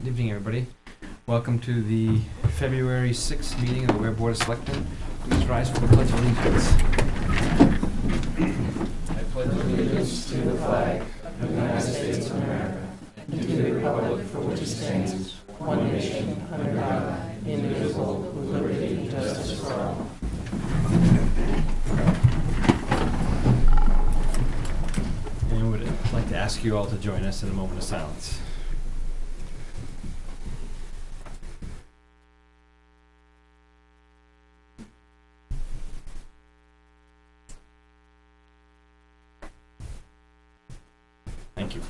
Good evening, everybody. Welcome to the February 6th meeting of the Weare Board of Selectmen. Please rise for the Pledge of Allegiance. I pledge allegiance to the flag of the United States of America and to the republic for which it stands, one nation, under God, indivisible, with liberty and justice for all. And I would like to ask you all to join us in a moment of silence. Thank you.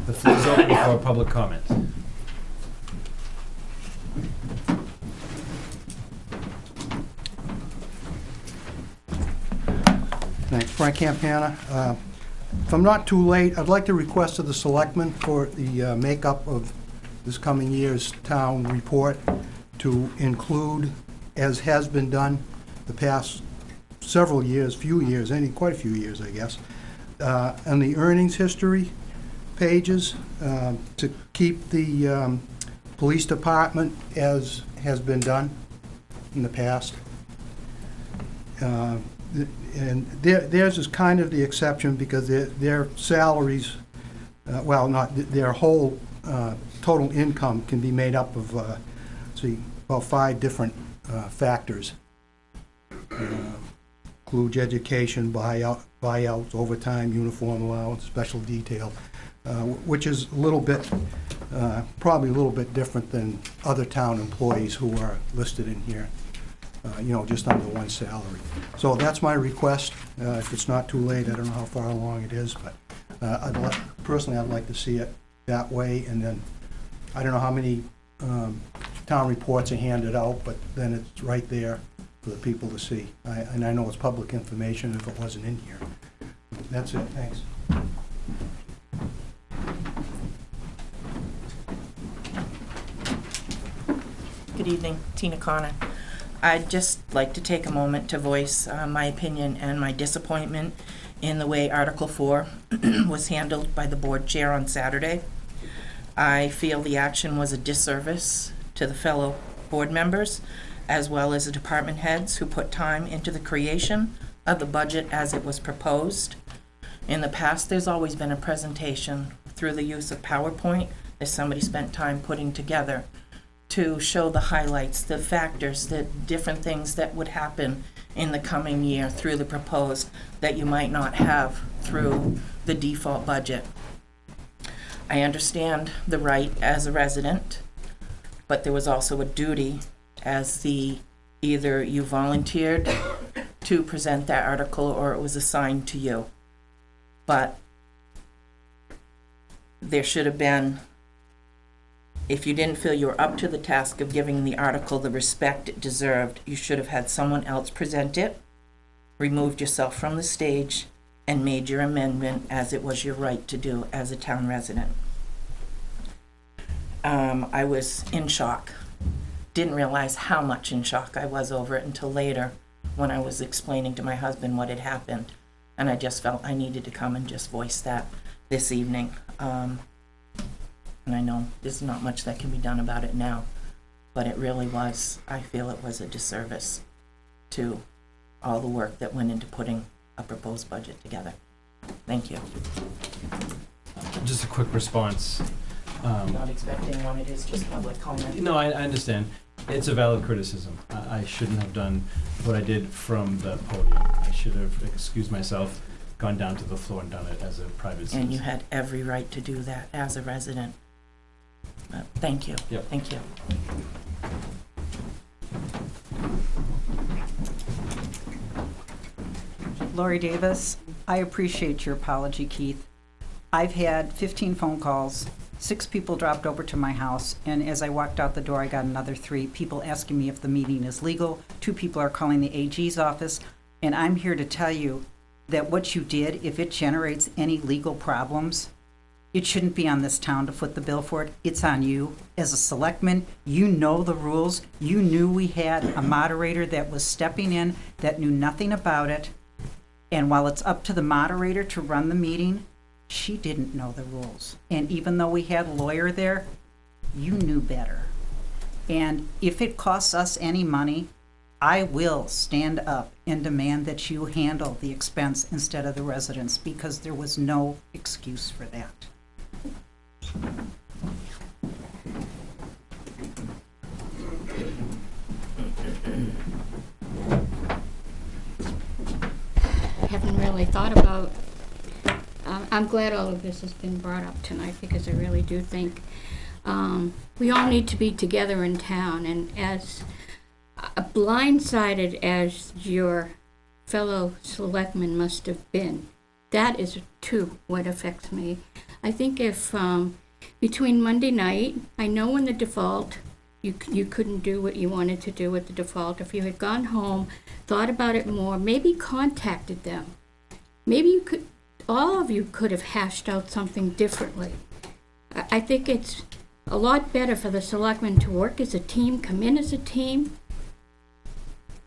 The floor is open for public comment. Thanks. Frank Campana. If I'm not too late, I'd like to request of the Selectmen for the makeup of this coming year's town report to include, as has been done the past several years, quite a few years, I guess, and the earnings history pages, to keep the police department as has been done in the past. And theirs is kind of the exception because their salaries, their whole total income can be made up of, about 5 different factors. Includes education, buyouts, overtime, uniform allowance, special detail, which is a little bit, probably a little bit different than other town employees who are listed in here, just under one salary. So that's my request. If it's not too late, I don't know how far along it is, but personally I'd like to see it that way. And then I don't know how many town reports are handed out, but then it's right there for the people to see. And I know it's public information if it wasn't in here. That's it. Thanks. Good evening, Tina Connor. I'd just like to take a moment to voice my opinion and my disappointment in the way Article 4 was handled by the board chair on Saturday. I feel the action was a disservice to the fellow board members, as well as the department heads who put time into the creation of the budget as it was proposed. In the past, there's always been a presentation through the use of PowerPoint that somebody spent time putting together to show the highlights, the factors, the different things that would happen in the coming year through the proposed that you might not have through the default budget. I understand the right as a resident, but there was also a duty as either you volunteered to present that article or it was assigned to you. But there should have been, if you didn't feel you were up to the task of giving the article the respect it deserved, you should have had someone else present it, removed yourself from the stage, and made your amendment as it was your right to do as a town resident. I was in shock. Didn't realize how much in shock I was over it until later when I was explaining to my husband what had happened. And I just felt I needed to come and just voice that this evening. And I know there's not much that can be done about it now, but it really was, I feel it was a disservice to all the work that went into putting a proposed budget together. Thank you. Just a quick response. I'm not expecting one, it is just public comment. No, I understand. It's a valid criticism. I shouldn't have done what I did from the podium. I should have excused myself, gone down to the floor and done it as a private citizen. And you had every right to do that as a resident. Thank you. Yep. Thank you. Lori Davis, I appreciate your apology, Keith. I've had 15 phone calls, 6 people dropped over to my house, and as I walked out the door, I got another 3 people asking me if the meeting is legal. 2 people are calling the AG's office, and I'm here to tell you that what you did, if it generates any legal problems, it shouldn't be on this town to foot the bill for it. It's on you. As a selectman, you know the rules. You knew we had a moderator that was stepping in that knew nothing about it. And while it's up to the moderator to run the meeting, She didn't know the rules. And even though we had a lawyer there, you knew better. And if it costs us any money, I will stand up and demand that you handle the expense instead of the residents, because there was no excuse for that. I haven't really thought about, I'm glad all of this has been brought up tonight, because I really do think we all need to be together in town, and as blindsided as your fellow selectmen must have been, that is too what affects me. I think if between Monday night, I know in the default, you couldn't do what you wanted to do with the default. If you had gone home, thought about it more, maybe contacted them, maybe you could, all of you could have hashed out something differently. I think it's a lot better for the selectmen to work as a team, come in as a team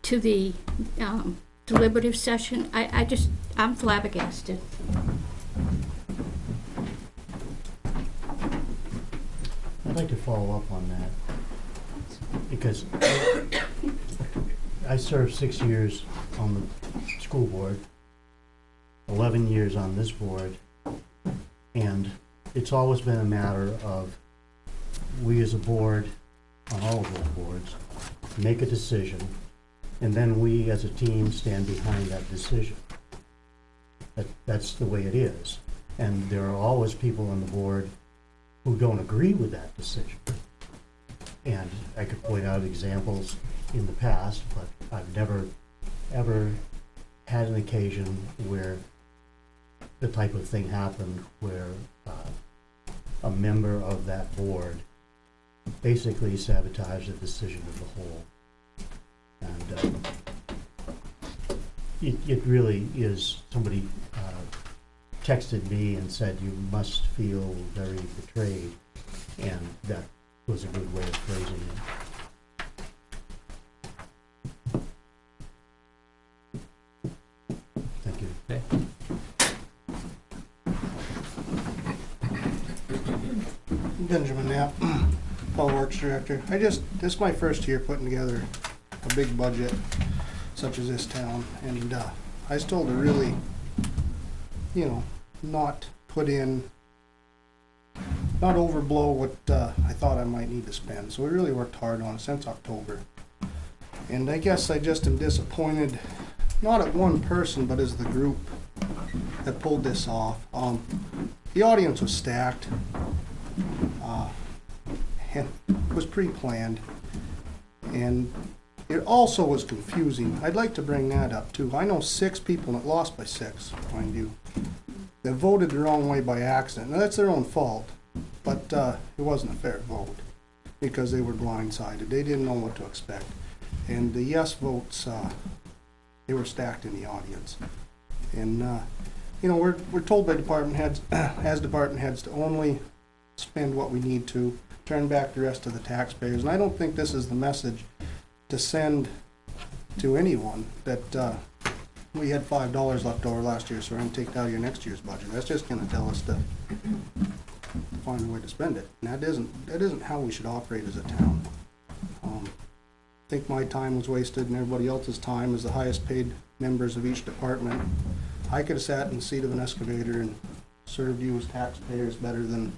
to the deliberative session. I'm flabbergasted. I'd like to follow up on that, because I served 6 years on the school board, 11 years on this board, and it's always been a matter of we as a board, on all of those boards, make a decision, and then we as a team stand behind that decision. That's the way it is. And there are always people on the board who don't agree with that decision. And I could point out examples in the past, but I've never, ever had an occasion where the type of thing happened where a member of that board basically sabotaged the decision of the whole. And it really is, somebody texted me and said, "You must feel very betrayed," and that was a good way of phrasing it. Thank you. Okay. Benjamin Knapp, Public Works Director. This is my first year putting together a big budget such as this town, and I was told to really, not put in, not overblow what I thought I might need to spend. So we really worked hard on it since October. And I guess I just am disappointed, not at one person, but as the group that pulled this off. The audience was stacked. And it was pre-planned, and it also was confusing. I'd like to bring that up too. I know 6 people, and it lost by 6, mind you, that voted the wrong way by accident. Now that's their own fault, but it wasn't a fair vote because they were blindsided. They didn't know what to expect, and the yes votes, they were stacked in the audience. And we're told by department heads, as department heads, to only spend what we need to, turn back the rest to the taxpayers. And I don't think this is the message to send to anyone, that we had $5 left over last year, so we're going to take it out of your next year's budget. That's just going to tell us to find a way to spend it. And that isn't how we should operate as a town. I think my time was wasted, and everybody else's time as the highest paid members of each department. I could have sat in the seat of an excavator and served you as taxpayers better than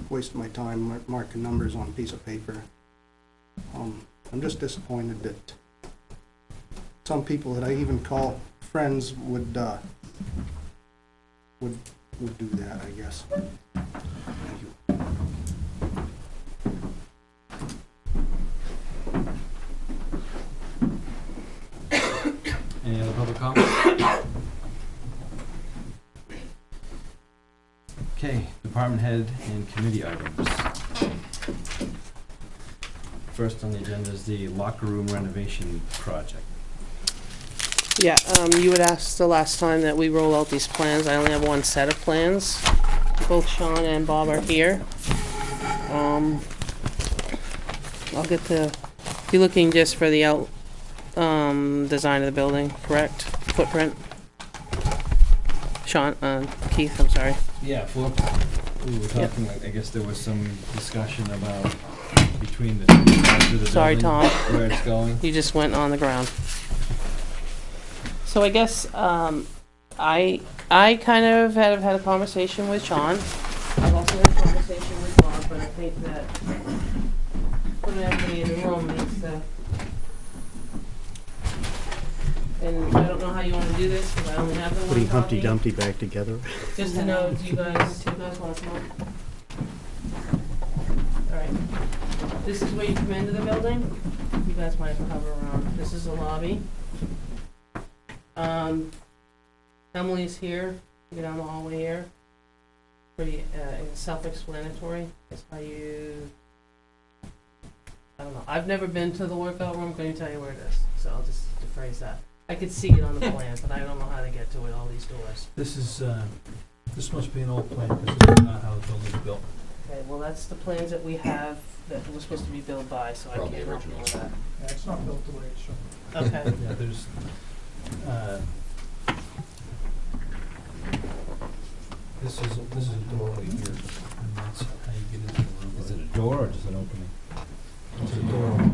wasting my time marking numbers on a piece of paper. I'm just disappointed that some people that I even call friends would do that, I guess. Thank you. Any other public comment? Okay, department head and committee items. First on the agenda is the locker room renovation project. Yeah, you had asked the last time that we roll out these plans. I only have one set of plans. Both Sean and Bob are here. I'll get the, you're looking just for the out, design of the building, correct? Footprint? Sean, Keith, I'm sorry. Yeah, floor, we were Yep. talking, I guess there was some discussion about between the two sides of the Sorry, building, Tom. where it's going. You just went on the ground. So I guess, I kind of have had a conversation with Sean. I've also had a conversation with Bob, but I think that putting everybody in the room needs to. And I don't know how you wanna do this, because I only have the one Putting Humpty copy. Dumpty back together. Just to know, do you guys wanna smoke? Alright. This is where you come into the building. You guys might hover around. This is the lobby. Emily's here. You go down the hallway here. Pretty self-explanatory. It's how you. I don't know. I've never been to the workout room. I'm going to tell you where it is. So I'll just phrase that. I could see it on the plan, but I don't know how to get to it. All these doors. This is, this must be an old plan, because this is not how the building's built. Okay. Well, that's the plans that we have that were supposed to be built by. So I Probably can't help you with that. Yeah, it's not built the way it's shown. Okay. Yeah, there's, this is a doorway here, and that's how you get into the room. Is it a door or just an opening? It's a door.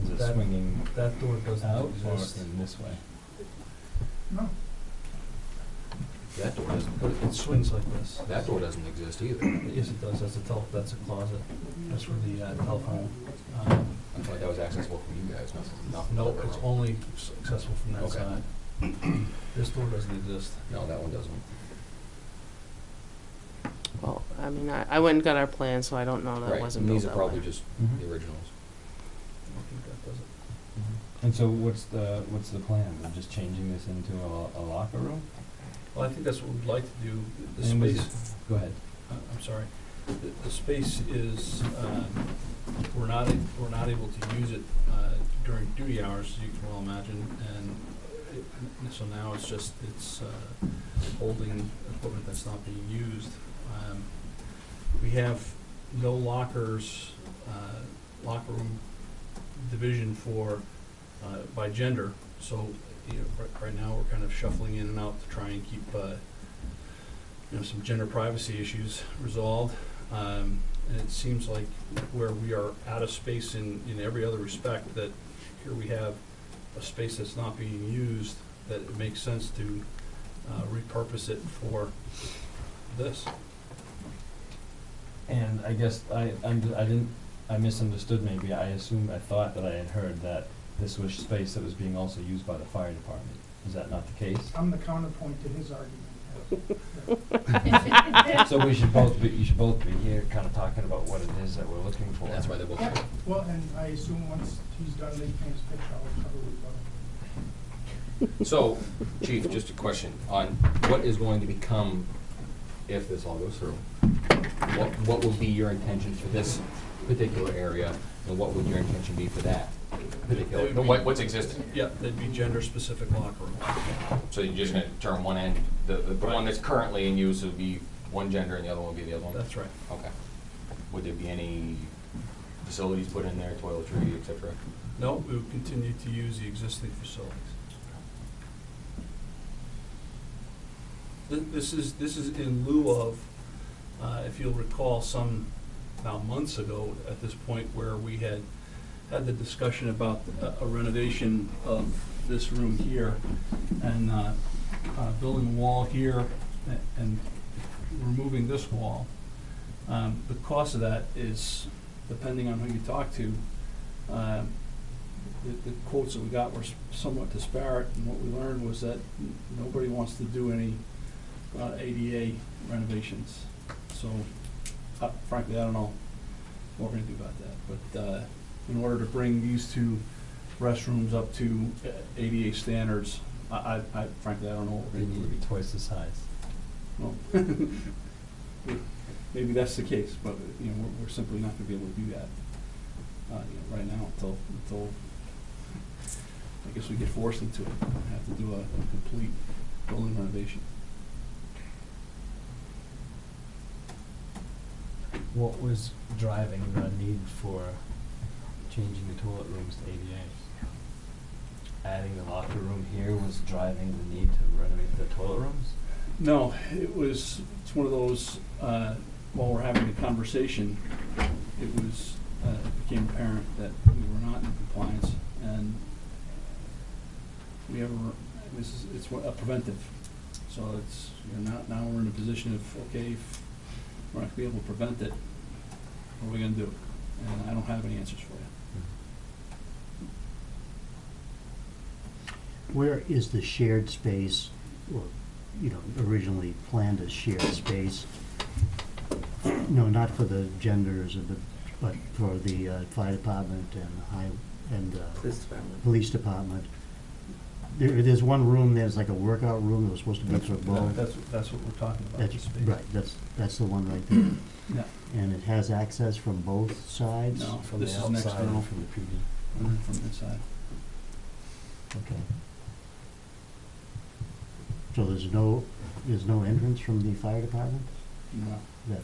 Is it That- swinging That door doesn't out or exist. in this way? No, That door doesn't, but it swings like this. that door doesn't exist either. Yes, it does. That's a closet. That's where the telephone. I thought that was accessible from you guys, not from the No, living it's room. only accessible from that Okay. side. This door doesn't exist. No, that one doesn't. Well, I mean, I went and got our plan, so I don't know that Right, wasn't and built these are that probably way. just Mhm. the originals. I don't think that does it. And so what's the plan? We're just changing this into a locker room? Well, I think that's what we'd like to do. The And was space, Go ahead. I'm sorry. The space is, we're not able to use it during duty hours, as you can well imagine, and so now it's holding equipment that's not being used. We have no lockers, locker room division for, by gender, so, right now, we're kind of shuffling in and out to try and keep, some gender privacy issues resolved. And it seems like where we are out of space in every other respect, that here we have a space that's not being used, that it makes sense to repurpose it for this. And I guess I misunderstood maybe. I thought that I had heard that this was space that was being also used by the fire department. Is that not the case? I'm the counterpoint to his argument. So you should both be here kind of talking about what it is that we're looking for. That's why they're both here. Well, and I assume once he's done making his pitch, I'll cover it. So, Chief, just a question on what is going to become, if this all goes through, what will be your intention for this particular area, and what would your intention be for that particular, what's existing? Yeah, they'd be gender-specific locker rooms. So you're just gonna turn one end, the Right. one that's currently in use would be one gender and the other one would be the other one? That's right. Okay. Would there be any facilities put in there, toiletry, et cetera? No, we would continue to use the existing facilities. This is in lieu of, if you'll recall, now months ago at this point, where we had the discussion about a renovation of this room here, and building a wall here and removing this wall. The cost of that is, depending on who you talk to, the quotes that we got were somewhat disparate, and what we learned was that nobody wants to do any ADA renovations. So frankly, I don't know what we're gonna do about that, but in order to bring these two restrooms up to ADA standards, I frankly, I don't know what we're They gonna need to do. be twice the size. Well, maybe that's the case, but we're simply not gonna be able to do that right now until I guess we get forced into it. We have to do a complete building renovation. What was driving the need for changing the toilet rooms to ADAs? Adding the locker room here was driving the need to renovate the toilet rooms? No, it's one of those, while we're having the conversation, it became apparent that we were not in compliance, and it's a preventive. So it's, now we're in a position of, okay, if we're not gonna be able to prevent it, what are we gonna do? And I don't have any answers for you. Where is the shared space, or, originally planned as shared space? No, not for the genders, but for the fire department and police department. There's one room, there's like a workout room that was supposed to be for both. That's what we're talking about. That's, the space. right, that's the one right there. Yeah. And it has access from both sides? No, From this the is an outside external. and from the PD. From inside. Okay. So there's no entrance from the fire department? No. That,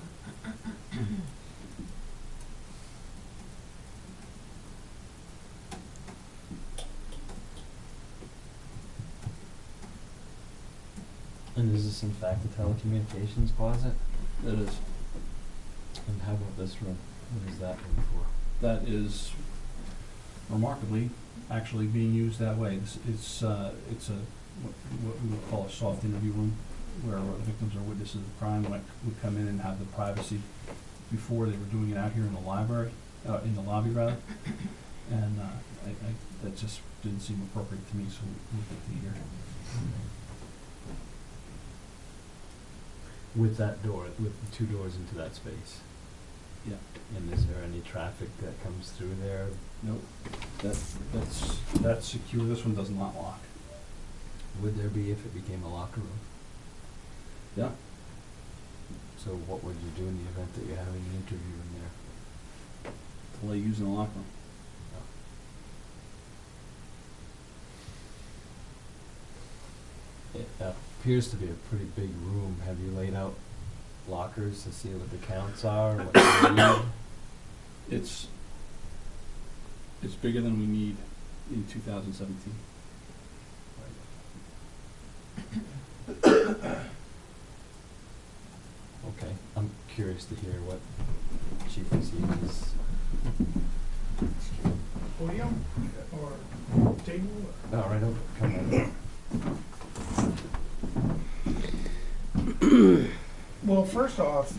And is this in fact a telecommunications closet? It is. And how about this room? What is that room for? That is remarkably actually being used that way. It's what we would call a soft interview room, where the victims or witnesses of the crime would come in and have the privacy. Before, they were doing it out here in the library, in the lobby rather, and that just didn't seem appropriate to me, so we moved it to here. With that door, with the two doors into that space? Yeah. And is there any traffic that comes through there? Nope. That's secure. This one does not lock. Would there be if it became a locker room? Yeah. So what would you do in the event that you're having an interview in there? To lay using the locker room. It appears to be a pretty big room. Have you laid out lockers to see what the counts are? What you need? It's bigger than we need in 2017. Okay, I'm curious to hear what Chief See's. Podium or table? Oh, right over. Come on. Well, first off,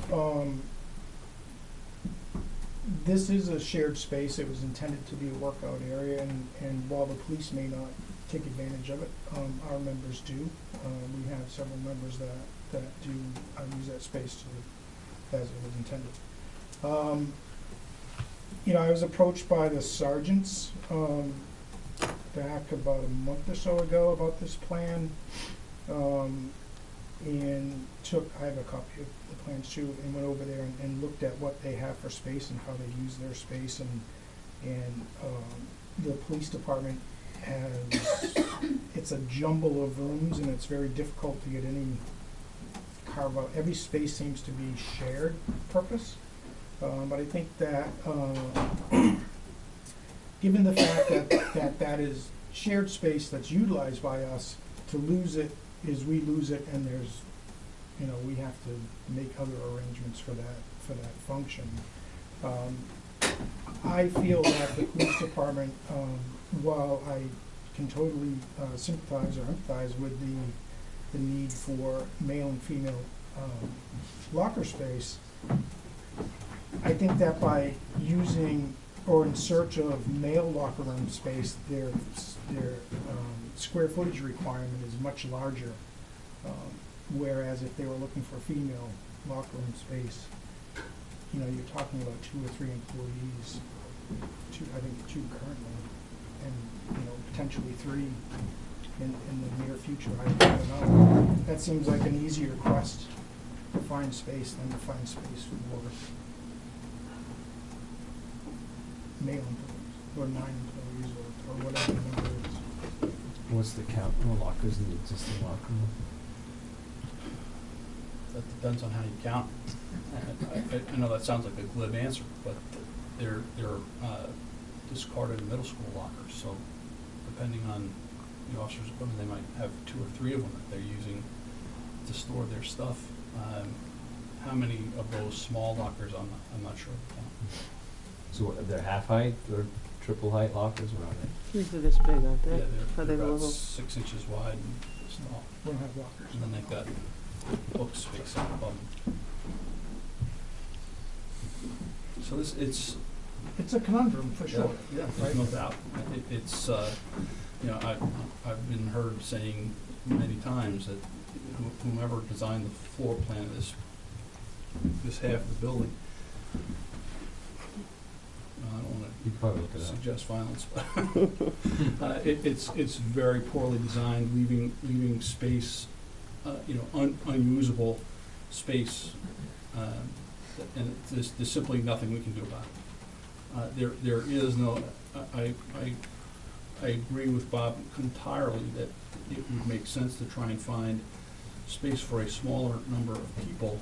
this is a shared space. It was intended to be a workout area, and while the police may not take advantage of it, our members do. We have several members that do use that space as it was intended. I was approached by the sergeants back about a month or so ago about this plan, and I have a copy of the plans too, and went over there and looked at what they have for space and how they use their space, and the police department has, it's a jumble of rooms, and it's very difficult to get any carve out. Every space seems to be shared purpose, but I think that given the fact that is shared space that's utilized by us, to lose it is we lose it, and there's, we have to make other arrangements for that function. I feel that the police department, while I can totally sympathize or empathize with the need for male and female locker space, I think that by using or in search of male locker room space, their square footage requirement is much larger. Whereas if they were looking for female locker room space, you're talking about 2 or 3 employees, I think 2 currently, and potentially 3 in the near future. I don't know. That seems like an easier quest to find space than to find space for male employees, or 9 employees, or whatever the number is. What's the count of lockers in the existing locker room? That depends on how you count. I know that sounds like a glib answer, but they're discarded middle school lockers, so depending on the officer's equipment, they might have 2 or 3 of them that they're using to store their stuff. How many of those small lockers, I'm not sure. So what, they're half height or triple height lockers, or are they? These are this big, aren't Yeah, they? Are they're they about little? 6 inches wide and small, We don't have lockers. and then they've got books facing above them. So It's a conundrum for sure. Yeah, there's no doubt. It's, you know, I've been heard saying many times that whomever designed the floor plan of this half of the building, I don't wanna You could probably look it up. suggest violence, but it's very poorly designed, leaving space, you know, unusable space, and there's simply nothing we can do about it. There is no, I agree with Bob entirely that it would make sense to try and find space for a smaller number of people,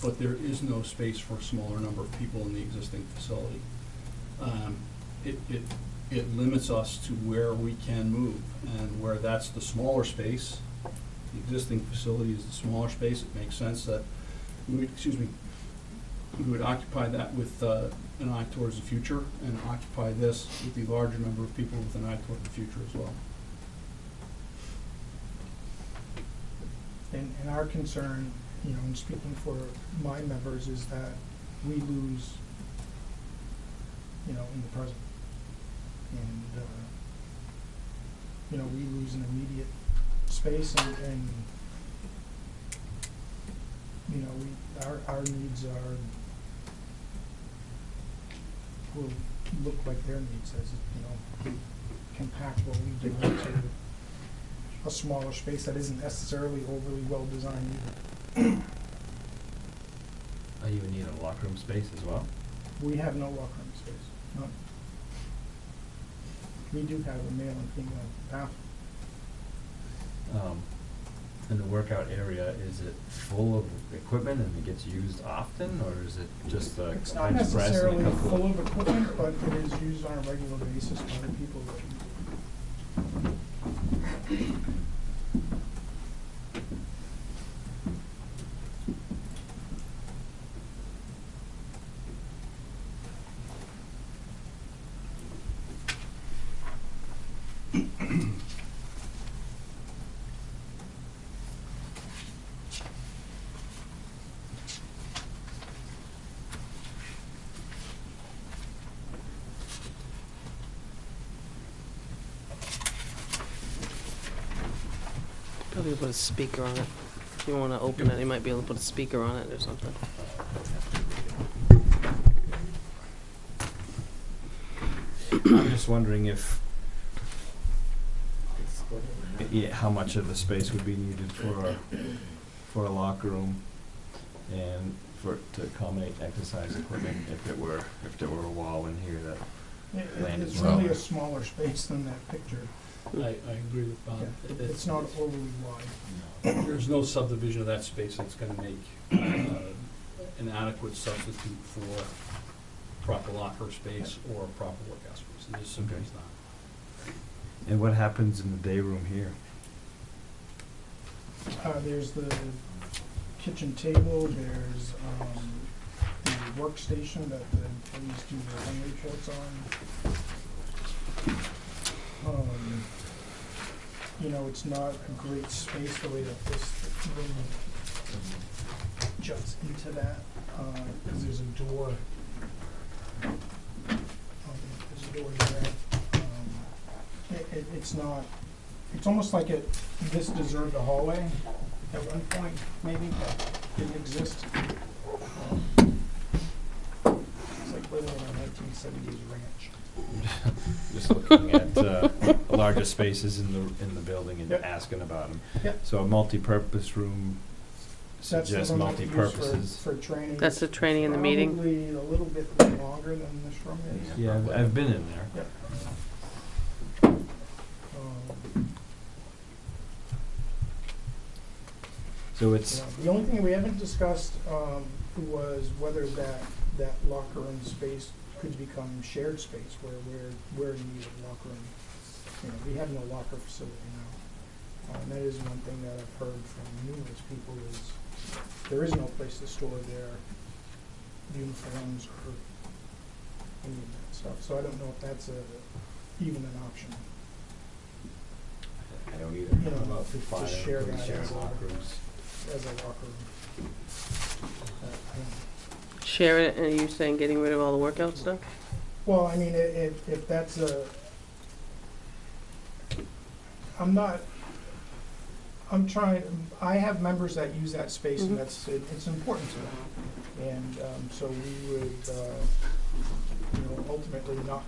but there is no space for a smaller number of people in the existing facility. It limits us to where we can move, and where that's the smaller space, the existing facility is the smaller space, it makes sense that we would occupy that with an eye towards the future, and occupy this with the larger number of people with an eye toward the future as well. And our concern, you know, in speaking for my members, is that we lose, you know, in the present. And, you know, we lose an immediate space and you know, our needs will look like their needs as, you know, we compact what we do into a smaller space that isn't necessarily overly well designed either. Are you in need of locker room space as well? We have no locker room space, no. We do have a male and female bathroom. In the workout area, is it full of equipment and it gets used often, or is it just a It's not bench press and a necessarily couple full of equipment, but it is used on a regular basis by the people that. Probably put a speaker on it. If you wanna open it, you might be able to put a speaker on it or something. I'm just wondering if, how much of the space would be needed for a locker room and to accommodate exercise equipment if there were a wall in here that landed It's well. really a smaller space than that picture. I agree with Bob. Yeah, it's not overly wide. There's no subdivision of that space that's gonna make an adequate substitute for proper locker space or proper workout space. It just simply is not. And what happens in the day room here? There's the kitchen table, there's the workstation that the employees do their home reports on. You know, it's not a great space the way that this room juts into that, because there's a door. There's a door there. It's not, it's almost like this deserved a hallway at one point, maybe, but didn't exist. It's like living in a 1970s ranch. Just looking at larger spaces in the building and Yep. asking about them. Yep. So a multi-purpose room That's the suggests room that we use multi-purposes. for training. That's the training and the meeting? Probably a little bit longer than this room is. Yeah, I've been in there. Yep. So it's, The only thing we haven't discussed was whether that locker room space could become shared space, where we're in need of locker room. You know, we have no locker facility now. And that is one thing that I've heard from numerous people is there is no place to store their uniforms or any of that stuff. So I don't know if that's even an option. I don't either. You know, About to fire, share police that share as a- locker rooms. As a locker room. I don't- Share it, and you're saying getting rid of all the workout stuff? Well, I mean, if that's I have members that use that space, and it's important to them. And so we would, ultimately we would not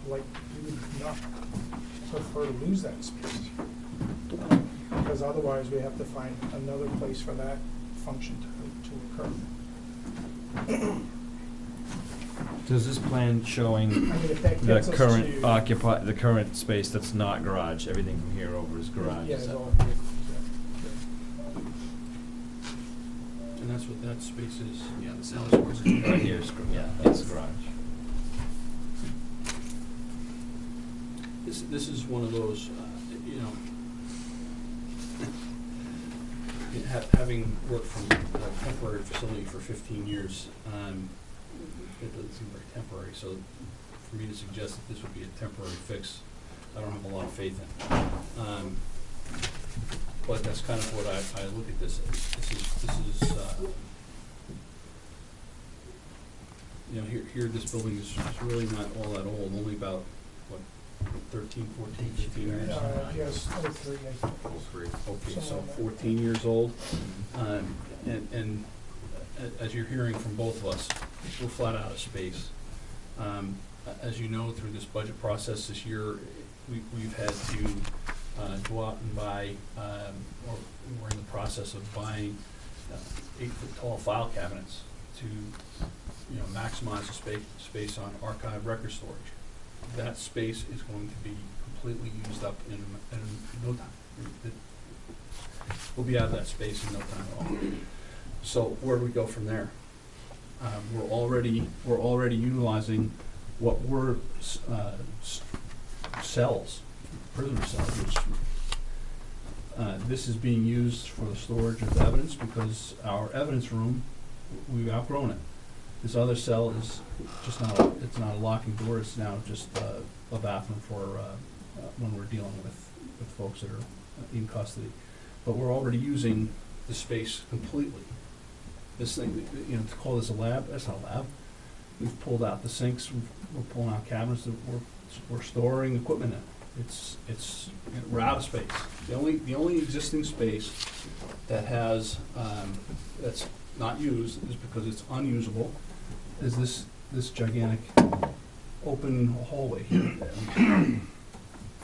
prefer to lose that space. Because otherwise, we have to find another place for that function to occur. Does this plan showing I mean, if that the gets us current to. the current space that's not garage, everything from here over is garage? Yeah, is it's that- all. And that's what that space is. Yeah, the cells right here is, yeah, that's garage. This is one of those, having worked from a temporary facility for 15 years, it doesn't seem very temporary, so for me to suggest that this would be a temporary fix, I don't have a lot of faith in. But that's kind of what I look at this as. This is here this building is really not all that old, only about, 13, 14, 15 years? Yes, 03, I think. Okay, so 14 years old. And as you're hearing from both of us, we're flat out of space. As you know, through this budget process this year, we've had to go out and buy, or we're in the process of buying 8-foot tall file cabinets to maximize the space on archive record storage. That space is going to be completely used up in no time. We'll be out of that space in no time at all. So where do we go from there? We're already utilizing what were cells, prisoner cells, which this is being used for the storage of evidence because our evidence room, we've outgrown it. This other cell is just it's not a locking door, it's now just a bathroom for when we're dealing with folks that are in custody. But we're already using the space completely. This thing, to call this a lab, that's not a lab. We've pulled out the sinks, we're pulling out cabinets that we're storing equipment in. We're out of space. The only existing space that has, that's not used is because it's unusable, is this gigantic open hallway here.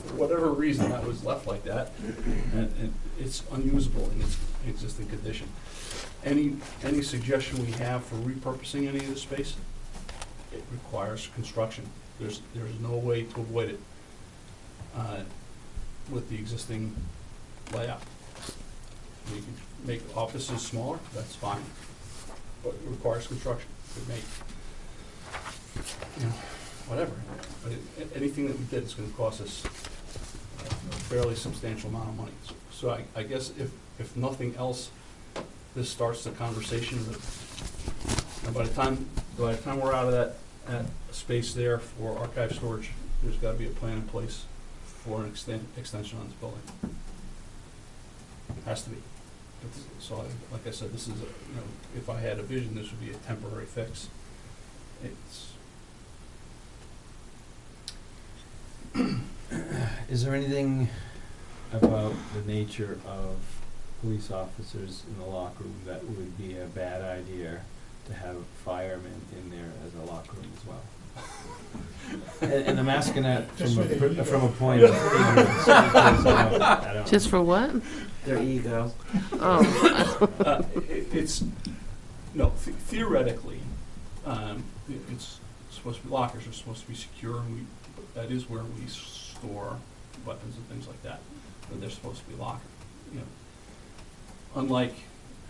For whatever reason, that was left like that, and it's unusable in its existing condition. Any suggestion we have for repurposing any of the space, it requires construction. There's no way to avoid it with the existing layout. We can make offices smaller, that's fine, but it requires construction. It may, whatever. But anything that we did is going to cost us a fairly substantial amount of money. So I guess if nothing else, this starts the conversation. And by the time we're out of that space there for archive storage, there's got to be a plan in place for an extension on this building. Has to be. So, like I said, this is if I had a vision, this would be a temporary fix. Is there anything about the nature of police officers in the locker room that would be a bad idea to have firemen in there as a locker room as well? And I'm asking that from a point of ignorance. Because, I don't Just for what? Their ego. Oh. Theoretically, it's supposed to be, lockers are supposed to be secure, and that is where we store weapons and things like that. But they're supposed to be locked. Unlike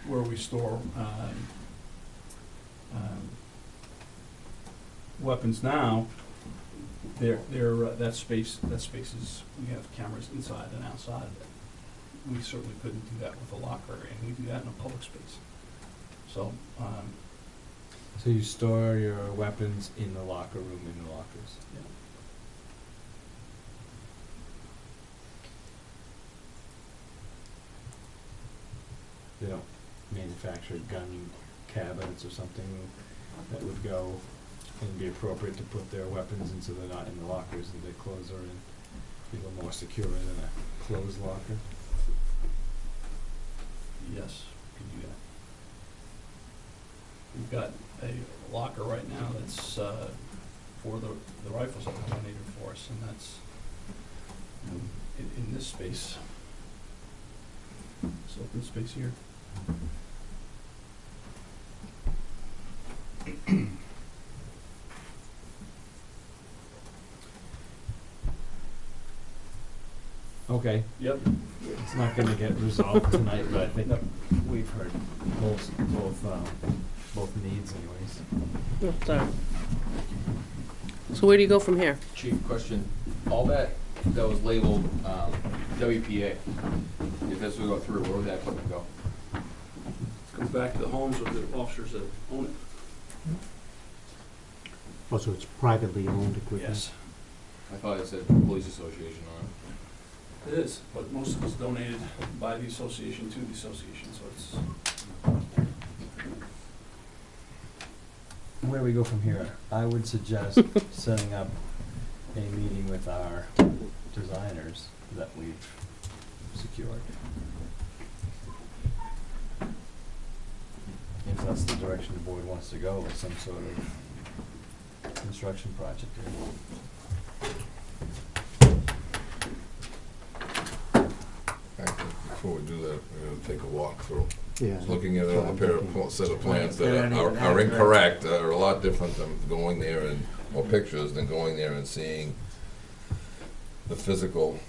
where we store weapons now, that space is, we have cameras inside and outside of it. we certainly couldn't do that with a locker, and we do that in a public space. So, So you store your weapons in the locker room, in the lockers? yeah. They don't manufacture gun cabinets or something that would go and be appropriate to put their weapons in, so they're not in the lockers and their clothes are in, be a little more secure than a closed locker? Yes, we can do that. We've got a locker right now that's for the rifles that were donated for us, and that's in this space. This open space here. Okay, Yep. it's not gonna get resolved tonight, but I think we've heard both needs anyways. Oh, sorry. So where do you go from here? Chief, question, all that was labeled WPA, if this would go through, where would that equipment go? Comes back to the homes of the officers that own it. Oh, so it's privately owned equipment? Yes, I thought it said police association on it. it is, but most of it's donated by the association to the association, so it's, Where do we go from here? I would suggest setting up a meeting with our designers that we've secured. If that's the direction the board wants to go with some sort of construction project here. I think before we do that, we're gonna take a walk through. Yeah. Looking at a set of plans They're that any of that, are right? incorrect, are a lot different than going there and, or pictures than going there and seeing the physical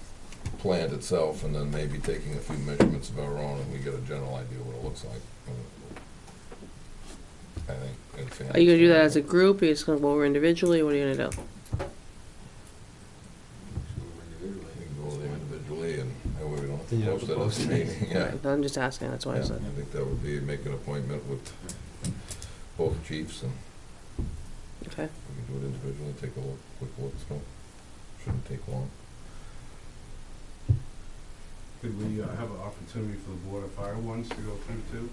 plant itself, and then maybe taking a few measurements of our own, and we get a general idea what it looks like. I think. in fairness. Are you gonna do that as a group? Are you just gonna go over individually? What are you gonna do? We can go there individually, and that way we don't Then you have don't to post it as a meeting, yeah. Right, I'm just asking, that's why I Yeah, said. I think that would be, make an appointment with both chiefs, and Okay. we can do it individually, take a look, quick look, so shouldn't take long. Could we have an opportunity for the Board of Fire ones to go through too?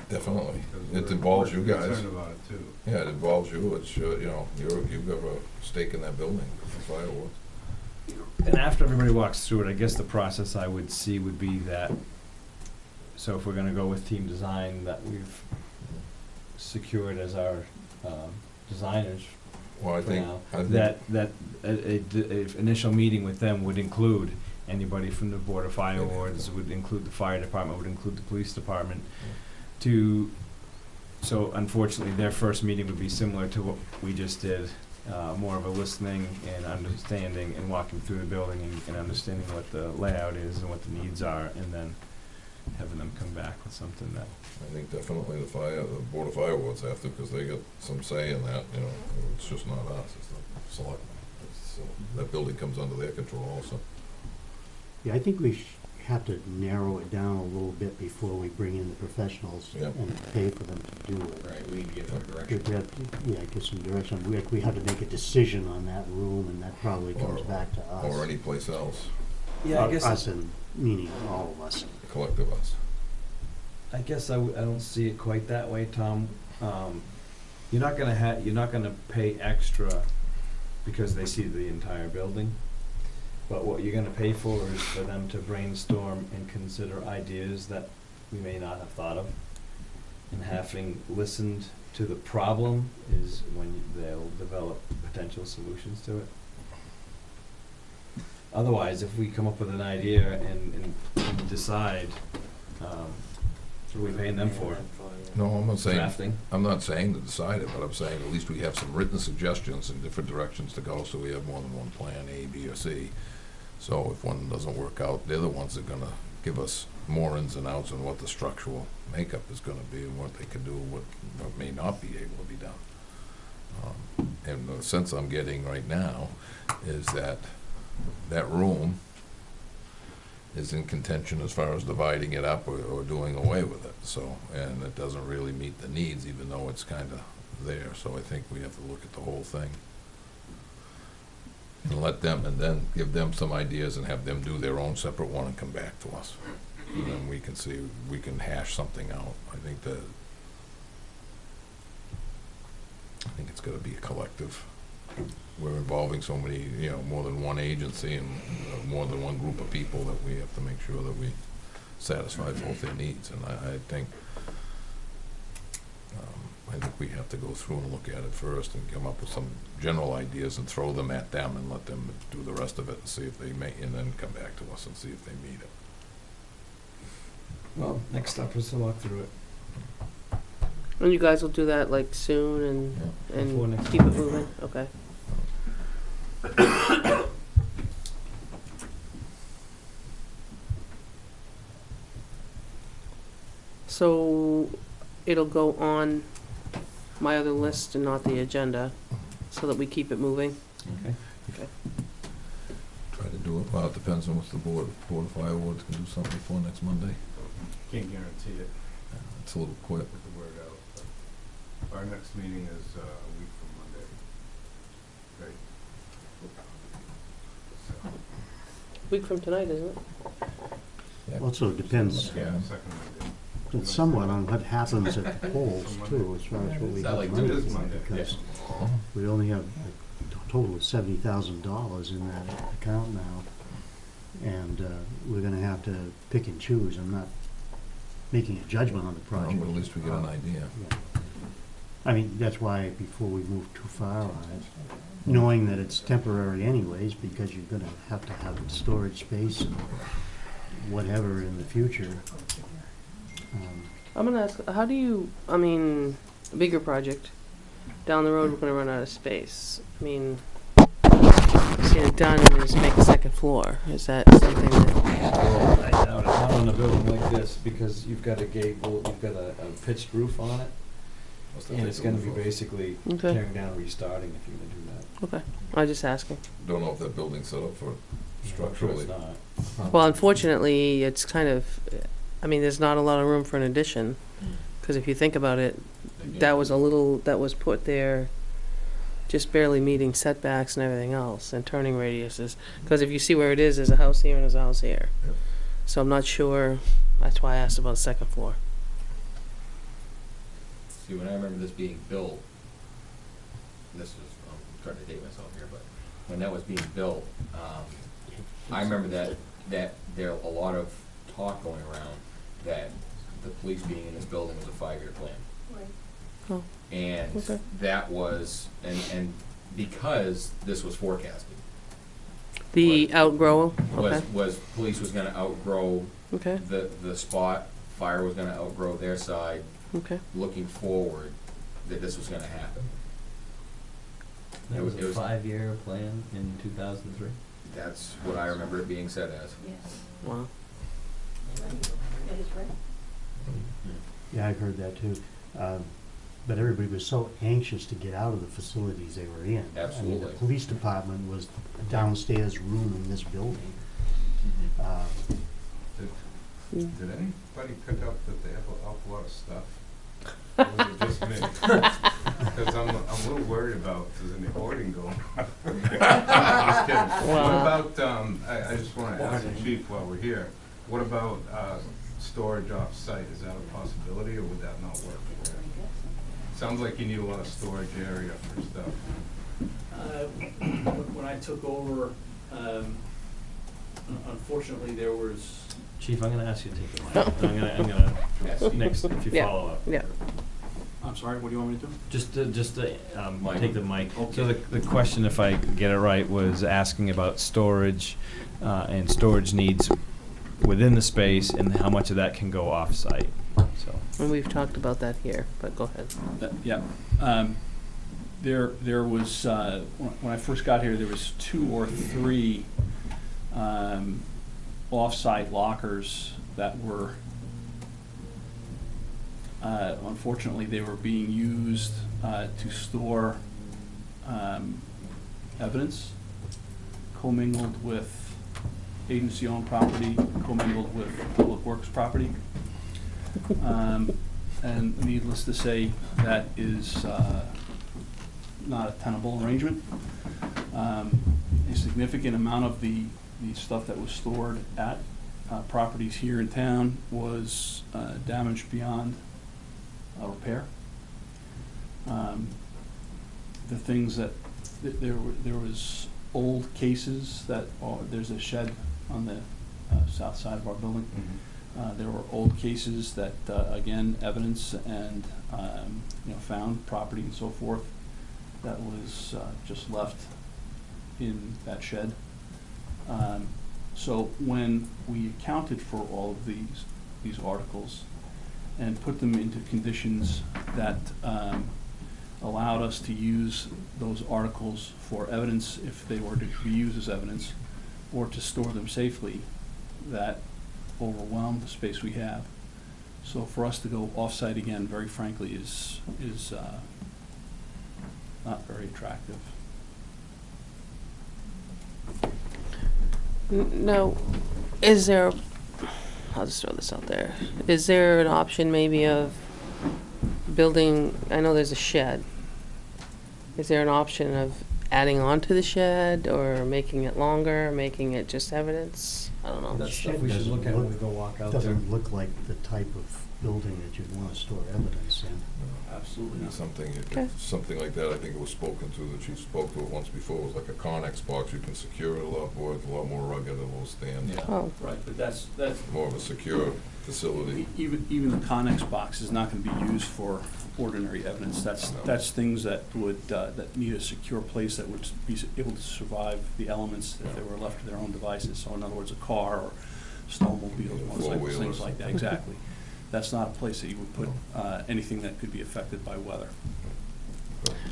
Definitely. 'Cause It we're involves you guys. concerned about it too. Yeah, it involves you, it's, you know, you've got a stake in that building, the fireworks. And after everybody walks through it, I guess the process I would see would be that, so if we're gonna go with team design that we've secured as our designers Well, I for think, now, I think, that a initial meeting with them would include anybody from the Board of Fire Wards, would include the fire department, would include the police department, so unfortunately, their first meeting would be similar to what we just did, more of a listening and understanding and walking through the building and understanding what the layout is and what the needs are, and then having them come back with something that, I think definitely the Board of Fire Wards have to, because they got some say in that, you know, it's just not us, it's the selectmen. So that building comes under their control also. Yeah, I think we have to narrow it down a little bit before we bring in the professionals Yep. and pay for them to do it. Right, we need to get some We direction. have to, yeah, get some direction. We have to make a decision on that room, and that probably comes Or- back to us. Or any place else, Us and meaning all of us. the collective us. I guess I don't see it quite that way, Tom. You're not gonna pay extra because they see the entire building. But what you're gonna pay for is for them to brainstorm and consider ideas that we may not have thought of. And having listened to the problem is when they'll develop potential solutions to it. Otherwise, if we come up with an idea and decide, what are we paying them for? No, I'm not saying, Drafting? I'm not saying to decide it, but I'm saying at least we have some written suggestions in different directions to go, so we have more than one plan, A, B, or C. So if one doesn't work out, they're the ones that are gonna give us more ins and outs on what the structural makeup is gonna be, and what they can do, what may not be able to be done. And the sense I'm getting right now is that that room is in contention as far as dividing it up or doing away with it, so, and it doesn't really meet the needs, even though it's kinda there, so I think we have to look at the whole thing. And let them, and then give them some ideas and have them do their own separate one and come back to us. And then we can see, we can hash something out. I think it's gotta be a collective. We're involving so many, more than one agency and more than one group of people that we have to make sure that we satisfy both their needs. And I think we have to go through and look at it first and come up with some general ideas and throw them at them and let them do the rest of it and see if they may, and then come back to us and see if they meet it. Well, next step is to walk through it. And you guys will do that like soon Before and next keep it month. moving? Okay. So it'll go on my other list and not the agenda, so that we keep it moving? Okay. Try to do it, well, it depends on what the Board of Fire Wards can do something before next Monday. Can't guarantee it, It's a little quick. put the word out. But our next meeting is a week from Monday. Right? So, Week from tonight, isn't it? Also depends yeah, second Monday. somewhat on what happens at the polls too, as far as what we Is that have like money this for, Monday? because we only have a total of $70,000 in that account now. And we're gonna have to pick and choose. I'm not making a judgment on the Well, project. but at least we get an idea. Yeah. I mean, that's why before we move too far on it, knowing that it's temporary anyways, because you're gonna have to have storage space and whatever in the future. I'm gonna ask, how do you, a bigger project, down the road, we're gonna run out of space. You've seen it done and just make a second floor. Is that something that, I doubt it, not on a building like this, because you've got a gable, you've got a pitched roof on it, and it's gonna be basically okay, tearing down, restarting if you're gonna do that. okay. I'm just asking. Don't know if that building's set up for I'm sure structurally. it's not. Well, unfortunately, it's kind of, there's not a lot of room for an addition. Because if you think about it, that was put there just barely meeting setbacks and everything else, and turning radiuses. Because if you see where it is, there's a house here and there's a house here. Yep. So I'm not sure, that's why I asked about the second floor. See, when I remember this being built, this is, I'm trying to date myself here, but when that was being built, I remember that there a lot of talk going around that the police being in this building was a 5-year plan. Oh, And okay. that was, and because this was forecasted, The outgrow, was, okay, was police was gonna outgrow okay, the spot, fire was gonna outgrow their side, okay. looking forward, that this was gonna happen. That was It a was- 5-year plan in 2003. That's what I remember it being said as. Wow. Yeah, I've heard that too. But everybody was so anxious to get out of the facilities they were in. I mean, Absolutely. the police department was a downstairs room in this building. Did anybody pick up that they have an awful lot of stuff? Or was it just me? Because I'm a little worried about, there's any hoarding going on. Just kidding. What about, I just want to ask the chief while we're here, what about storage off-site? Is that a possibility, or would that not work? Sounds like you need a lot of storage area for stuff. When I took over, unfortunately, there was. Chief, I'm gonna ask you to take the mic. I'm gonna next if you Yeah. follow up. Yeah. I'm sorry, what do you want me to do? Just to Mic. take the mic. Okay. So the question, if I get it right, was asking about storage and storage needs within the space and how much of that can go off-site. So And we've talked about that here, but go ahead. Yeah. There was, when I first got here, there was 2 or 3 off-site lockers that were, unfortunately, they were being used to store evidence commingled with agency-owned property commingled with public works property. And needless to say, that is not a tenable arrangement. A significant amount of the stuff that was stored at properties here in town was damaged beyond repair. The things that, there was old cases that, there's a shed on the south side of our building. There were old cases that, again, evidence and, found property and so forth that was just left in that shed. So when we accounted for all of these articles and put them into conditions that allowed us to use those articles for evidence if they were to be used as evidence, or to store them safely, that overwhelmed the space we have. So for us to go off-site again, very frankly, is not very attractive. No, is there, I'll just throw this out there, is there an option maybe of building, I know there's a shed, is there an option of adding on to the shed, or making it longer, making it just evidence? I don't know. That's stuff we should look at when we go walk out there. Doesn't look like the type of building that you'd want to store evidence in. Absolutely not. Okay. Something like that, I think it was spoken to, that she spoke to it once before, it was like a Connex box, you can secure it a lot more, it's a lot more rugged, it will stand. Yeah, Oh. right, but that's More of a secure facility. even the Connex box is not gonna be used for ordinary evidence. That's things that would, that need a secure place that would be able to survive the elements if they were left to their own devices. So in other words, a car or snowmobiles, motorcycles, things like that, exactly. That's not a place that you would put anything that could be affected by weather.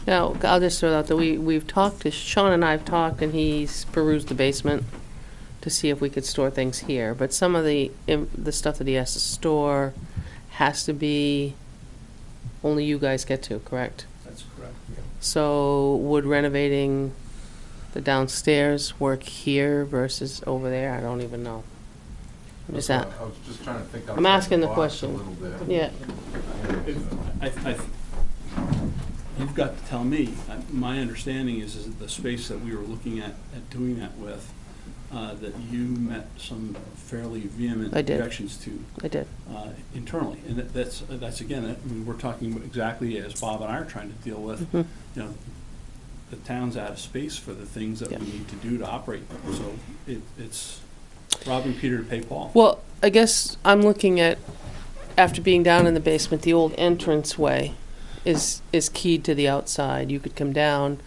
Now, I'll just throw it out there, we've talked, Sean and I have talked, and he's perused the basement to see if we could store things here, but some of the stuff that he has to store has to be, only you guys get to, correct? That's correct. So would renovating the downstairs work here versus over there? I don't even know. I'm just I was just trying to think I'm asking the box question. a little bit. Yeah, You've got to tell me. My understanding is that the space that we were looking at doing that with, that you met some fairly vehement I did. objections to I did. internally. And that's again, I mean, we're talking exactly as Bob and I are trying to deal with. Mhm. You know, the town's out of space for the things that Yeah. we need to do to operate. So it's robbing Peter to pay Paul. Well, I guess I'm looking at, after being down in the basement, the old entranceway is keyed to the outside. You could come down,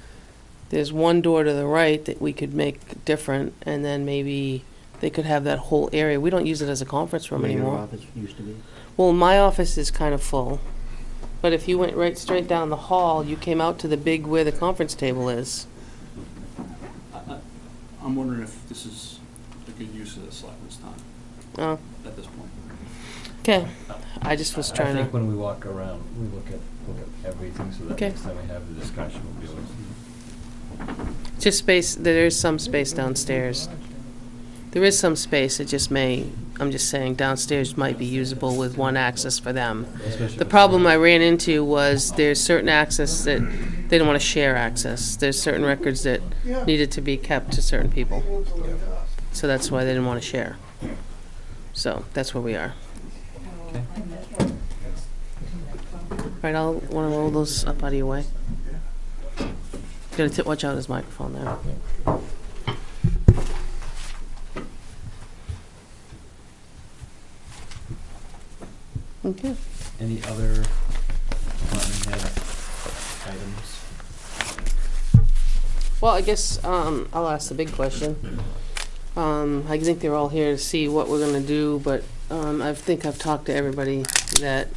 there's one door to the right that we could make different, and then maybe they could have that whole area. We don't use it as a conference room Where your anymore. office used to be. Well, my office is kind of full, but if you went right straight down the hall, you came out to the big where the conference table is. I'm wondering if this is a good use of the selectmen's time Oh, at this point. okay. I just was trying I think to, when we walk around, we look at everything, so that Okay. next time we have the discussion, we'll be able to. just space, there is some space downstairs. There is some space, it just may, I'm just saying downstairs might be usable with one access for them. The problem I ran into was there's certain access that they don't want to share access. There's certain records that needed to be kept to certain people. So that's why they didn't want to share. So that's where we are. Okay. Right, I'll want to roll those up out of your way. Gotta watch out his microphone there. Okay. Any other department head items? Well, I guess I'll ask the big question. I think they're all here to see what we're gonna do, but I think I've talked to everybody that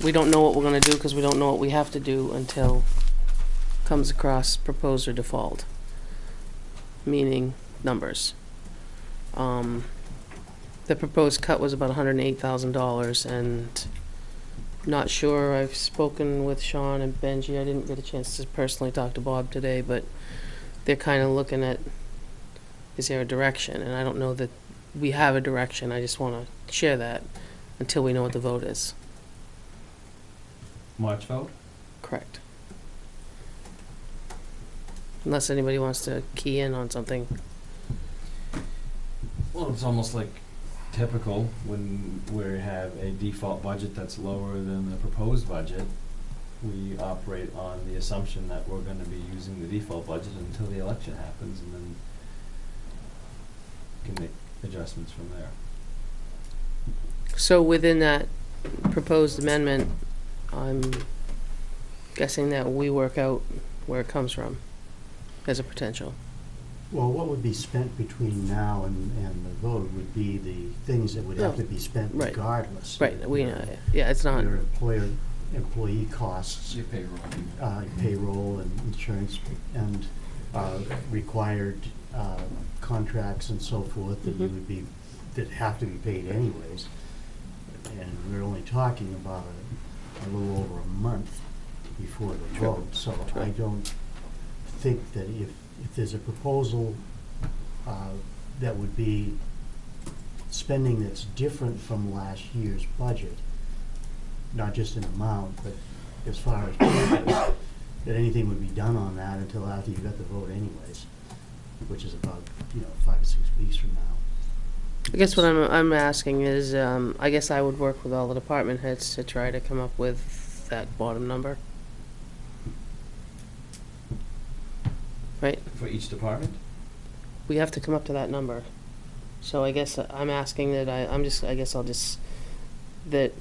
we don't know what we're gonna do because we don't know what we have to do until comes across proposed or default, meaning numbers. The proposed cut was about $108,000, and not sure, I've spoken with Sean and Benji, I didn't get a chance to personally talk to Bob today, but they're kind of looking at is there a direction? And I don't know that we have a direction. I just want to share that until we know what the vote is. March vote? Correct. Unless anybody wants to key in on something. Well, it's almost like typical when we have a default budget that's lower than the proposed budget. We operate on the assumption that we're gonna be using the default budget until the election happens, and then can make adjustments from there. So within that proposed amendment, I'm guessing that we work out where it comes from as a potential. Well, what would be spent between now and the vote would be the things that would have to be spent Right. regardless. Right, we, yeah, it's not, Your employee costs, Your payroll. payroll and insurance, and required contracts and so forth that you Mhm. would be, that have to be paid anyways. And we're only talking about a little over a month before the True. vote. So True. I don't think that if there's a proposal that would be spending that's different from last year's budget, not just in amount, but as far as purpose, that anything would be done on that until after you got the vote anyways, which is about, 5 or 6 weeks from now. I guess what I'm asking is, I guess I would work with all the department heads to try to come up with that bottom number. Right? For each department? We have to come up to that number. So I guess I'm asking that that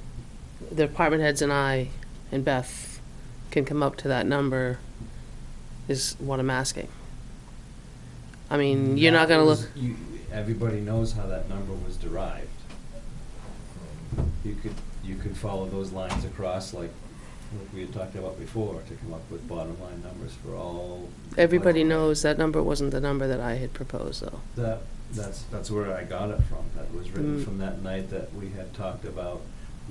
the department heads and I and Beth can come up to that number is what I'm asking. I mean, you're not gonna look, Everybody knows how that number was derived. You could follow those lines across like we had talked about before to come up with bottom line numbers for all. everybody knows that number wasn't the number that I had proposed though. That's where I got it from. That was written Mm. from that night that we had talked about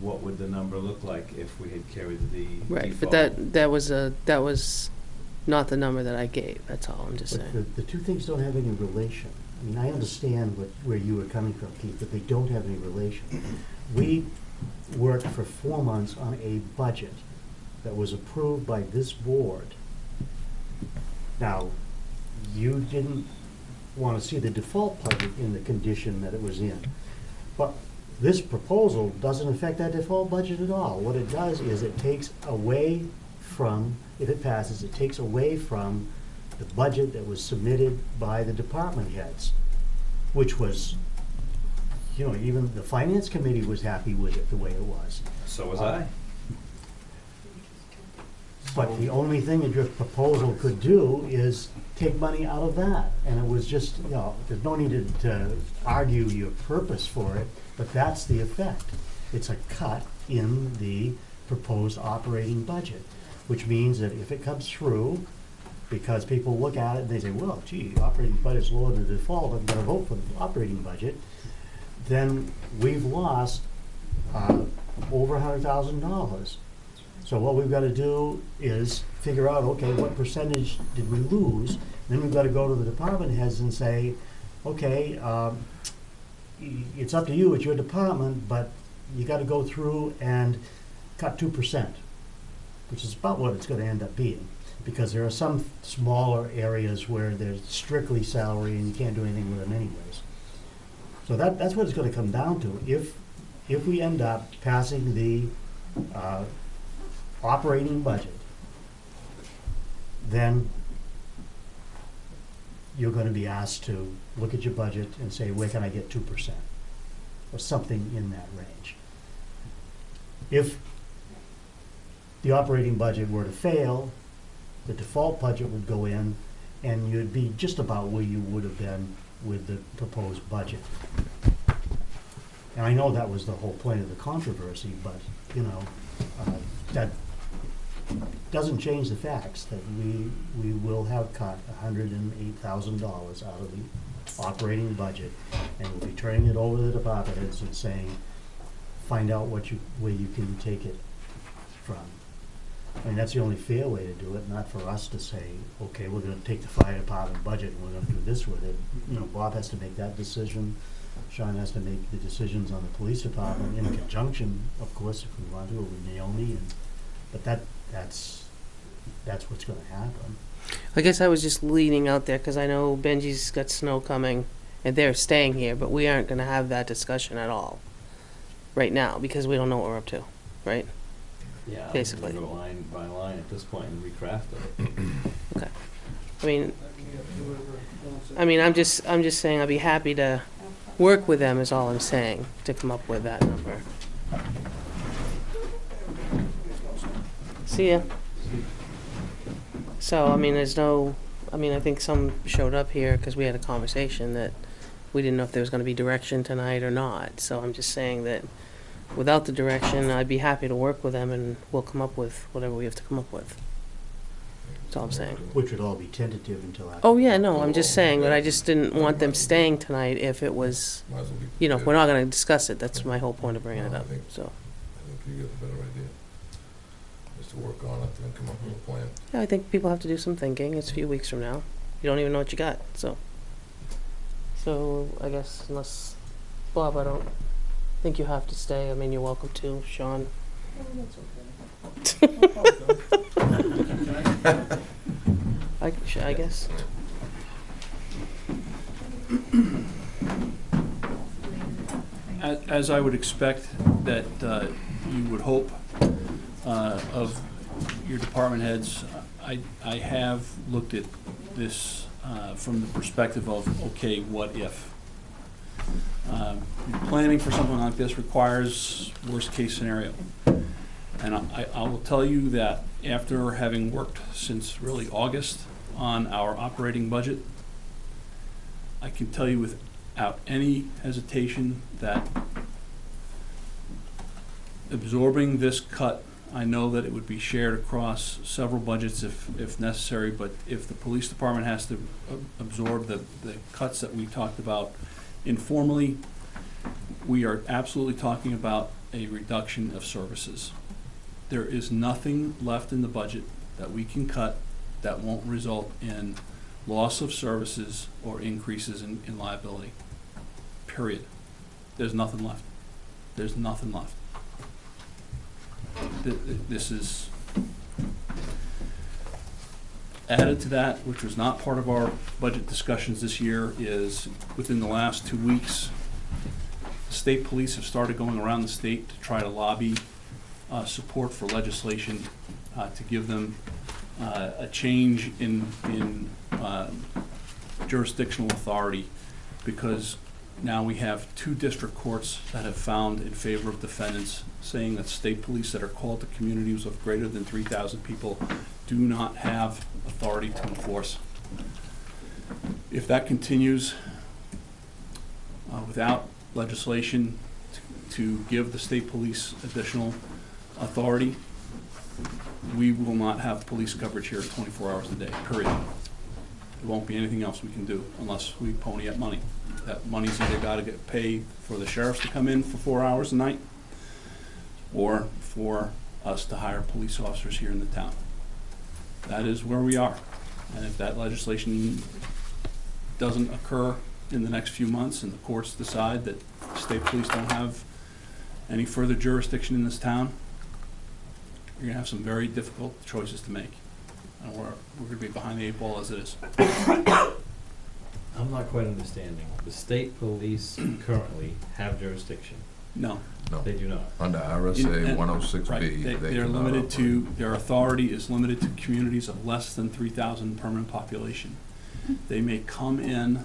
what would the number look like if we had carried the Right, but default. that was not the number that I gave, that's all I'm just But saying. the two things don't have any relation. I mean, I understand where you were coming from, Keith, but they don't have any relation. We worked for 4 months on a budget that was approved by this board. Now, you didn't want to see the default budget in the condition that it was in. But this proposal doesn't affect that default budget at all. What it does is it takes away from, if it passes, it takes away from the budget that was submitted by the department heads, which was, even the finance committee was happy with it the way it was. So was I. But the only thing that your proposal could do is take money out of that. And it was just, there's no need to argue your purpose for it, but that's the effect. It's a cut in the proposed operating budget, which means that if it comes through, because people look at it and they say, well, gee, the operating budget's lower than the default, I'm gonna vote for the operating budget, then we've lost over $100,000. So what we've got to do is figure out, okay, what percentage did we lose? Then we've got to go to the department heads and say, okay, it's up to you, it's your department, but you got to go through and cut 2%, which is about what it's going to end up being. Because there are some smaller areas where there's strictly salary and you can't do anything with them anyways. So that's what it's going to come down to. If we end up passing the operating budget, then you're going to be asked to look at your budget and say, where can I get 2%? Or something in that range. If the operating budget were to fail, the default budget would go in, and you'd be just about where you would have been with the proposed budget. And I know that was the whole point of the controversy, but, that doesn't change the facts that we will have cut $108,000 out of the operating budget, and we'll be turning it over to the department heads and saying, find out where you can take it from. And that's the only fair way to do it, not for us to say, okay, we're gonna take the fire department budget and we're gonna do this with it. You know, Bob has to make that decision, Sean has to make the decisions on the police department in conjunction, of course, if we want to, with Naomi, but that's what's gonna happen. I guess I was just leading out there, because I know Benji's got snow coming, and they're staying here, but we aren't gonna have that discussion at all right now, because we don't know what we're up to, right? Yeah. Basically. Go line by line at this point and recraft it. Okay. I mean, I'm just saying I'd be happy to work with them is all I'm saying, to come up with that number. See ya. So, I mean, I think some showed up here because we had a conversation that we didn't know if there was gonna be direction tonight or not. So I'm just saying that without the direction, I'd be happy to work with them and we'll come up with whatever we have to come up with. That's all I'm saying. Which would all be tentative until after. Oh, yeah, no, I'm just saying, but I just didn't want them staying tonight if it was, Might as well be you know, prepared. we're not gonna discuss it. That's my whole point of bringing it No, I up, think- so. I think you get a better idea. Just to work on it and come up with a plan. Yeah, I think people have to do some thinking. It's a few weeks from now. You don't even know what you got, so. So, I guess unless, Bob, I don't think you have to stay. I mean, you're welcome to, Sean. I guess. As I would expect that you would hope of your department heads, I have looked at this from the perspective of, okay, what if? Planning for something like this requires worst-case scenario. And I will tell you that after having worked since really August on our operating budget, I can tell you without any hesitation that absorbing this cut, I know that it would be shared across several budgets if necessary, but if the police department has to absorb the cuts that we talked about informally, we are absolutely talking about a reduction of services. There is nothing left in the budget that we can cut that won't result in loss of services or increases in liability. Period. There's nothing left. There's nothing left. This is added to that, which was not part of our budget discussions this year, is within the last 2 weeks, the state police have started going around the state to try to lobby support for legislation to give them a change in jurisdictional authority, because now we have 2 district courts that have found in favor of defendants, saying that state police that are called to communities of greater than 3,000 people do not have authority to enforce. If that continues without legislation to give the state police additional authority, we will not have police coverage here 24 hours a day, period. There won't be anything else we can do unless we pony up money. That money's either gotta get paid for the sheriffs to come in for 4 hours a night, or for us to hire police officers here in the town. That is where we are. And if that legislation doesn't occur in the next few months and the courts decide that state police don't have any further jurisdiction in this town, you're gonna have some very difficult choices to make. And we're gonna be behind the 8 ball as it is. I'm not quite understanding. The state police currently have jurisdiction. No. No, They do not. under In- RSA and- 106B, Right, they they're cannot limited operate. to, their authority is limited to communities of less than 3,000 permanent population. They may come in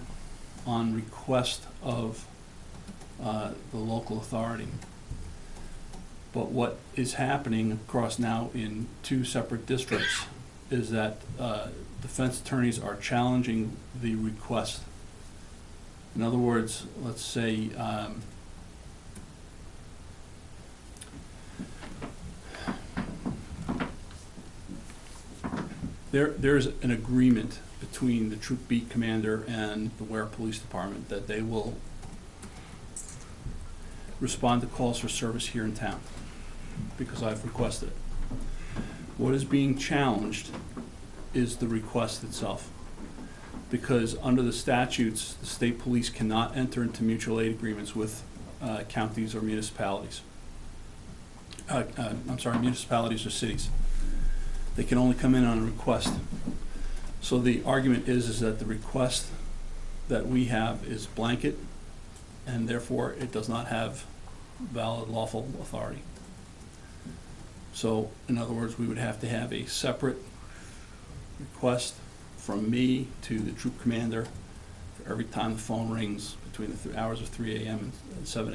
on request of the local authority. But what is happening across now in 2 separate districts is that defense attorneys are challenging the request. In other words, let's say, there's an agreement between the troop beat commander and the Weare Police Department that they will respond to calls for service here in town, because I've requested it. What is being challenged is the request itself. Because under the statutes, the state police cannot enter into mutual aid agreements with counties or municipalities. Municipalities or cities. They can only come in on a request. So the argument is that the request that we have is blanket, and therefore it does not have valid lawful authority. So, in other words, we would have to have a separate request from me to the troop commander for every time the phone rings between the hours of 3 a.m. and 7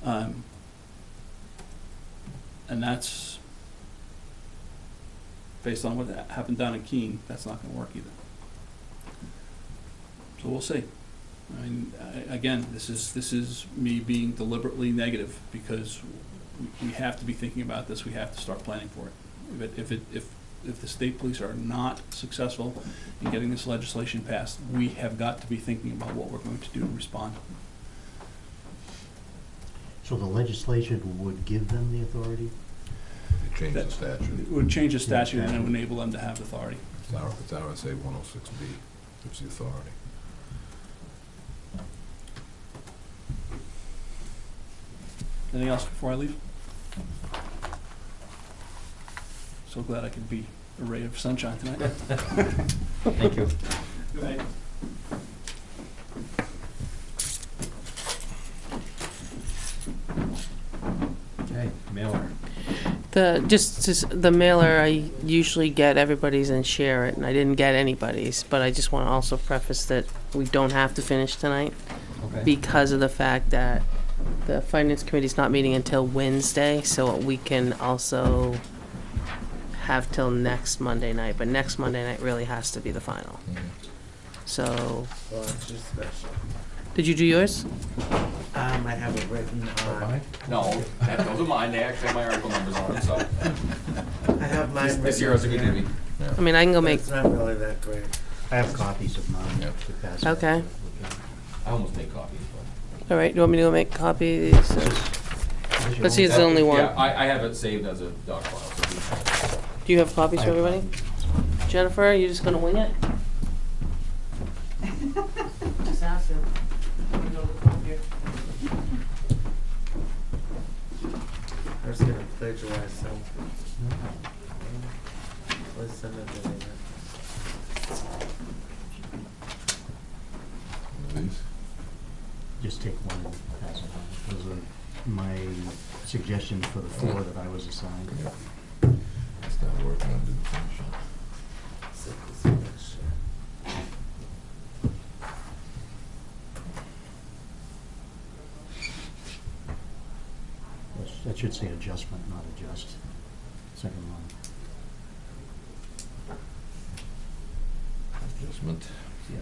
a.m. And that's, based on what happened down in Keene, that's not going to work either. So we'll see. I mean, again, this is me being deliberately negative, because we have to be thinking about this. We have to start planning for it. If the state police are not successful in getting this legislation passed, we have got to be thinking about what we're going to do to respond. So the legislation would give them the authority? It changed the statute. It would change the statute and it would enable them to have authority. It's RSA 106B, gives the authority. Anything else before I leave? So glad I could be a ray of sunshine tonight. Thank you. Good night. Okay, mailer. The mailer, I usually get everybody's and share it, and I didn't get anybody's, but I just want to also preface that we don't have to finish tonight Okay. because of the fact that the Finance Committee's not meeting until Wednesday, so we can also have till next Monday night, but next Monday night really has to be the final. So, Well, it's just special. did you do yours? I have it written on. No, those are mine, they actually have my article numbers on them, so. I have mine written. This year was a good divvy. I mean, I can go But make, It's not really that great. I have copies of mine Yep. to pass. Okay. I almost made copies, but. all right, you want me to go make copies? Let's see, it's the only one. Yeah, I have it saved as a doc file, so. Do you have copies for everybody? Jennifer, are you just gonna wing it? Just ask him. I was gonna plagiarize some. Let's send it to me. One of these? Just take one and pass it on. Those are my suggestions for the four that I was assigned. It's not working, I didn't finish it. Set this in this shit. That should say adjustment, not adjust. Second one. Adjustment. Yeah.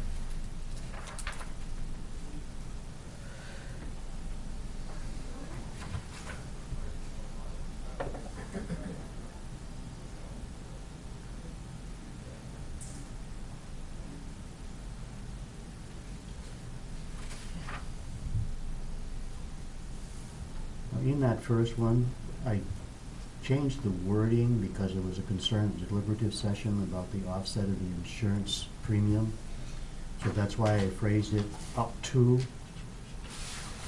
In that first one, I changed the wording because there was a concern at the deliberative session about the offset of the insurance premium. So that's why I phrased it up to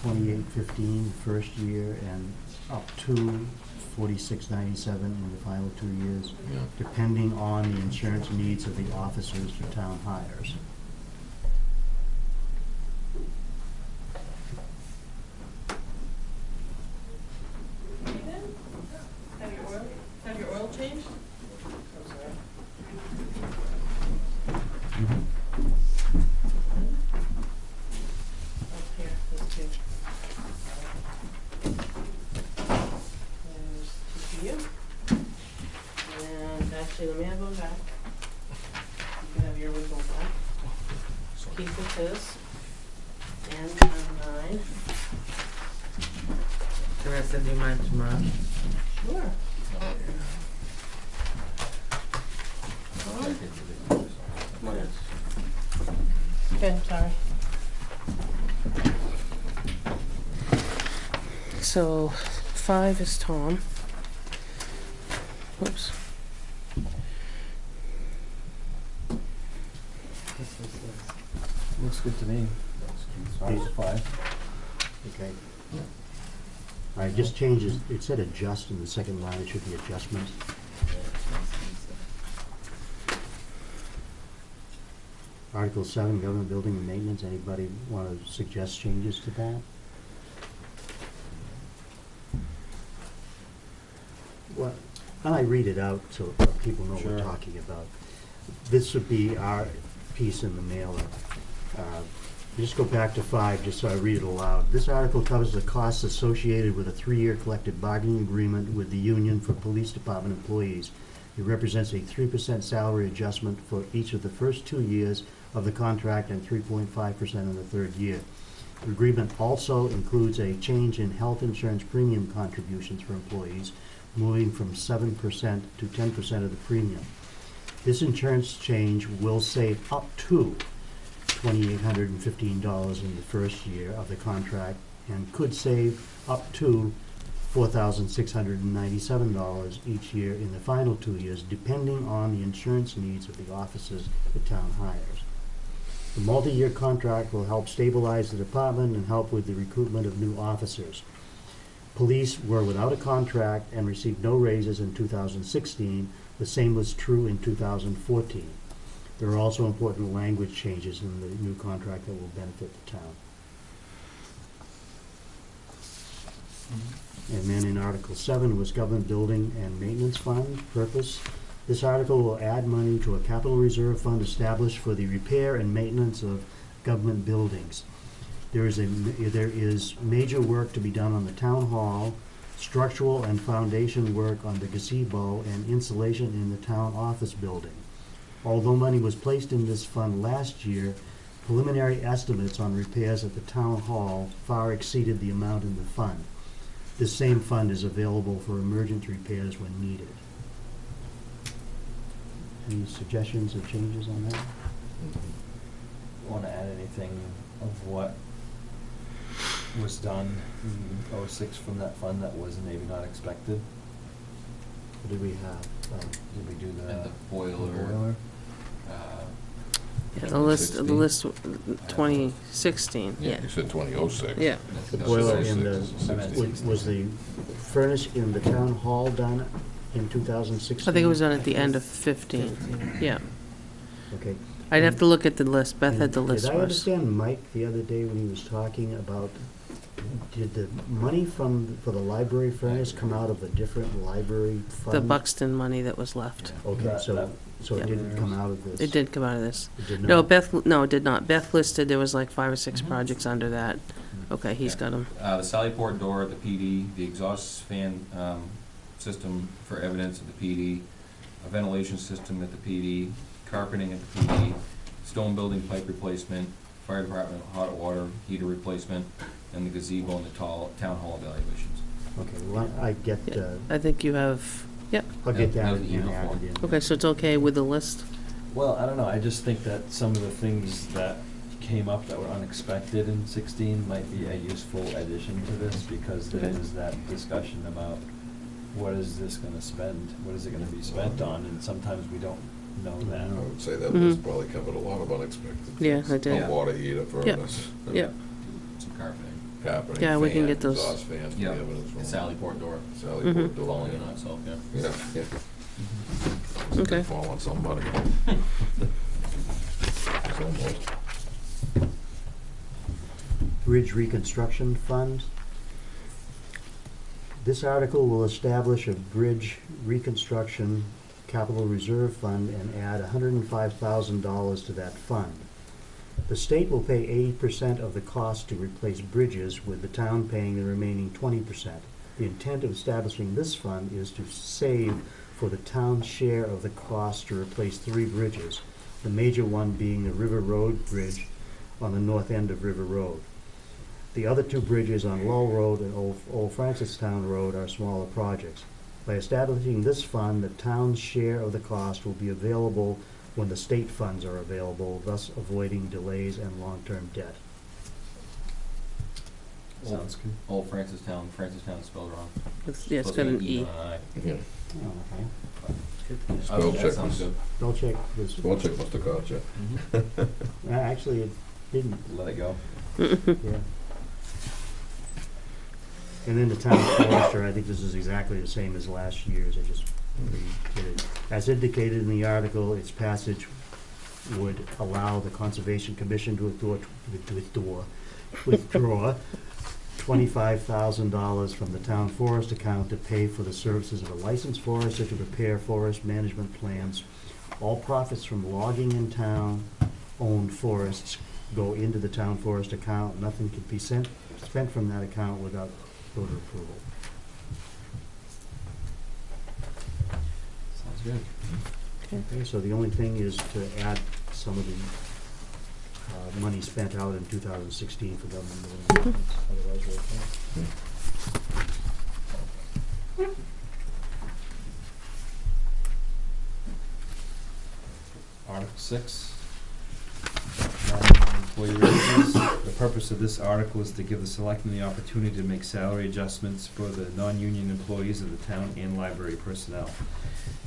2815 first year and up to 4697 in the final 2 years, Yeah. depending on the insurance needs of the officers the town hires. Have your oil changed? Here, there's two. There's two for you. And actually, let me have one back. You can have your original back. Keep with his. And mine. Can I send you mine tomorrow? Sure. Okay, sorry. So, 5 is Tom. Looks good to me. Article 5. Okay. All right, just changes, it said adjust in the second line, it should be adjustments. Article 7, government building and maintenance, anybody want to suggest changes to that? Well, and I read it out so people know what we're Sure. talking about. This would be our piece in the mailer. Just go back to 5, just so I read it aloud. This article covers the costs associated with a 3-year collective bargaining agreement with the union for police department employees. It represents a 3% salary adjustment for each of the first 2 years of the contract and 3.5% in the third year. The agreement also includes a change in health insurance premium contributions for employees, moving from 7% to 10% of the premium. This insurance change will save up to $2,815 in the first year of the contract and could save up to $4,697 each year in the final 2 years, depending on the insurance needs of the officers the town hires. The multi-year contract will help stabilize the department and help with the recruitment of new officers. Police were without a contract and received no raises in 2016. The same was true in 2014. There are also important language changes in the new contract that will benefit the town. And then in Article 7 was Government Building and Maintenance Fund purpose. This article will add money to a capital reserve fund established for the repair and maintenance of government buildings. There is major work to be done on the town hall, structural and foundation work on the gazebo, and insulation in the town office building. Although money was placed in this fund last year, preliminary estimates on repairs at the town hall far exceeded the amount in the fund. This same fund is available for emergent repairs when needed. Any suggestions or changes on that? Want to add anything of what was done in '06 from that fund that was maybe not expected? What did we have? Did we do And the the boiler, Yeah, the list, 2016. Yeah, you said 2006. Yeah. The boiler in the, 2006. was the furnace in the town hall done in 2016? I think it was done at the end of 15. Yeah. Okay. I'd have to look at the list. Beth had the list Did I for us. understand Mike the other day when he was talking about, did the money for the library furnace come out of a different library fund? The Buxton money that was left. Okay, so Yeah. it didn't come out of this? It did come out of this. It did No, not? no, it did not. Beth listed, there was like 5 or 6 projects under that. Okay, he's got them. the Sallyport door at the PD, the exhaust fan system for evidence at the PD, a ventilation system at the PD, carpeting at the PD, stone building pipe replacement, fire department hot water heater replacement, and the gazebo and the town hall evaluations. Okay, well, I get, Yeah. I think you have, yep. I'll get That that was the email added form. in. Okay, so it's okay with the list? Well, I don't know, I just think that some of the things that came up that were unexpected in 16 might be a useful addition to this, because there Okay. is that discussion about what is this gonna spend, what is it gonna be spent on, and sometimes we don't know that. I would say that Mhm. list probably covered a lot of unexpected Yeah, things. I did. A water heater, furnace. Yep. Some carpeting. Carpeting, Yeah, we can fan, get those. exhaust fans, the Yeah, evidence the from Sallyport door, Sallyport Mhm. door. falling in on itself, yeah. Yeah, yeah. Okay. Did fall on somebody. It's almost. Bridge Reconstruction Fund. This article will establish a bridge reconstruction capital reserve fund and add $105,000 to that fund. The state will pay 80% of the cost to replace bridges, with the town paying the remaining 20%. The intent of establishing this fund is to save for the town's share of the cost to replace 3 bridges, the major one being the River Road Bridge on the north end of River Road. The other 2 bridges on Lowell Road and Old Francistown Road are smaller projects. By establishing this fund, the town's share of the cost will be available when the state funds are available, thus avoiding delays and long-term debt. Sounds good. Old Francistown is spelled wrong. Yeah, it's got an E. Supposed to be Yeah. Oh, okay. Spell check sounds was, good. Spell check was, spell check must have caught you. actually, it didn't, Let it go. yeah. And then the town forester, I think this is exactly the same as last year's, I just did it. As indicated in the article, its passage would allow the Conservation Commission to withdraw $25,000 from the town forest account to pay for the services of a licensed forester to prepare forest management plans. All profits from logging in town-owned forests go into the town forest account. Nothing can be spent from that account without voter approval. Sounds good. Okay, so the only thing is to add some of the money spent out in 2016 for government buildings. Otherwise, we're okay. Article 6. Employee raises. The purpose of this article is to give the selectmen the opportunity to make salary adjustments for the non-union employees of the town and library personnel.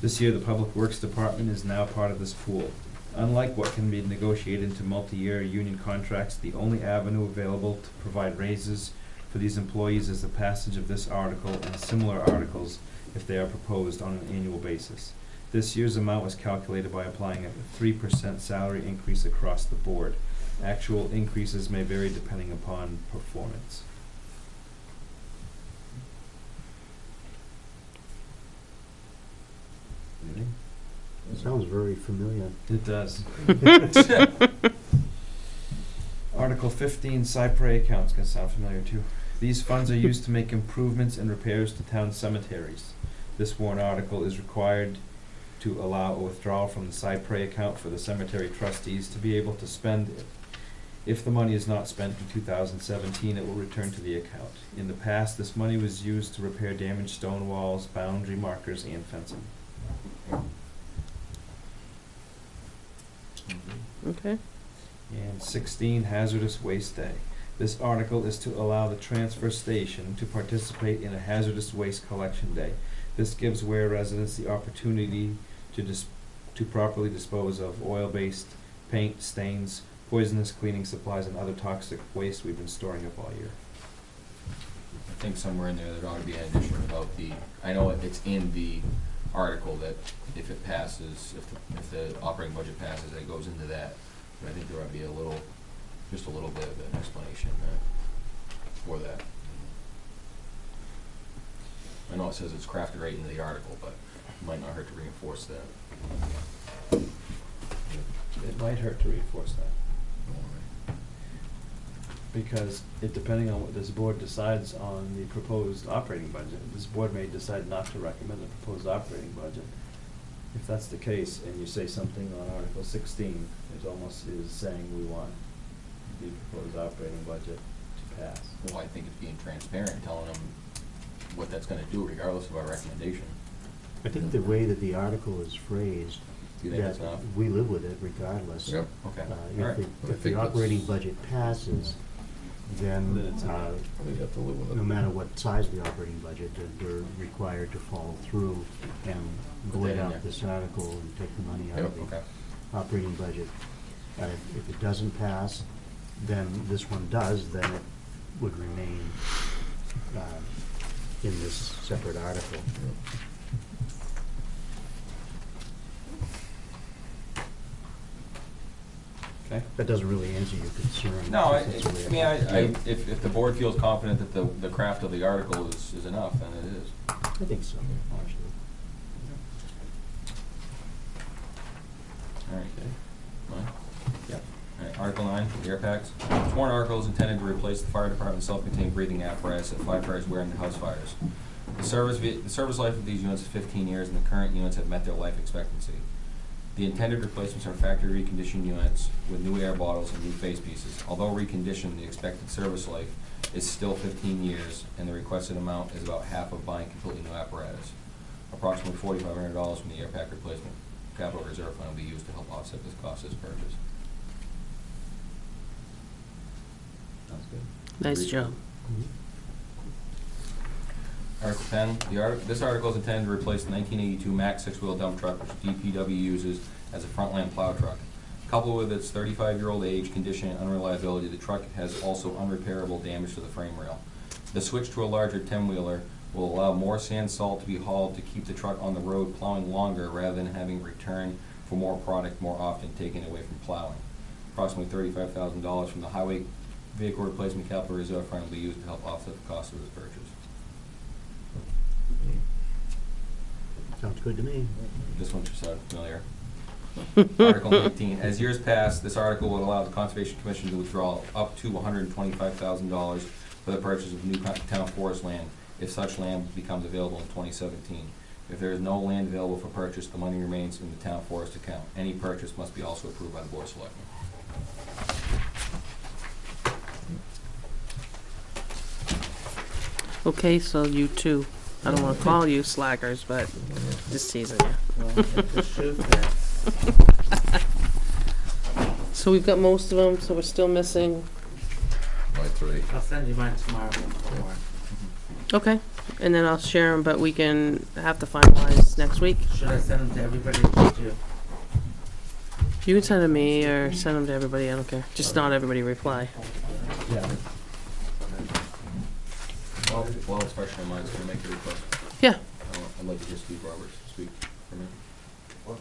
This year, the Public Works Department is now part of this pool. Unlike what can be negotiated into multi-year union contracts, the only avenue available to provide raises for these employees is the passage of this article and similar articles if they are proposed on an annual basis. This year's amount was calculated by applying a 3% salary increase across the board. Actual increases may vary depending upon performance. Anything? Sounds very familiar. It does. Article 15, Cypre accounts can sound familiar too. These funds are used to make improvements and repairs to town cemeteries. This warrant article is required to allow a withdrawal from the Cypre account for the cemetery trustees to be able to spend it. If the money is not spent in 2017, it will return to the account. In the past, this money was used to repair damaged stone walls, boundary markers, and fencing. Okay. And 16, Hazardous Waste Day. This article is to allow the transfer station to participate in a hazardous waste collection day. This gives Weare residents the opportunity to properly dispose of oil-based paint, stains, poisonous cleaning supplies, and other toxic waste we've been storing up all year. I think somewhere in there ought to be an addition about I know it's in the article that if it passes, if the operating budget passes, it goes into that. But I think there ought to be just a little bit of an explanation for that. I know it says it's crafted right into the article, but it might not hurt to reinforce that. It might hurt to reinforce that. Because depending on what this board decides on the proposed operating budget, this board may decide not to recommend the proposed operating budget. If that's the case, and you say something on Article 16, it almost is saying we want the proposed operating budget to pass. Well, I think it's being transparent, telling them what that's gonna do regardless of our recommendation. I think the way that the article is phrased, Do you think that that's enough? we live with it regardless. Yep. Okay. If Alright. I the think operating that's- budget passes, then, Then it's We have to live with it. no matter what size the operating budget, then we're required to follow through and Put void that in out there. this article and take the money out Yep. of the Okay. operating budget. If it doesn't pass, then this one does, then it would remain in this separate article. Okay? That doesn't really answer your concern. No, That's the way if the board feels confident that the craft of the article is enough, then it is. I think so, actually. All right. Okay. Mine? Yep. All right, Article 9, air packs. This warrant article is intended to replace the fire department's self-contained breathing apparatus at firefighters wearing the house fires. The service life of these units is 15 years, and the current units have met their life expectancy. The intended replacements are factory reconditioned units with new air bottles and new face pieces. Although reconditioned, the expected service life is still 15 years, and the requested amount is about half of buying completely new apparatus. Approximately $4,500 from the air pack replacement capital reserve fund will be used to help offset this cost as purchased. Sounds good. Nice job. Article 10, this article is intended to replace the 1982 Mack six-wheel dump truck which DPW uses as a frontline plow truck. Coupled with its 35-year-old age, condition, and unreliability, the truck has also unrepairable damage to the frame rail. The switch to a larger 10-wheeler will allow more sand salt to be hauled to keep the truck on the road plowing longer rather than having return for more product more often, taken away from plowing. Approximately $35,000 from the Highway Vehicle Replacement Capital Reserve Fund will be used to help offset the cost of this purchase. Sounds good to me. This one should sound familiar. Article 19. As years pass, this article would allow the Conservation Commission to withdraw up to $125,000 for the purchase of new town forest land, if such land becomes available in 2017. If there is no land available for purchase, the money remains in the town forest account. Any purchase must be also approved by the Board of Selectmen. Okay, so you two, I don't wanna call you slackers, but just teasing you. So we've got most of them, so we're still missing, My 3. I'll send you mine tomorrow. okay, and then I'll share them, but we can have to finalize next week. Should I send them to everybody or just you? You can send them to me or send them to everybody, I don't care, just not everybody reply. Yeah. Well, it's fresh in my mind, so can I make a request? Yeah. I'd like to hear Steve Roberts speak for me. Could you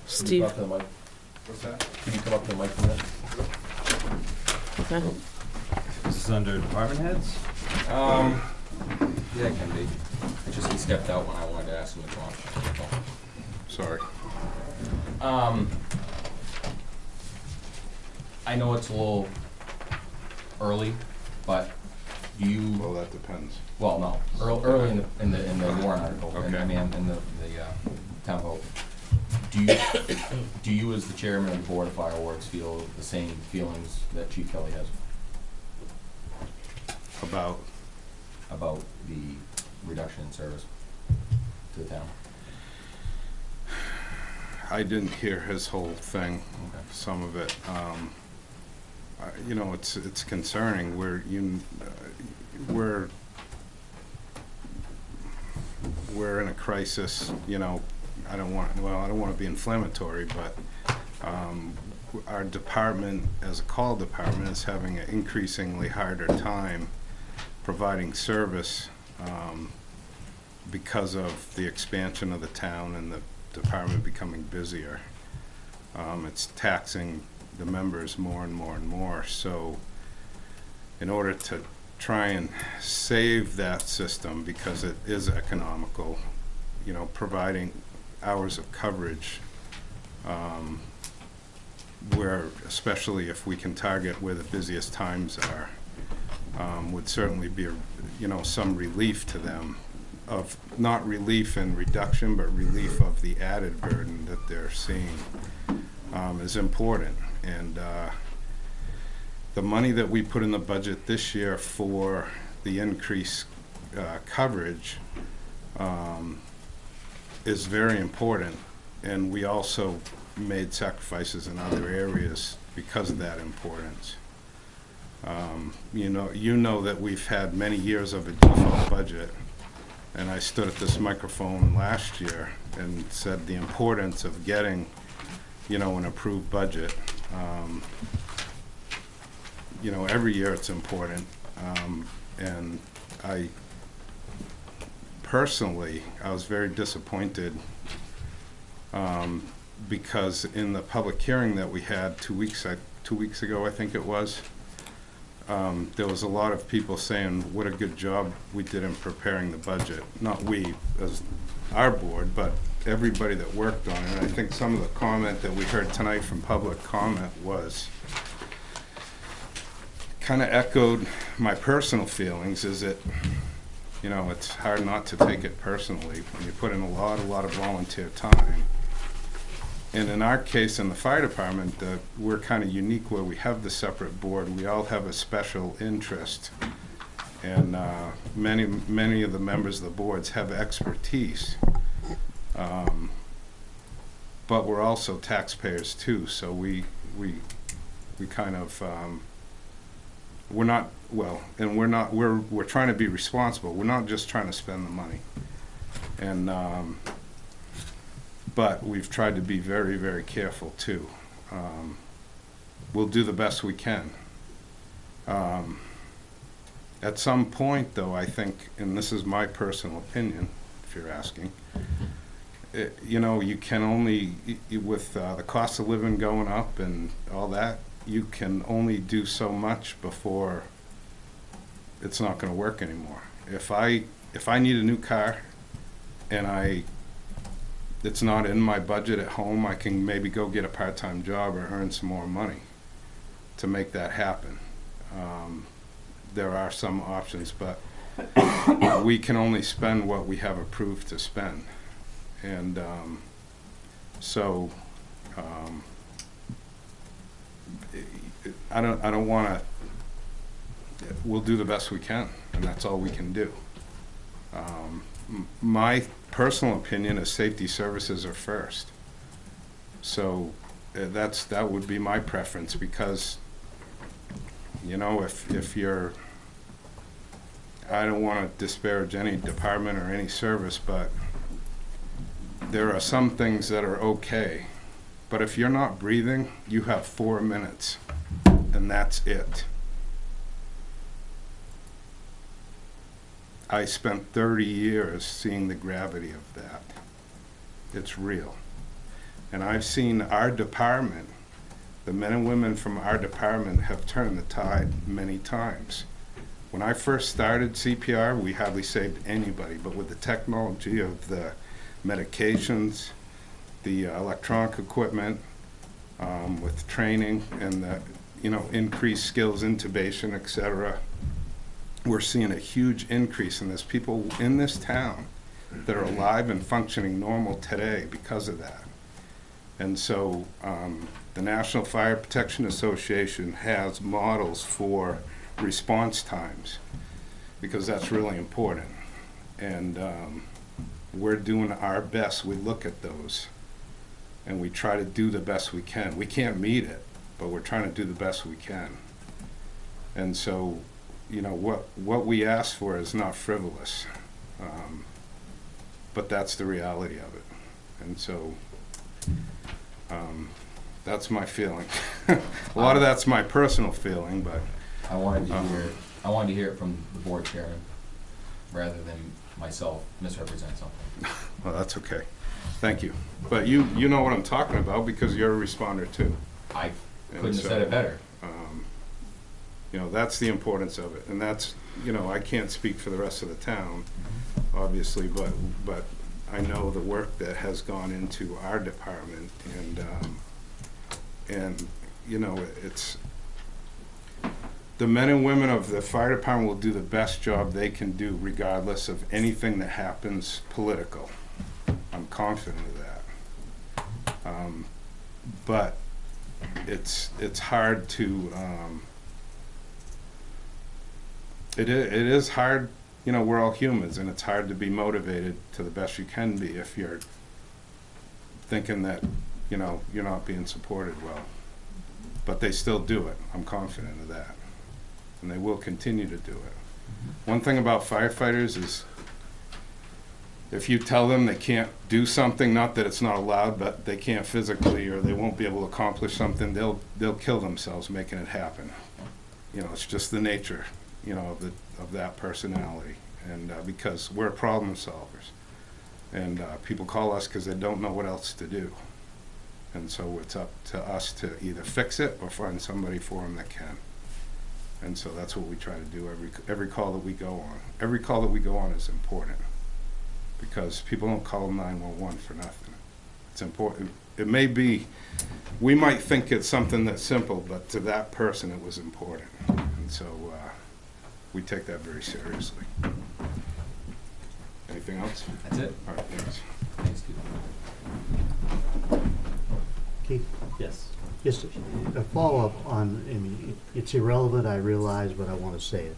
Steve, come up to the mic? What's that? Could you come up to the mic for a minute? okay, This is under department heads? Yeah, it can be. It's just he stepped out when I wanted to ask him to come up. Sorry. I know it's a little early, but do you? Well, that depends. Well, no, early in the warrant article, Okay. I mean, in the town vote. Do you, as the chairman of the Board of Fireworks, feel the same feelings that Chief Kelly has About the reduction in service to the town? I didn't hear his whole thing, Okay. some of it. You know, it's concerning. We're in a crisis. You know, I don't want to be inflammatory, but our department, as a call department, is having an increasingly harder time providing service because of the expansion of the town and the department becoming busier. It's taxing the members more and more and more. So in order to try and save that system, because it is economical, you know, providing hours of coverage where, especially if we can target where the busiest times are, would certainly be, some relief to them, of not relief and reduction, but relief of the added burden that they're seeing is important. And the money that we put in the budget this year for the increased coverage is very important, and we also made sacrifices in other areas because of that importance. You know that we've had many years of a default budget, and I stood at this microphone last year and said the importance of getting, an approved budget. Every year it's important, and I was very disappointed because in the public hearing that we had 2 weeks ago, I think it was, there was a lot of people saying what a good job we did in preparing the budget. Not we as our board, but everybody that worked on it. And I think some of the comment that we heard tonight from public comment kind of echoed my personal feelings, is that, it's hard not to take it personally when you put in a lot of volunteer time. And in our case, in the fire department, we're kind of unique where we have the separate board. We all have a special interest, and many of the members of the boards have expertise. But we're also taxpayers too, so we kind of we're not, well, and we're trying to be responsible. We're not just trying to spend the money. And, but we've tried to be very, very careful too. We'll do the best we can. At some point, though, I think, and this is my personal opinion, if you're asking, you know, you can only, with the cost of living going up and all that, you can only do so much before it's not going to work anymore. If I need a new car and it's not in my budget at home, I can maybe go get a part-time job or earn some more money to make that happen. There are some options, but we can only spend what we have approved to spend. And so I don't want to. We'll do the best we can, and that's all we can do. My personal opinion is safety services are first. So that would be my preference, because, you know, if you're, I don't want to disparage any department or any service, but there are some things that are okay. But if you're not breathing, you have 4 minutes, and that's it. I spent 30 years seeing the gravity of that. It's real. And I've seen our department, the men and women from our department have turned the tide many times. When I first started CPR, we hardly saved anybody, but with the technology of the medications, the electronic equipment, with training and the, you know, increased skills, intubation, etc., we're seeing a huge increase in this. People in this town that are alive and functioning normal today because of that. And so the National Fire Protection Association has models for response times, because that's really important. And we're doing our best. We look at those and we try to do the best we can. We can't meet it, but we're trying to do the best we can. And so, you know, what we ask for is not frivolous, but that's the reality of it. And so that's my feeling. A lot of that's my personal feeling, but I wanted to hear it from the board chairman rather than myself misrepresent something. well, that's okay. Thank you. But you know what I'm talking about, because you're a responder too. I couldn't have said it better. You know, that's the importance of it, and that's, you know, I can't speak for the rest of the town, obviously, but I know the work that has gone into our department, and you know, it's the men and women of the fire department will do the best job they can do regardless of anything that happens political. I'm confident of that. But it's hard to it is hard, you know, we're all humans, and it's hard to be motivated to the best you can be if you're thinking that, you know, you're not being supported well. But they still do it. I'm confident of that. And they will continue to do it. One thing about firefighters is if you tell them they can't do something, not that it's not allowed, but they can't physically or they won't be able to accomplish something, they'll kill themselves making it happen. You know, it's just the nature, you know, of that personality. And because we're problem solvers. And people call us because they don't know what else to do. And so it's up to us to either fix it or find somebody for them that can. And so that's what we try to do every call that we go on. Every call that we go on is important, because people don't call 911 for nothing. It's important. It may be, we might think it's something that's simple, but to that person it was important. And so we take that very seriously. Anything else? That's it. All right, thanks. Thanks, Keith. Keith? Yes. Just a follow-up on, I mean, it's irrelevant, I realize, but I want to say it.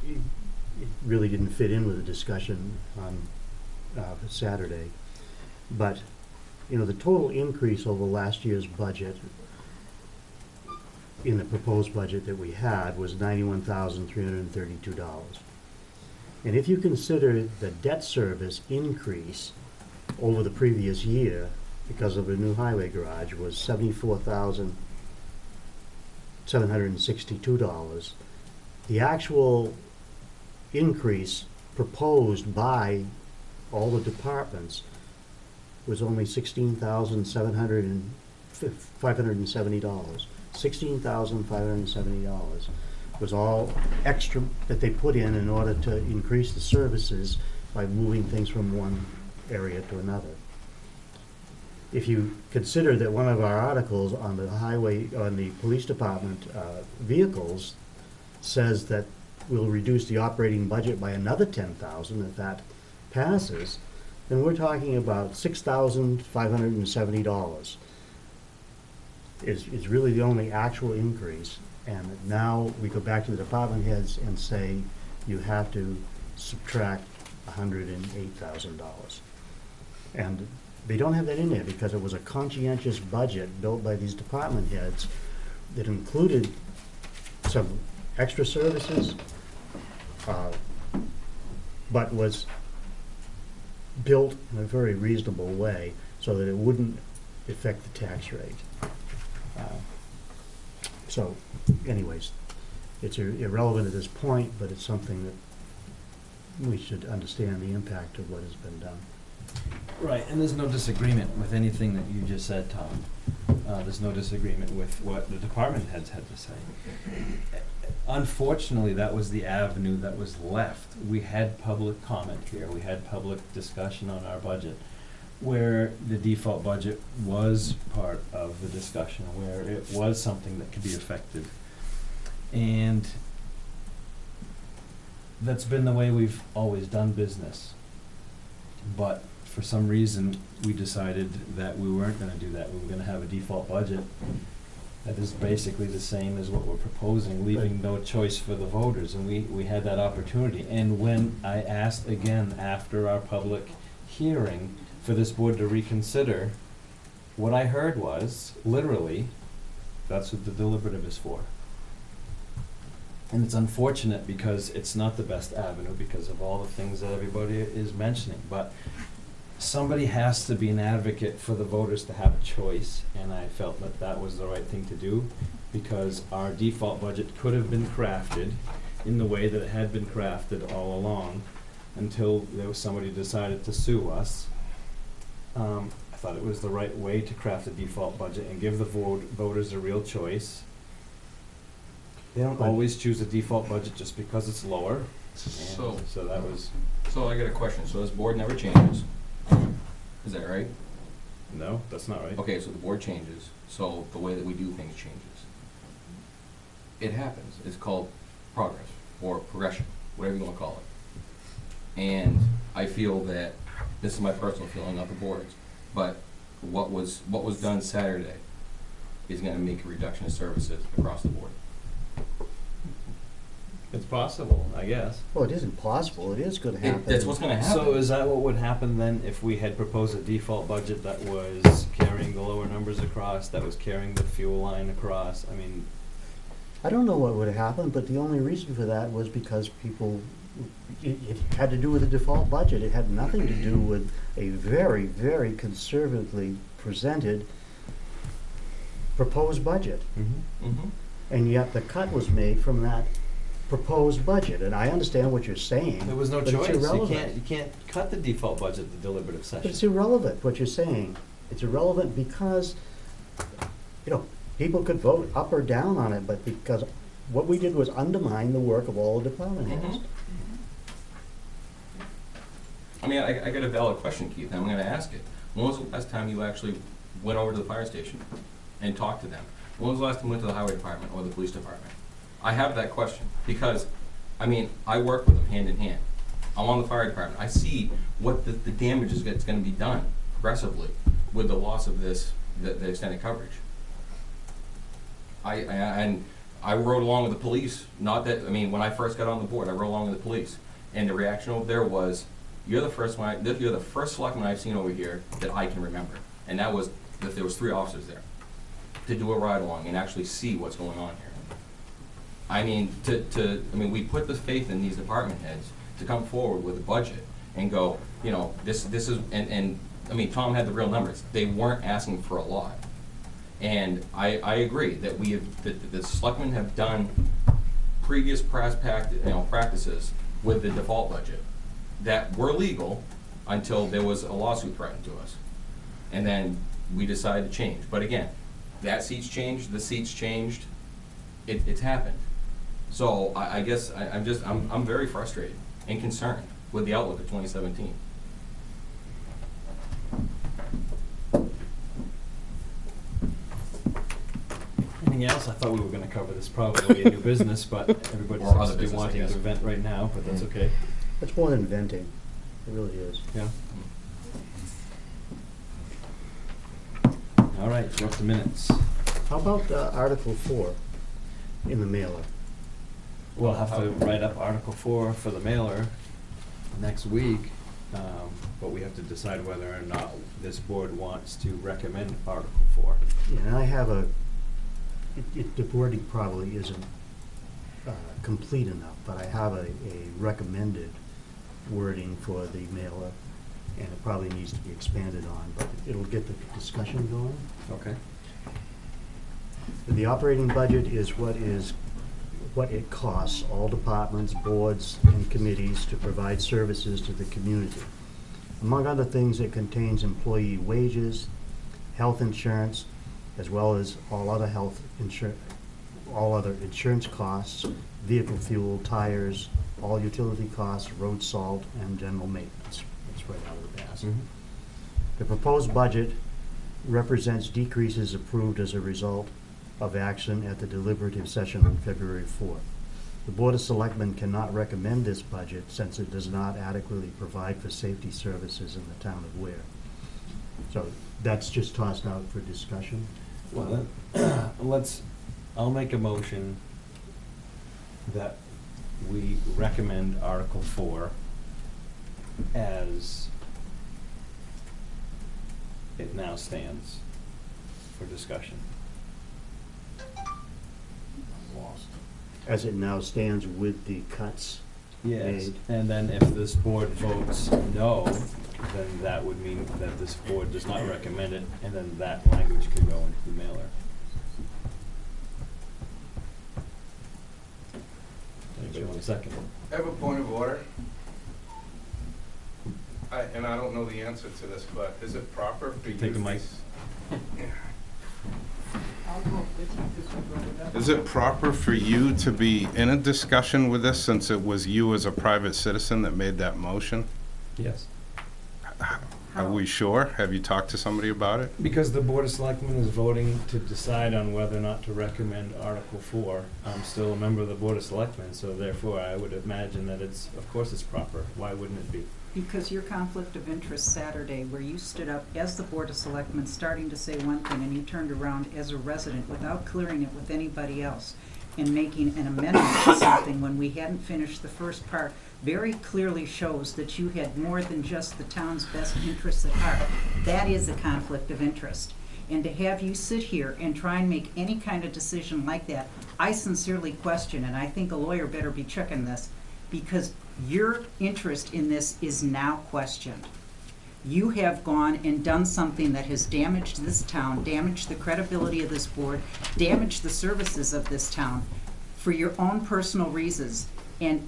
It really didn't fit in with the discussion on Saturday. But, you know, the total increase over last year's budget in the proposed budget that we had was $91,332. And if you consider the debt service increase over the previous year because of a new highway garage was $74,762, the actual increase proposed by all the departments was only $16,570. $16,570 was all extra that they put in order to increase the services by moving things from one area to another. If you consider that one of our articles on the highway, on the police department vehicles says that we'll reduce the operating budget by another 10,000 if that passes, then we're talking about $6,570 is really the only actual increase. And now we go back to the department heads and say, you have to subtract $108,000. And they don't have that in there because it was a conscientious budget built by these department heads that included some extra services, but was built in a very reasonable way so that it wouldn't affect the tax rate. So, anyways, it's irrelevant at this point, but it's something that we should understand the impact of what has been done. Right, and there's no disagreement with anything that you just said, Tom. There's no disagreement with what the department heads had to say. Unfortunately, that was the avenue that was left. We had public comment here, we had public discussion on our budget, where the default budget was part of the discussion, where it was something that could be effective. And that's been the way we've always done business. But for some reason, we decided that we weren't gonna do that. We were gonna have a default budget that is basically the same as what we're proposing, leaving no choice for the voters, and we had that opportunity. And when I asked again after our public hearing for this board to reconsider, what I heard was, literally, that's what the deliberative is for. And it's unfortunate because it's not the best avenue because of all the things that everybody is mentioning, but somebody has to be an advocate for the voters to have a choice, and I felt that that was the right thing to do because our default budget could have been crafted in the way that it had been crafted all along until there was somebody who decided to sue us. I thought it was the right way to craft a default budget and give the voters a real choice. They don't always choose a default budget just because it's lower. So that was. So I got a question. So this board never changes. Is that right? No, that's not right. Okay, so the board changes. So the way that we do things changes. It happens. It's called progress or progression, whatever you want to call it. And I feel that this is my personal feeling, not the board's, but what was done Saturday is going to make a reduction in services across the board. It's possible, I guess. Well, it isn't possible, it is gonna happen. That's what's going to happen. So is that what would happen then if we had proposed a default budget that was carrying the lower numbers across, that was carrying the fuel line across? I mean, I don't know what would have happened, but the only reason for that was because people, it had to do with the default budget. It had nothing to do with a very, very conservatively presented proposed budget. And yet the cut was made from that proposed budget, and I understand what you're saying. there was no but it's choice. irrelevant. You can't cut the default budget at the deliberative But session. it's irrelevant, what you're saying. It's irrelevant because, people could vote up or down on it, but because what we did was undermine the work of all the department heads. I mean, I got a valid question, Keith, and I'm going to ask it. When was the last time you actually went over to the fire station and talked to them? When was the last time you went to the highway department or the police department? I have that question because, I mean, I work with them hand in hand. I'm on the fire department. I see what the damage is that's going to be done progressively with the loss of the extended coverage. I rode along with the police. Not that, I mean, when I first got on the board, I rode along with the police, and the reaction over there was, "You're the first selectman I've seen over here that I can remember," and that was that there was 3 officers there. to do a ride-along and actually see what's going on here. I mean, we put the faith in these department heads to come forward with a budget and go, you know, this is, and I mean, Tom had the real numbers. They weren't asking for a lot. And I agree that the selectmen have done previous practices with the default budget that were legal until there was a lawsuit threatened to us. And then we decided to change. But again, that seat's changed, the seat's changed, it's happened. So I guess I'm very frustrated and concerned with the outlook of 2017. Anything else? I thought we were gonna cover this probably in new business, but everybody Or other seems to be business, I wanting guess. to vent right now, but that's okay. It's more than venting, it really is. Yeah. All right, we're up to minutes. How about Article 4 in the mailer? We'll have to write up Article 4 for the mailer next week, but we have to decide whether or not this board wants to recommend Article 4. Yeah, and I have the wording probably isn't complete enough, but I have a recommended wording for the mailer, and it probably needs to be expanded on, but it'll get the discussion going. Okay. The operating budget is what it costs all departments, boards, and committees to provide services to the community. Among other things, it contains employee wages, health insurance, as well as all other insurance costs, vehicle fuel, tires, all utility costs, road salt, and general maintenance. That's right out of the pass. Mhm. The proposed budget represents decreases approved as a result of action at the deliberative session on February 4th. The Board of Selectmen cannot recommend this budget since it does not adequately provide for safety services in the town of Weare. So that's just tossed out for discussion. Well, then, I'll make a motion that we recommend Article 4 as it now stands for discussion. As it now stands with the cuts Yes, made. and then if this board votes no, then that would mean that this board does not recommend it, and then that language can go into the mailer. Anybody want a second? I have a point of order. And I don't know the answer to this, but is it proper for you? Take the mic. Is it proper for you to be in a discussion with this since it was you as a private citizen that made that motion? Yes. Are we sure? Have you talked to somebody about it? Because the Board of Selectmen is voting to decide on whether or not to recommend Article 4. I'm still a member of the Board of Selectmen, so therefore I would imagine that of course it's proper. Why wouldn't it be? Because your conflict of interest Saturday, where you stood up as the Board of Selectmen, starting to say one thing, and you turned around as a resident without clearing it with anybody else, and making an amendment to something when we hadn't finished the first part, very clearly shows that you had more than just the town's best interests at heart. That is a conflict of interest. And to have you sit here and try and make any kind of decision like that, I sincerely question, and I think a lawyer better be checking this, because your interest in this is now questioned. You have gone and done something that has damaged this town, damaged the credibility of this board, damaged the services of this town for your own personal reasons. And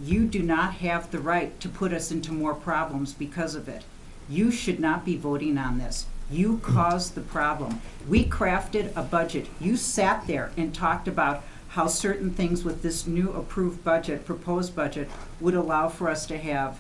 you do not have the right to put us into more problems because of it. You should not be voting on this. You caused the problem. We crafted a budget. You sat there and talked about how certain things with this new approved budget, proposed budget, would allow for us to have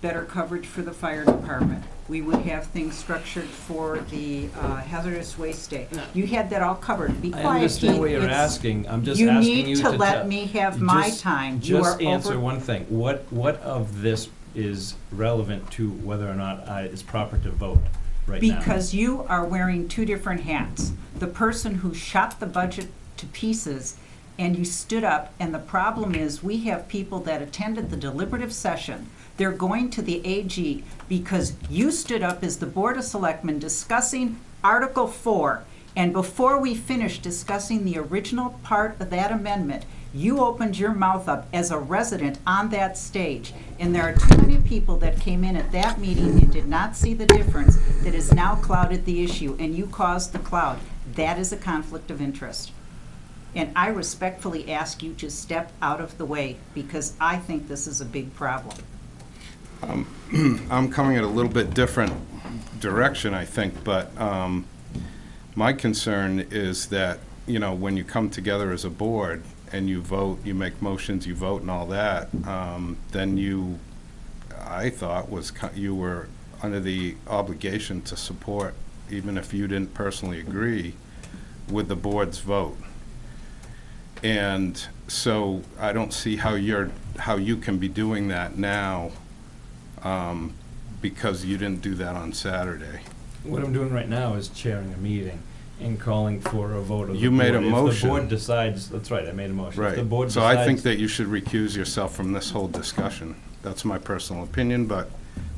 better coverage for the fire department. We would have things structured for the hazardous waste day. You had that all covered. Be I quiet, understand Keith. what you're It's- asking. I'm just asking you to You need to let me have my time. You Just are answer over. one thing. What of this is relevant to whether or not it's proper to vote right now? Because you are wearing two different hats. The person who shot the budget to pieces, and you stood up, and the problem is we have people that attended the deliberative session. They're going to the AG because you stood up as the Board of Selectmen discussing Article 4, And before we finished discussing the original part of that amendment, you opened your mouth up as a resident on that stage. And there are too many people that came in at that meeting and did not see the difference that has now clouded the issue, and you caused the cloud. That is a conflict of interest. And I respectfully ask you to step out of the way, because I think this is a big problem. I'm coming at a little bit different direction, I think, but my concern is that, you know, when you come together as a board and you vote, you make motions, you vote and all that, then you, I thought, you were under the obligation to support, even if you didn't personally agree with the board's vote. And so I don't see how you can be doing that now, because you didn't do that on Saturday. What I'm doing right now is chairing a meeting and calling for a vote of the board. You made a motion. If the board decides, that's right, I made a motion. If the Right. board So I think decides- that you should recuse yourself from this whole discussion. That's my personal opinion, but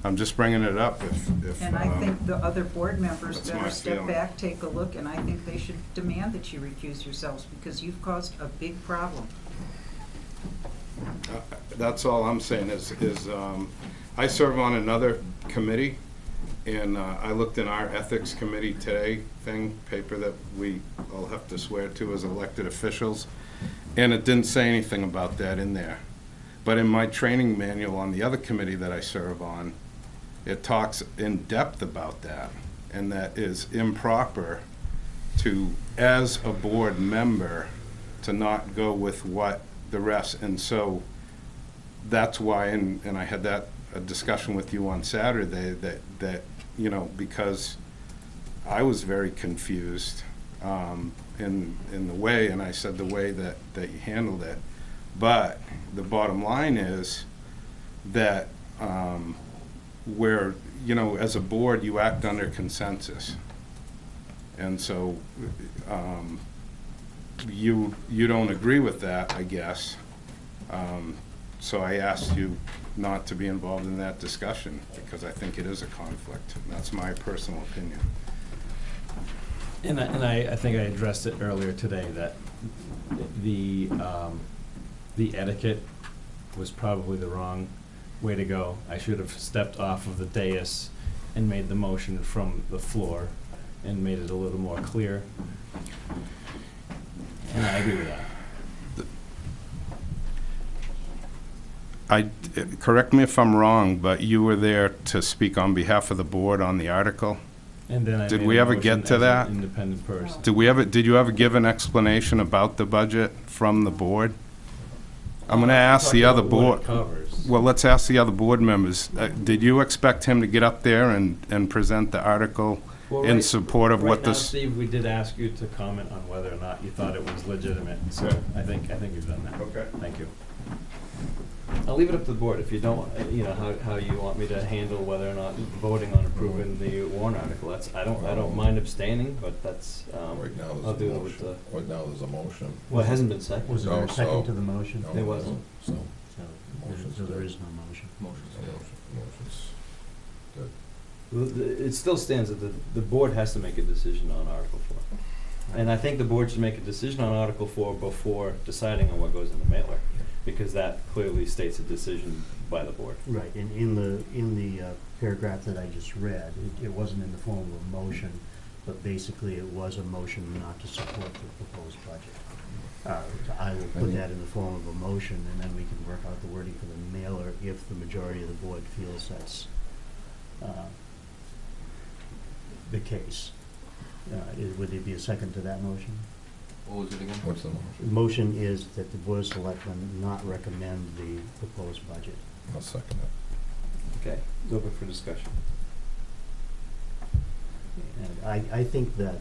I'm just bringing it up if. And I think the other board members that's better my step feeling. back, take a look, and I think they should demand that you recuse yourselves, because you've caused a big problem. That's all I'm saying is I serve on another committee, and I looked in our ethics committee today paper that we all have to swear to as elected officials, and it didn't say anything about that in there. But in my training manual on the other committee that I serve on, it talks in depth about that, and that is improper to, as a board member, to not go with what the rest, and so that's why, and I had a discussion with you on Saturday, that you know, because I was very confused in the way, and I said the way that you handled it. But the bottom line is that where, you know, as a board, you act under consensus. And so you don't agree with that, I guess. So I asked you not to be involved in that discussion, because I think it is a conflict. That's my personal opinion. And I think I addressed it earlier today, that the etiquette was probably the wrong way to go. I should have stepped off of the dais and made the motion from the floor and made it a little more clear. And I agree with that. Correct me if I'm wrong, but you were there to speak on behalf of the board on the article? And then I Did made we a ever motion get to as an that? independent person. Did you ever give an explanation about the budget from the board? I'm gonna ask the other board. Well, let's ask the other board members. Did you expect him to get up there and present the article in support of what Right now, this? Steve, we did ask you to comment on whether or not you thought it was legitimate, so I think you've done that. Okay. Thank you. I'll leave it up to the board if you don't, you know, how you want me to handle whether or not voting on approving the warrant article. That's, I don't mind abstaining, but that's, Right now, I'll there's do a it with the, motion. Right now, there's a motion. well, it hasn't been seconded. Was there No, a second so- to the motion? No, There wasn't. So, So there is no motion. motion's good. Well, it still stands that the board has to make a decision on Article 4. And I think the board should make a decision on Article 4 before deciding on what goes in the mailer, because that clearly states a decision by the board. Right, and in the paragraph that I just read, it wasn't in the form of a motion, but basically it was a motion not to support the proposed budget. I will put that in the form of a motion, and then we can work out the wording for the mailer if the majority of the board feels that's the case. Would there be a second to that motion? What was it again? What's the motion? The motion is that the Board of Selectmen not recommend the proposed budget. I'll second it. Okay, it's open for discussion. And I think that,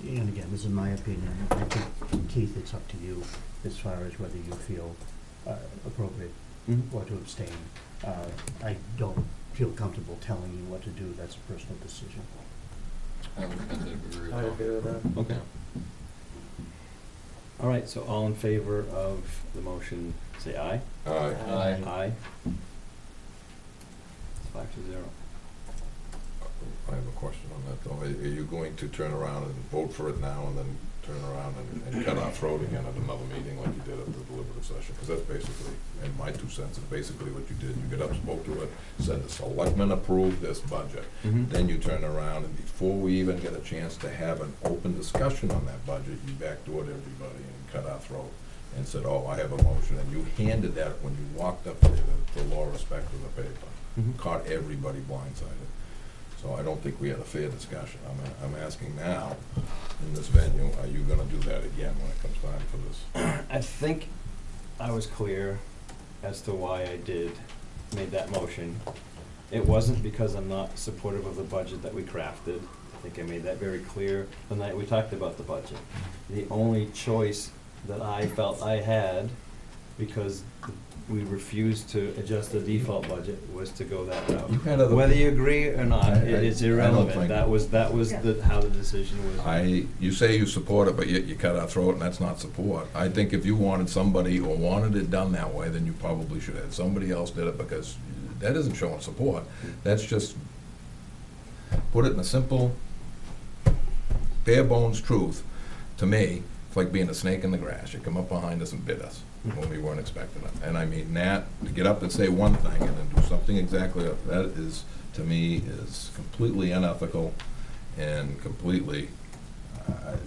and again, this is my opinion, I think, Keith, it's up to you as far as whether you feel appropriate or to abstain. I don't feel comfortable telling you what to do, that's a personal decision. I would tend to agree with I that. agree with that. Okay. All right, so all in favor of the motion, say aye. Aye. Aye. Aye. It's 5-0. I have a question on that, though. Are you going to turn around and vote for it now and then turn around and cut our throat again at another meeting like you did at the deliberative session? Because that's basically, in my 2 cents, is basically what you did. You get up, spoke to it, said the selectmen approved this budget. Then you turn around, and before we even get a chance to have an open discussion on that budget, you backdoored everybody and cut our throat and said, oh, I have a motion. And you handed that, when you walked up there, the law respect of the paper. Caught everybody blindsided. So I don't think we had a fair discussion. I'm asking now, in this venue, are you gonna do that again when it comes time for this? I think I was clear as to why I made that motion. It wasn't because I'm not supportive of the budget that we crafted. I think I made that very clear the night we talked about the budget. The only choice that I felt I had, because we refused to adjust the default budget, was to go that route. You had other Whether you agree or not, it is I don't irrelevant. think- That was how the decision was. You say you support it, but yet you cut our throat, and that's not support. I think if you wanted somebody or wanted it done that way, then you probably should have. Somebody else did it, because that isn't showing support. That's just, put it in a simple, bare bones truth. To me, it's like being a snake in the grass. You come up behind us and bit us when we weren't expecting it. And I mean, that, to get up and say one thing and then do something exactly, that is, to me, is completely unethical and completely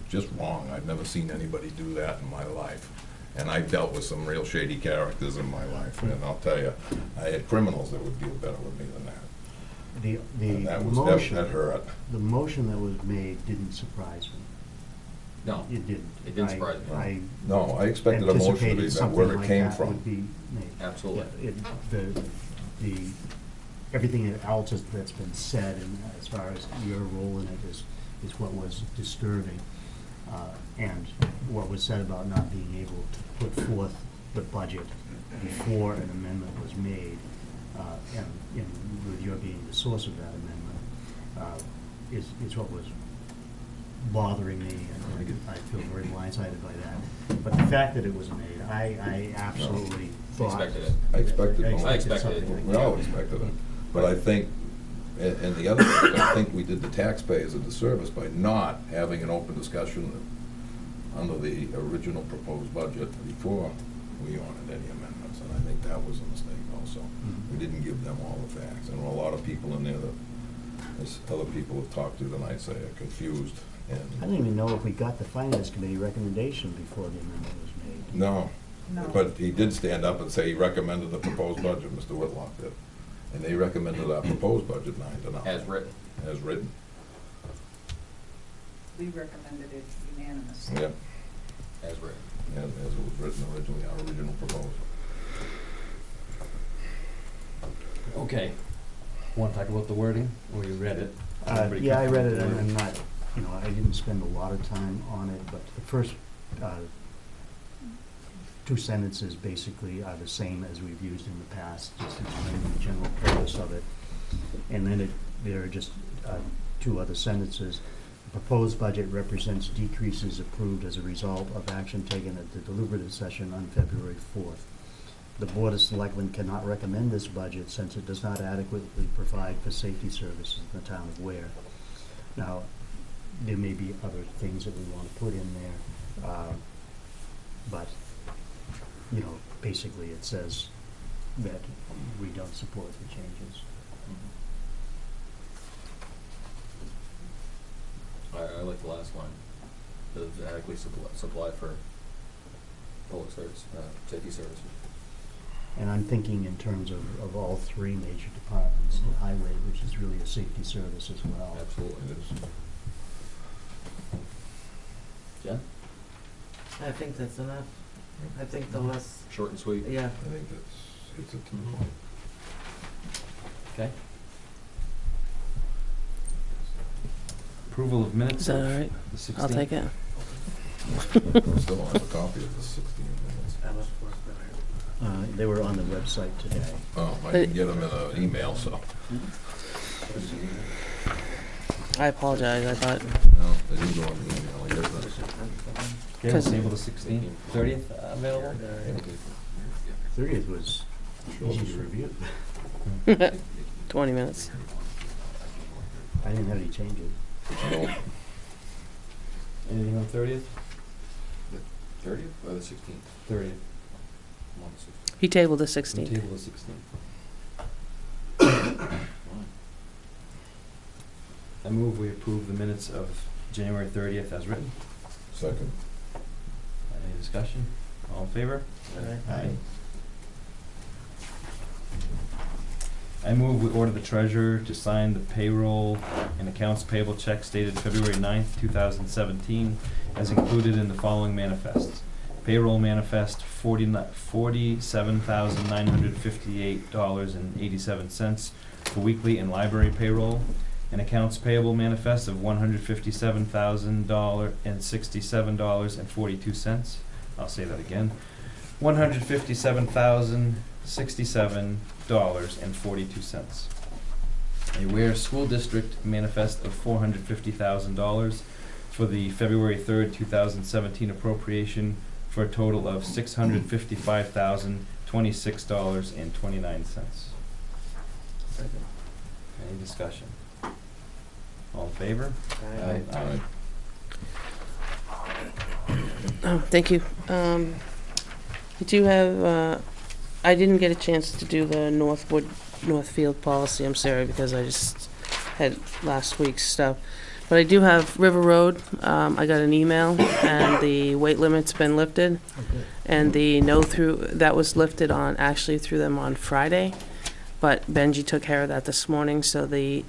just wrong. I've never seen anybody do that in my life. And I've dealt with some real shady characters in my life, and I'll tell you, I had criminals that would deal better with me than that. And that hurt. The motion that was made didn't surprise me. No, It didn't. it didn't surprise me. No, I expected a motion to be anticipated about where something it like came that from. would be made. Absolutely. The everything else that's been said, and as far as your role in it is what was disturbing. And what was said about not being able to put forth the budget before an amendment was made, and with your being the source of that amendment, is what was bothering me, and I feel very blindsided by that. But the fact that it was made, I absolutely thought. Expected it. I expected more. I expected it. something like We that. all expected it. But I think, and the other thing, I think we did the taxpayers a disservice by not having an open discussion under the original proposed budget before we honored any amendments, and I think that was a mistake also. We didn't give them all the facts, and there were a lot of people in there that, as other people have talked to tonight, say are confused, I don't and, even know if we got the finance committee recommendation before the amendment was made. no. No. But he did stand up and say he recommended the proposed budget, Mr. Whitlock did. And they recommended our proposed budget 9-0. As written. As written, We recommended it unanimously. yeah, As written. as it was written originally, our original proposal. Okay. Want to talk about the wording, or you read it? Everybody Yeah, I read it, comfortable and with I'm not, I didn't spend a lot of time on it, but the first two sentences basically are the same as we've used in the past, just explaining the general purpose of it. And then there are just two other sentences. The proposed budget represents decreases approved as a result of action taken at the deliberative session on February 4th. The Board of Selectmen cannot recommend this budget since it does not adequately provide for safety services in the town of Weare. Now, there may be other things that we want to put in there, but, basically it says that we don't support the changes. I like the last line. Does adequately supply for public service, safety services. And I'm thinking in terms of all three major departments, the highway, which is really a safety service as well. Absolutely. It is. Jen? I think that's enough. I think the less, Short and sweet. yeah. I think it's a 2 point. Okay. Approval of minutes. Is that all right? The 16th. I'll take it. I still don't have a copy of the 16 minutes. That was worth it. They were on the website today. Oh, I didn't get them in an email, so. I apologize, I thought. No, they didn't go on the email, I guess that's. Okay, we'll table the 16th, 30th available? 30th was easy to review. 20 minutes. I didn't have any changes. Anything on 30th? 30th or the 16th? 30th. I'm on the 16th. He tabled the We 16th. table the 16th. I move we approve the minutes of January 30th as written. Second. Any discussion? All in favor? Aye. I move we order the treasurer to sign the payroll and accounts payable checks dated February 9th, 2017, as included in the following manifests. Payroll manifest $47,958.87 for weekly and library payroll. An accounts payable manifest of $157,067.42. I'll say that again. $157,067.42. A Weare School District manifest of $450,000 for the February 3rd, 2017 appropriation for a total of $655,026.29. Any discussion? All in favor? Aye. Aye. Oh, thank you. I do have, I didn't get a chance to do the Northfield policy, I'm sorry, because I just had last week's stuff. But I do have River Road, I got an email, and the weight limit's been lifted. And the no-through, that was lifted on, actually through them on Friday. But Benji took care of that this morning, so the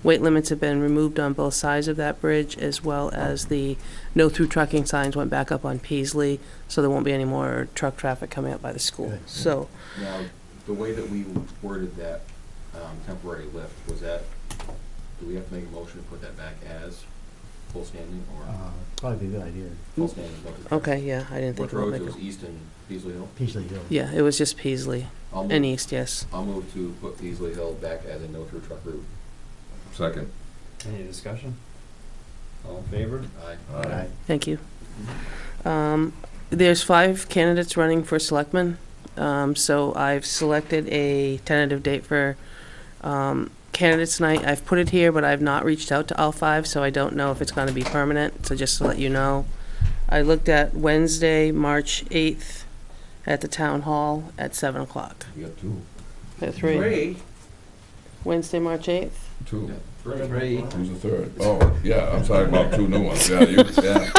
weight limits have been removed on both sides of that bridge, as well as the no-through trucking signs went back up on Peasley, so there won't be any more truck traffic coming up by the school. Good. So, Now, the way that we worded that temporary lift, was that, do we have to make a motion to put that back as full standing or Probably be a good idea. full standing? okay, yeah, I didn't What think about roads, it making. was East and Peasley Hill? Peasley Hill. Yeah, it was just Peasley I'll and move, East, yes. I'll move to put Peasley Hill back as a no-through truck route. Second. Any discussion? All in favor? Aye. Aye. Thank you. There's 5 candidates running for selectmen, so I've selected a tentative date for candidates night. I've put it here, but I've not reached out to all 5, so I don't know if it's going to be permanent, so just to let you know. I looked at Wednesday, March 8th at the town hall at 7 o'clock. You got two. At 3. Wednesday, March 8th? Two. Yeah, Three. Who's the third? Oh, yeah, I'm talking about two new ones. Yeah, you, yeah.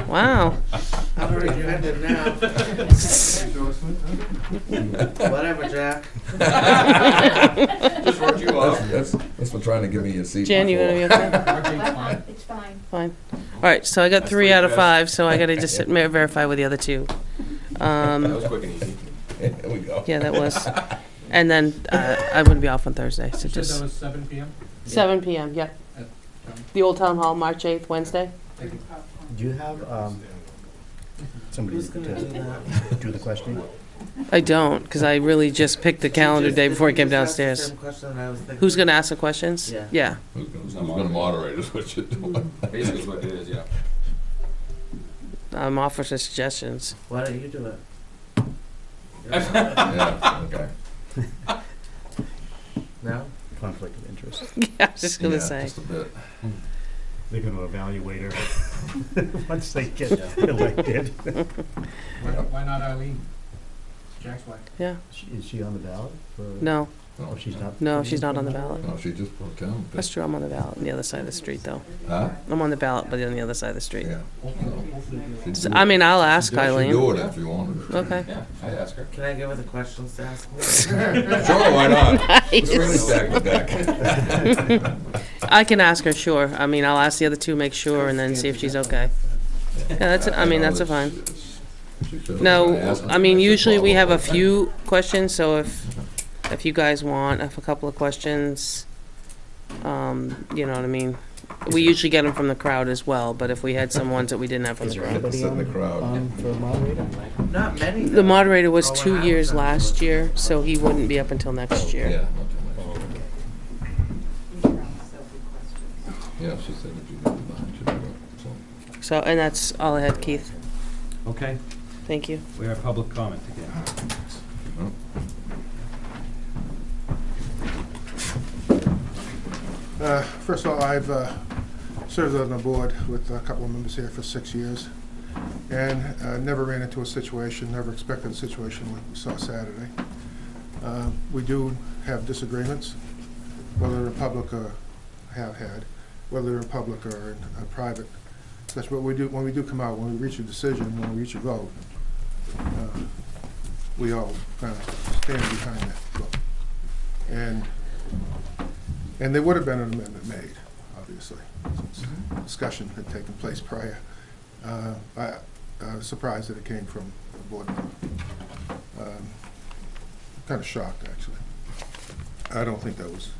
Wow. I'm already offended now. Whatever, Jack. Just wrote you off. That's for trying to give me a seat. Jan, you gonna be before. okay? It's fine. Fine. All right, so I got That's 3 pretty out of fast. 5, so I gotta just verify with the other 2. That was quick and easy. There we go. Yeah, that was. And then I'm going to be off on Thursday, so just. was 7 p.m.? 7 p.m., yeah. The Old Town Hall, March 8th, Wednesday. Do you have somebody Who's gonna do to that? do the question? I don't, because I really just picked the calendar day before I came downstairs. Who's going to ask the questions? Yeah. Yeah. Who's gonna moderate is what you're doing. Basically is what it is, yeah. I'm off for suggestions. Why don't you do it? Yeah, okay. No? Conflict of interest. Yeah, I was just going to Yeah, say. just a bit. They're gonna evaluate her once they get Yeah. elected. Why not Eileen? Jack's wife. Yeah. Is she on the ballot for? No, Oh, she's not? no, she's not on the ballot. No, she just broke down. That's true, I'm on the ballot on the other side of the street, though. Huh? I'm on the ballot, but on the other sid of the street. Yeah. She'd So, do I it. mean, I'll ask She'd Eileen. do it if you wanted it. Okay. Yeah, I'd ask her. Can I give her the questions to ask me? Sure, why not? Let's really Nice. stack the deck. I can ask her, sure. I mean, I'll ask the other 2, make sure, and then see if she's okay. Yeah, that's, I mean, that's a fine. She should. No, asked I mean, should usually we follow have a up. few questions, so if you guys want a couple of questions, you know what I mean? We usually get them from the crowd as well, but if we had some ones that we didn't have from Is the there crowd. anybody Sit in the crowd. for moderator? Not many. The though. moderator was Oh, 2 when I years was on the last board. year, so he wouldn't be up until next Yeah, year. not too much. Yeah, she said if you got the line, she'd do it, so. So, and that's all I had, Keith. Okay, Thank you. we are public comment again. Oh. First of all, I've served on the board with a couple of members here for 6 years, and never ran into a situation, never expected a situation like we saw Saturday. We do have disagreements, whether in public or have had, whether in public or in private. That's what we do when we do come out, when we reach a decision, when we reach a vote. We all kind of stand behind that vote. And there would have been an amendment made, obviously, since discussion had taken place prior. I was surprised that it came from the board member. Kind of shocked, actually. I don't think that was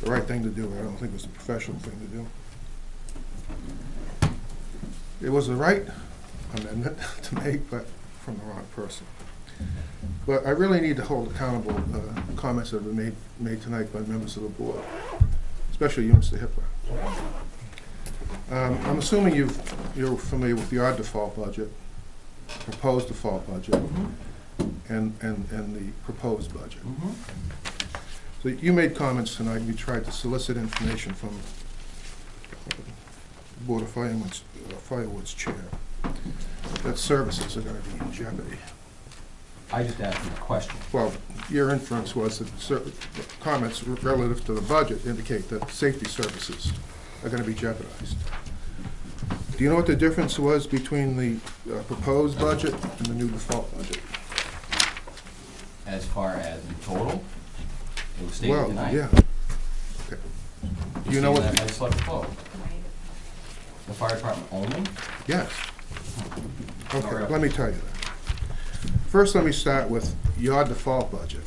the right thing to do. I don't think it was the professional thing to do. It was the right amendment to make, but from the wrong person. But I really need to hold accountable comments that have been made tonight by members of the board, especially you, Mr. Hippler. I'm assuming you're familiar with the odd default budget, proposed default budget, and the proposed budget. So you made comments tonight, and you tried to solicit information from the Board of Firewood's chair, that services are going to be in jeopardy. I just asked him a question. Well, your inference was that comments relative to the budget indicate that safety services are going to be jeopardized. Do you know what the difference was between the proposed budget and the new default budget? As far as the total, it was stated tonight. Well, yeah. Okay. Do you know what? I just let it flow. The fire department only? Yes. Okay, let me tell you that. First, let me start with your default budget,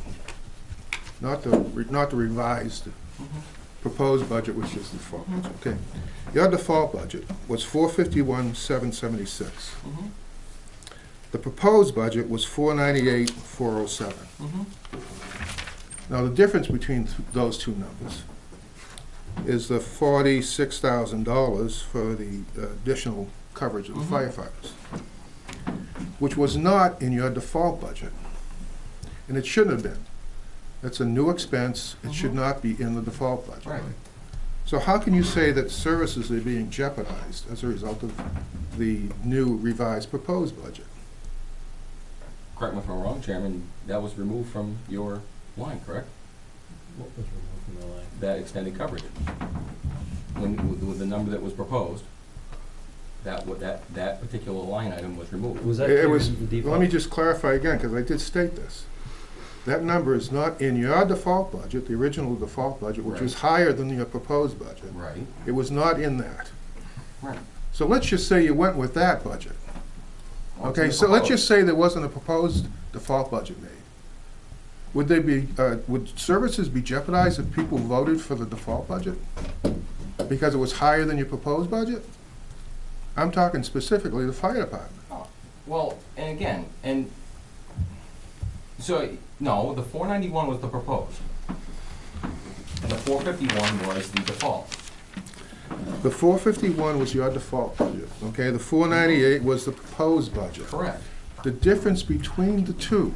not the revised proposed budget, which is the default budget. Okay, your default budget was $451,776. The proposed budget was $498,407. Now, the difference between those two numbers is the $46,000 for the additional coverage of the firefighters, which was not in your default budget, and it shouldn't have been. It's a new expense. It should not be in the default budget. Right. So how can you say that services are being jeopardized as a result of the new revised proposed budget? Correct me if I'm wrong, Chairman, that was removed from your line, correct? What was removed from the line? That extended coverage. With the number that was proposed, that particular line item was removed. Was that It was, the default? let me just clarify again, because I did state this. That number is not in your default budget, the original default budget, which was higher than your proposed budget. Right. It was not in that. Right. So let's just say you went with that budget. What's Okay, the so let's proposed? just say there wasn't a proposed default budget made. Would they be, would services be jeopardized if people voted for the default budget? Because it was higher than your proposed budget? I'm talking specifically the fire department. Oh, well, and again, so, no, the 491 was the proposed. And the 451 was the default. The 451 was your default budget, okay? The 498 was the proposed budget. Correct. The difference between the two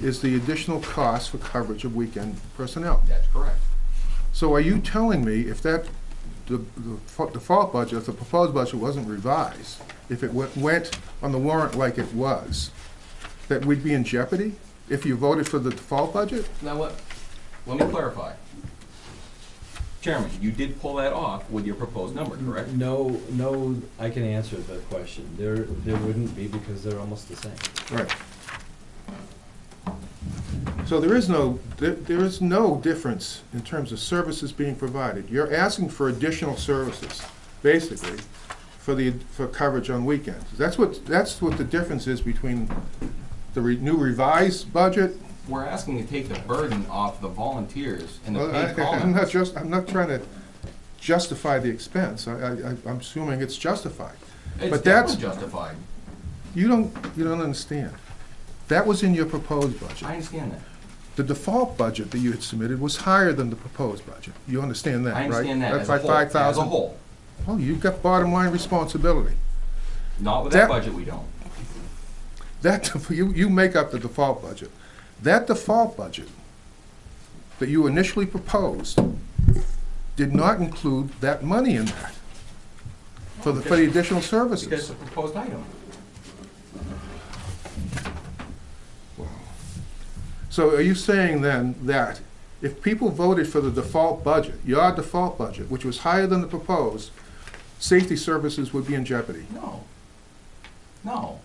is the additional cost for coverage of weekend personnel. That's correct. So are you telling me if the default budget, if the proposed budget wasn't revised, if it went on the warrant like it was, that we'd be in jeopardy if you voted for the default budget? Now let me clarify. Chairman, you did pull that off with your proposed number, correct? No, I can answer that question. There wouldn't be because they're almost the same. Right. So there is no difference in terms of services being provided. You're asking for additional services, basically, for coverage on weekends. That's what the difference is between the new revised budget. We're asking to take the burden off the volunteers and the Well, paid call-outs. I'm not trying to justify the expense. I'm assuming it's justified. It's But that's, definitely justified. you don't understand. That was in your proposed budget. I understand that. The default budget that you had submitted was higher than the proposed budget. You understand that, right? I understand that That's as a like whole. 5,000. As a whole. Oh, you've got bottom line responsibility. Not with that budget, we don't. You make up the default budget. That default budget that you initially proposed did not include that money in that for the additional Because services. it's a proposed item. So are you saying then that if people voted for the default budget, your default budget, which was higher than the proposed, safety services would be in jeopardy? No. No.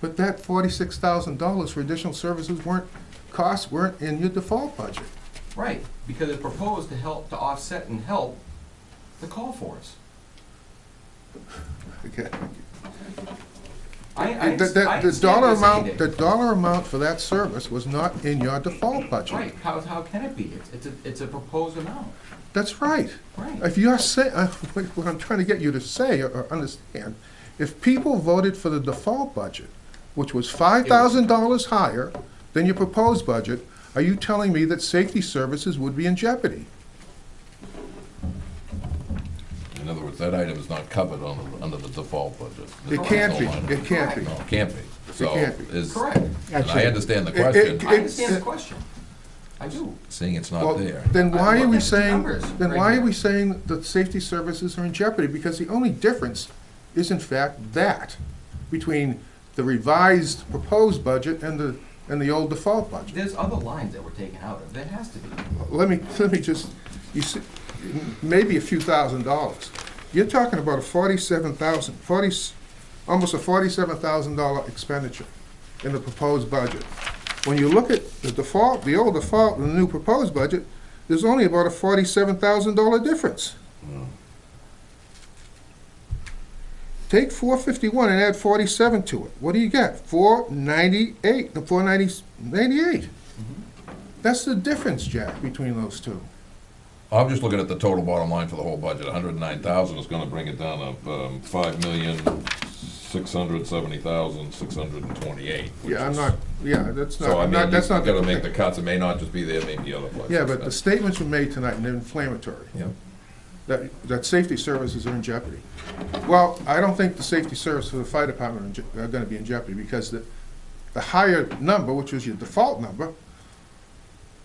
But that $46,000 for additional services costs weren't in your default budget. Right, because it's proposed to help, to offset and help the call for us. Okay. I The understand dollar what you're saying, amount, Dick. the dollar amount for that service was not in your default budget. Right, how can it be? It's a proposed amount. That's right. Right. If you're saying, what I'm trying to get you to say or understand, if people voted for the default budget, which was $5,000 higher than your proposed budget, are you telling me that safety services would be in jeopardy? In other words, that item is not covered under the default budget. It can't be, it can't be. No, it can't be. So can't be. is, Correct. and I understand the It- it- question, I understand the question. I do. seeing it's Well, not there. then why I'm are we looking at the saying, numbers then right why here. are we saying that safety services are in jeopardy? Because the only difference is in fact that, between the revised proposed budget and the old default budget. There's other lines that were taken out of. There has to be. Let me just, you see, maybe a few $1,000s. You're talking about almost a $47,000 expenditure in the proposed budget. When you look at the default, the old default and the new proposed budget, there's only about a $47,000 difference. Take 451 and add 47 to it. What do you get? 498, the 498. That's the difference, Jack, between those two. I'm just looking at the total bottom line for the whole budget. 109,000 is gonna bring it down to, 5,670,628. Yeah, I'm not, yeah, that's not, So I I'm mean, not, you that's not. gotta make the cuts. It may not just be there, maybe other places. Yeah, but the statements were made tonight and they're inflammatory. Yeah. That safety services are in jeopardy. Well, I don't think the safety service for the fire department are gonna be in jeopardy, because the higher number, which was your default number,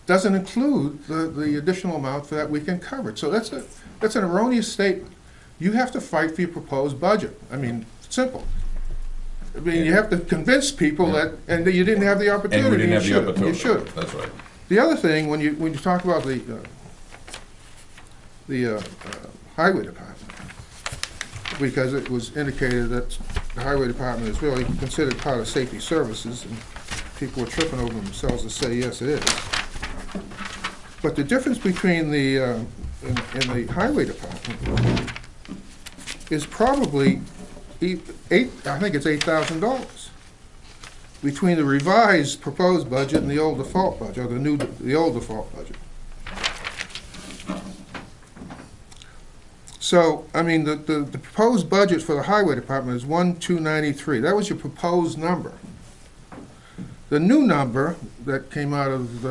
doesn't include the additional amount for that weekend coverage. So that's an erroneous statement. You have to fight for your proposed budget. I mean, simple. I mean, you have to convince people that, and that you didn't have the opportunity. And we didn't have You the should. opportunity. You should. That's right. The other thing, when you talk about the highway department, because it was indicated that the highway department is really considered part of safety services, and people were tripping over themselves to say, yes, it is. But the difference between the, in the highway department is probably I think it's $8,000 between the revised proposed budget and the old default budget, or the old default budget. So, I mean, the proposed budget for the highway department is 1,293. That was your proposed number. The new number that came out of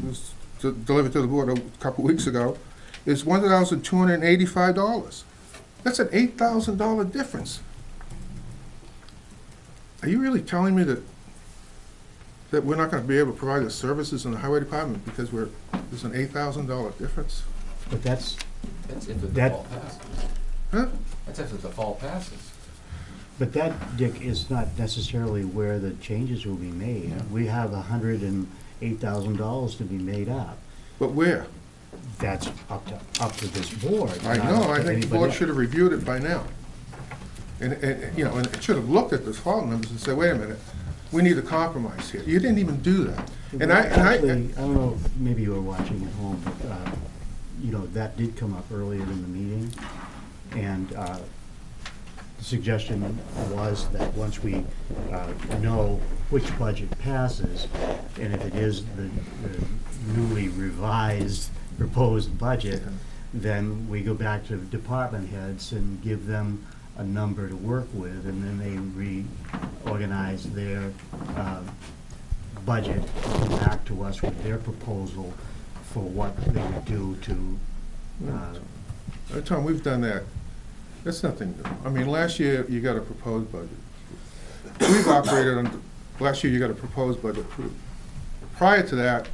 was delivered to the board a couple weeks ago is $1,285. That's an $8,000 difference. Are you really telling me that we're not going to be able to provide the services in the highway department because there's an $8,000 difference? But that's That's if the That- default passes. Huh? That's if the default passes. But that, Dick, is not necessarily where the changes will be made. Yeah. We have $108,000 to be made up. But where? That's up to this board. I not know, up I to think the anybody board else. should have reviewed it by now. And it should have looked at the default numbers and said, wait a minute, we need a compromise here. You didn't even do that. Actually, I don't know, if maybe you were watching at home, but, that did come up earlier in the meeting. And the suggestion was that once we know which budget passes, and if it is the newly revised proposed budget, then we go back to department heads and give them a number to work with, and then they reorganize their budget and come back to us with their proposal for what they would do to Tom, we've done that. That's nothing new. I mean, last year, you got a proposed budget. We've operated on, last year, you got a proposed budget approved. Prior to that,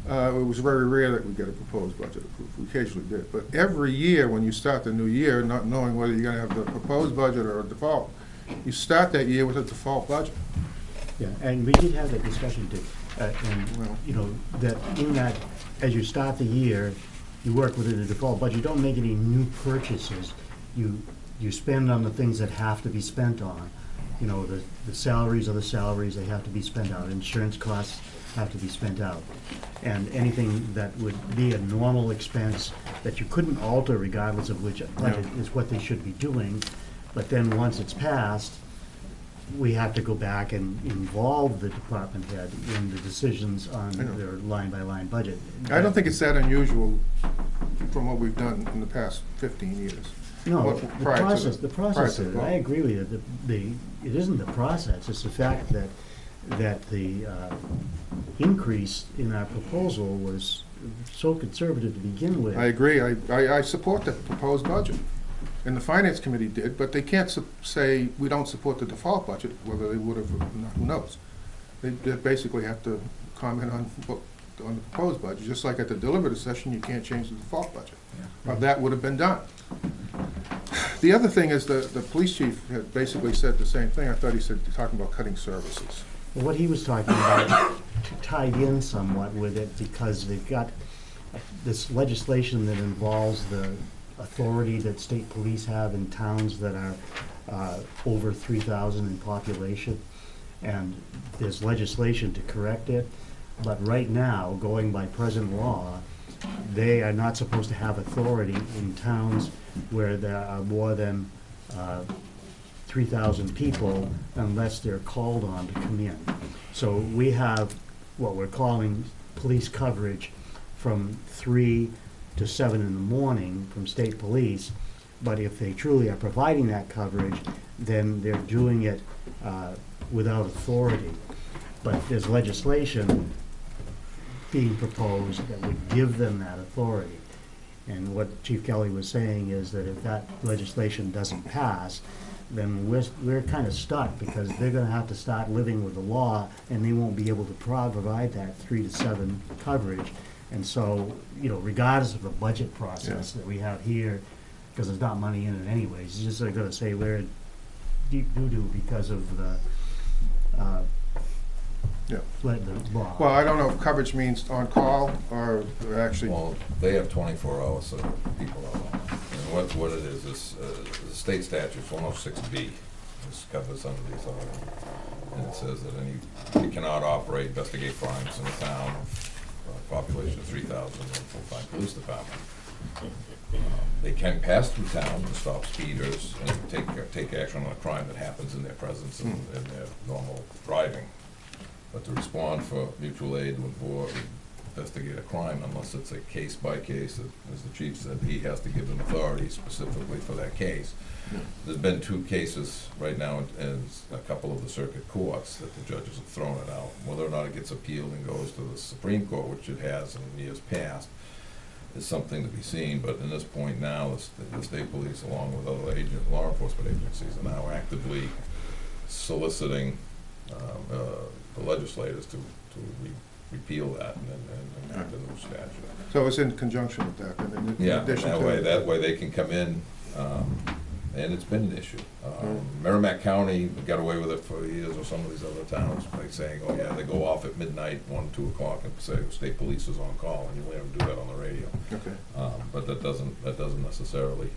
It was very rare that we get a proposed budget approved. We occasionally did. But every year, when you start the new year, not knowing whether you're gonna have the proposed budget or a default, you start that year with a default budget. Yeah, and we did have that discussion too. And, Well- you know, that in that, as you start the year, you work within a default budget. You don't make any new purchases. You spend on the things that have to be spent on. You know, the salaries are the salaries, they have to be spent out. Insurance costs have to be spent out. And anything that would be a normal expense that you couldn't alter regardless of which budget is what they should be doing. But then once it's passed, we have to go back and involve the department head in the decisions on I know. their line-by-line budget. I don't think it's that unusual from what we've done in the past 15 years. No, What- the prior to process, the- the prior process, to the is- vote. I agree with you, it isn't the process, it's the fact that the increase in our proposal was so conservative to begin with. I agree. I support the proposed budget. And the Finance Committee did, but they can't say, we don't support the default budget, whether they would have, who knows? They basically have to comment on the proposed budget, just like at the deliberative session, you can't change the default budget. Well, that would have been done. The other thing is the police chief had basically said the same thing. I thought he said, talking about cutting services. What he was talking about tied in somewhat with it because they've got this legislation that involves the authority that state police have in towns that are over 3,000 in population. And there's legislation to correct it. But right now, going by present law, they are not supposed to have authority in towns where there are more than 3,000 people unless they're called on to come in. So we have what we're calling police coverage from 3 to 7 in the morning from state police. But if they truly are providing that coverage, then they're doing it without authority. But there's legislation being proposed that would give them that authority. And what Chief Kelly was saying is that if that legislation doesn't pass, then we're kind of stuck because they're gonna have to start living with the law and they won't be able to provide that 3 to 7 coverage. And so, you know, regardless of the budget process that we have here, because there's not money in it anyways, it's just they're gonna say we're deep doo-doo because of the the law. Well, I don't know if coverage means on call or actually. Well, they have 24 hours so people are on. And what it is the state statute 106B. This covers some of these other. And it says that you cannot operate, investigate crimes in a town of a population of 3,000 in a full-time police department. They can pass through town to stop speeders and take action on a crime that happens in their presence and in their normal driving. But to respond for mutual aid to investigate a crime, unless it's a case by case, as the chief said, he has to give them authority specifically for that case. There's been 2 cases right now in a couple of the circuit courts that the judges have thrown it out. Whether or not it gets appealed and goes to the Supreme Court, which it has in years past, is something to be seen. But in this point now, the state police, along with other law enforcement agencies, are now actively soliciting the legislators to repeal that and enact a new statute. So it's in conjunction with that, and in Yeah, addition to. that way they can come in, and it's been an issue. Merrimack County got away with it for years, or some of these other towns, by saying, oh yeah, they go off at midnight, 1, 2 o'clock, and say, state police is on call, and you let them do that on the radio. Okay. But that doesn't necessarily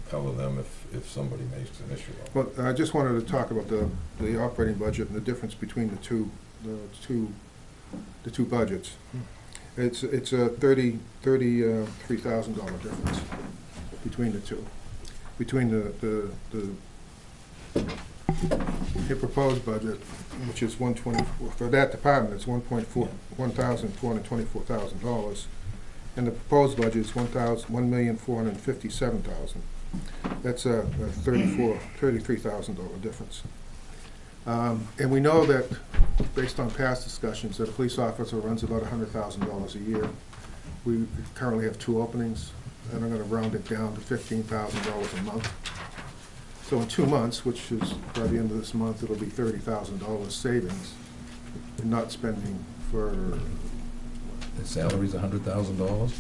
cover them if somebody makes an issue of it. Well, I just wanted to talk about the operating budget and the difference between the two budgets. It's a $33,000 difference between the two. Between the proposed budget, which is for that department, it's $1,424,000, and the proposed budget is $1,457,000. That's a $33,000 difference. And we know that, based on past discussions, that a police officer runs about $100,000 a year. We currently have 2 openings, and I'm gonna round it down to $15,000 a month. So in 2 months, which is by the end of this month, it'll be $30,000 savings in not spending for The salary's $100,000?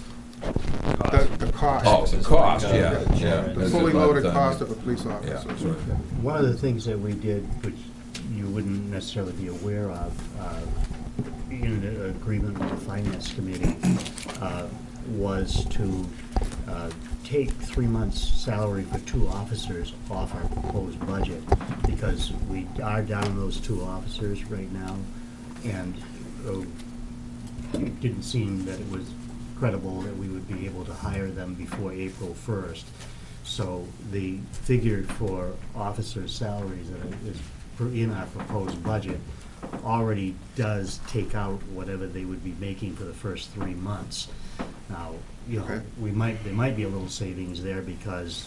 The cost. Oh, the cost, yeah, yeah. The fully loaded cost of a police officer. Yeah, that's right. One of the things that we did, which you wouldn't necessarily be aware of, in an agreement with the Finance Committee, was to take 3 months' salary for 2 officers off our proposed budget, because we are down those 2 officers right now, and it didn't seem that it was credible that we would be able to hire them before April 1st. So the figure for officers' salaries that is in our proposed budget already does take out whatever they would be making for the first 3 months. Now, you know, Okay. there might be a little savings there because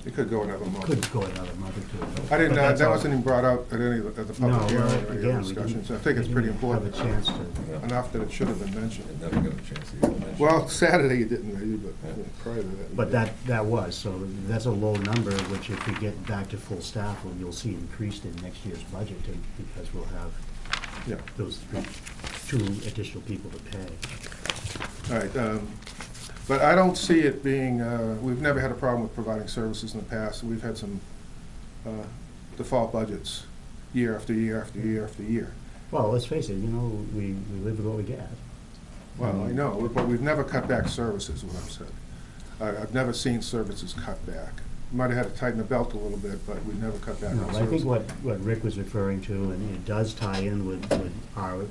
It could go another month. could go another month or two. I didn't, But that's that all. wasn't even brought out at any of the No, public hearing well, or any of again, the we discussions. didn't- I think it's we pretty didn't important. have a chance to. Enough that it should have been mentioned. I never got a chance to get it mentioned. Well, Saturday you didn't, maybe, but prior to that. you But did. that was, so that's a low number, which if we get back to full staff, well, you'll see increased in next year's budget, because we'll have Yeah. those 2 additional people to pay. All right, but I don't see it being, we've never had a problem with providing services in the past. We've had some default budgets year after year after year after year. Well, let's face it, you know, we live with what we get. Well, I know, but we've never cut back services, what I've said. I've never seen services cut back. Might have had to tighten the belt a little bit, but we've never cut back No, on I services. think what Rick was referring to, and it does tie in with our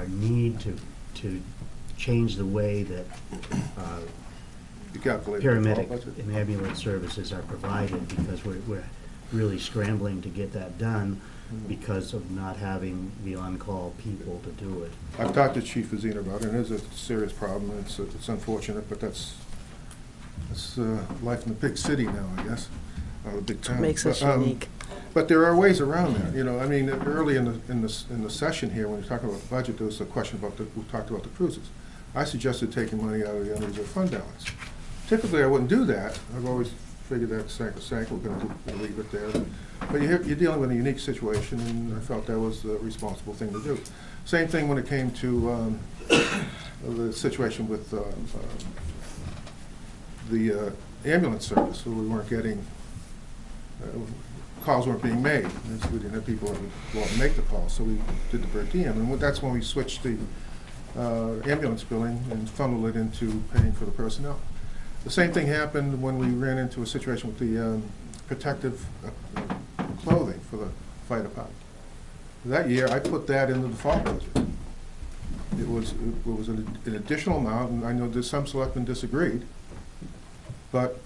need to change the way that You calculate the default paramedic budget. and ambulance services are provided, because we're really scrambling to get that done because of not having the on-call people to do it. I've talked to Chief Vizina about it, and it is a serious problem. It's unfortunate, but that's life in the big city now, I guess, the big town. Makes us But, unique. But there are ways around that, you know. I mean, early in the session here, when we were talking about the budget, there was a question about we talked about the cruises. I suggested taking money out of the unreserved fund balance. Typically, I wouldn't do that. I've always figured that sacrosanct, we're gonna leave it there. But you're dealing with a unique situation, and I felt that was the responsible thing to do. Same thing when it came to the situation with the ambulance service, where we weren't getting, calls weren't being made. And so we didn't have people that would go out and make the calls, so we did the per diem. And that's when we switched the ambulance billing and funneled it into paying for the personnel. The same thing happened when we ran into a situation with the protective clothing for the fire department. That year, I put that in the default budget. It was an additional amount, and I know that some selectmen disagreed, but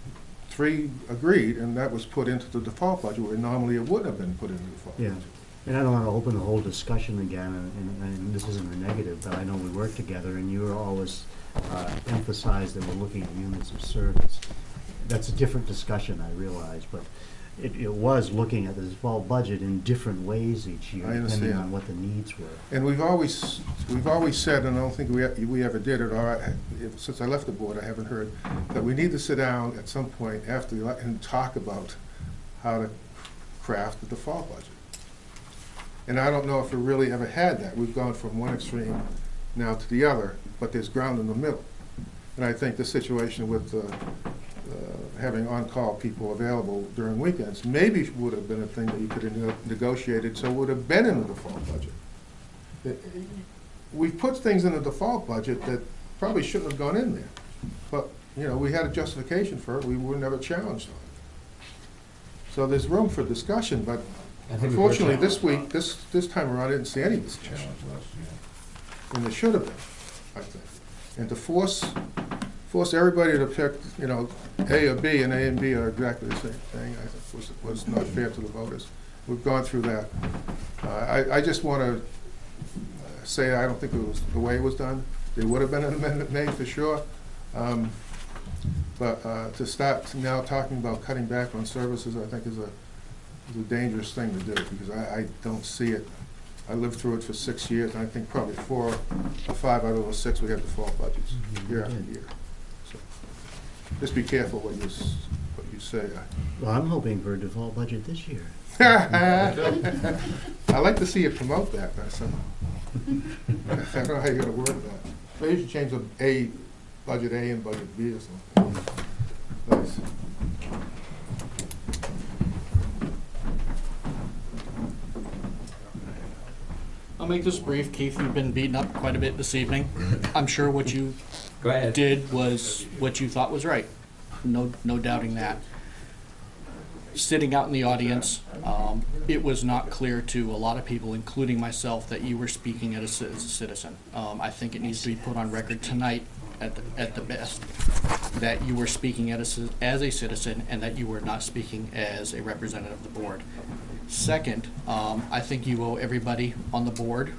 3 agreed, and that was put into the default budget, where normally it would have been put in the default Yeah. budget. And I don't want to open the whole discussion again, and this isn't a negative, but I know we work together, and you always emphasize that we're looking at units of service. That's a different discussion, I realize, but it was looking at the default budget in different ways each year, I depending understand. on what the needs were. And we've always said, and I don't think we ever did it, or since I left the board, I haven't heard, that we need to sit down at some point after the election and talk about how to craft the default budget. And I don't know if we really ever had that. We've gone from one extreme now to the other, but there's ground in the middle. And I think the situation with having on-call people available during weekends maybe would have been a thing that you could have negotiated, so it would have been in the default budget. We've put things in the default budget that probably shouldn't have gone in there. But, you know, we had a justification for it. We were never challenged on it. So there's room for discussion, but unfortunately, this week, this time around, I didn't see any discussion. And there should have been, I think. And to force everybody to pick, you know, A or B, and A and B are exactly the same thing, I think was not fair to the voters. We've gone through that. I just want to say I don't think it was the way it was done. There would have been an amendment made for sure. But to start now talking about cutting back on services, I think is a dangerous thing to do, because I don't see it. I lived through it for 6 years, and I think probably 4 or 5 out of those 6 we had default budgets, year after year. So just be careful what you say. Well, I'm hoping for a default budget this year. I like to see you promote that somehow. I don't know how you're gonna word that. They usually change the budget A and budget B or something. Nice. I'll make this brief. Keith, you've been beaten up quite a bit this evening. I'm sure what you Go ahead. did was what you thought was right. No doubting that. Sitting out in the audience, it was not clear to a lot of people, including myself, that you were speaking as a citizen. I think it needs to be put on record tonight, at the best, that you were speaking as a citizen and that you were not speaking as a representative of the board. Second, I think you owe everybody on the board,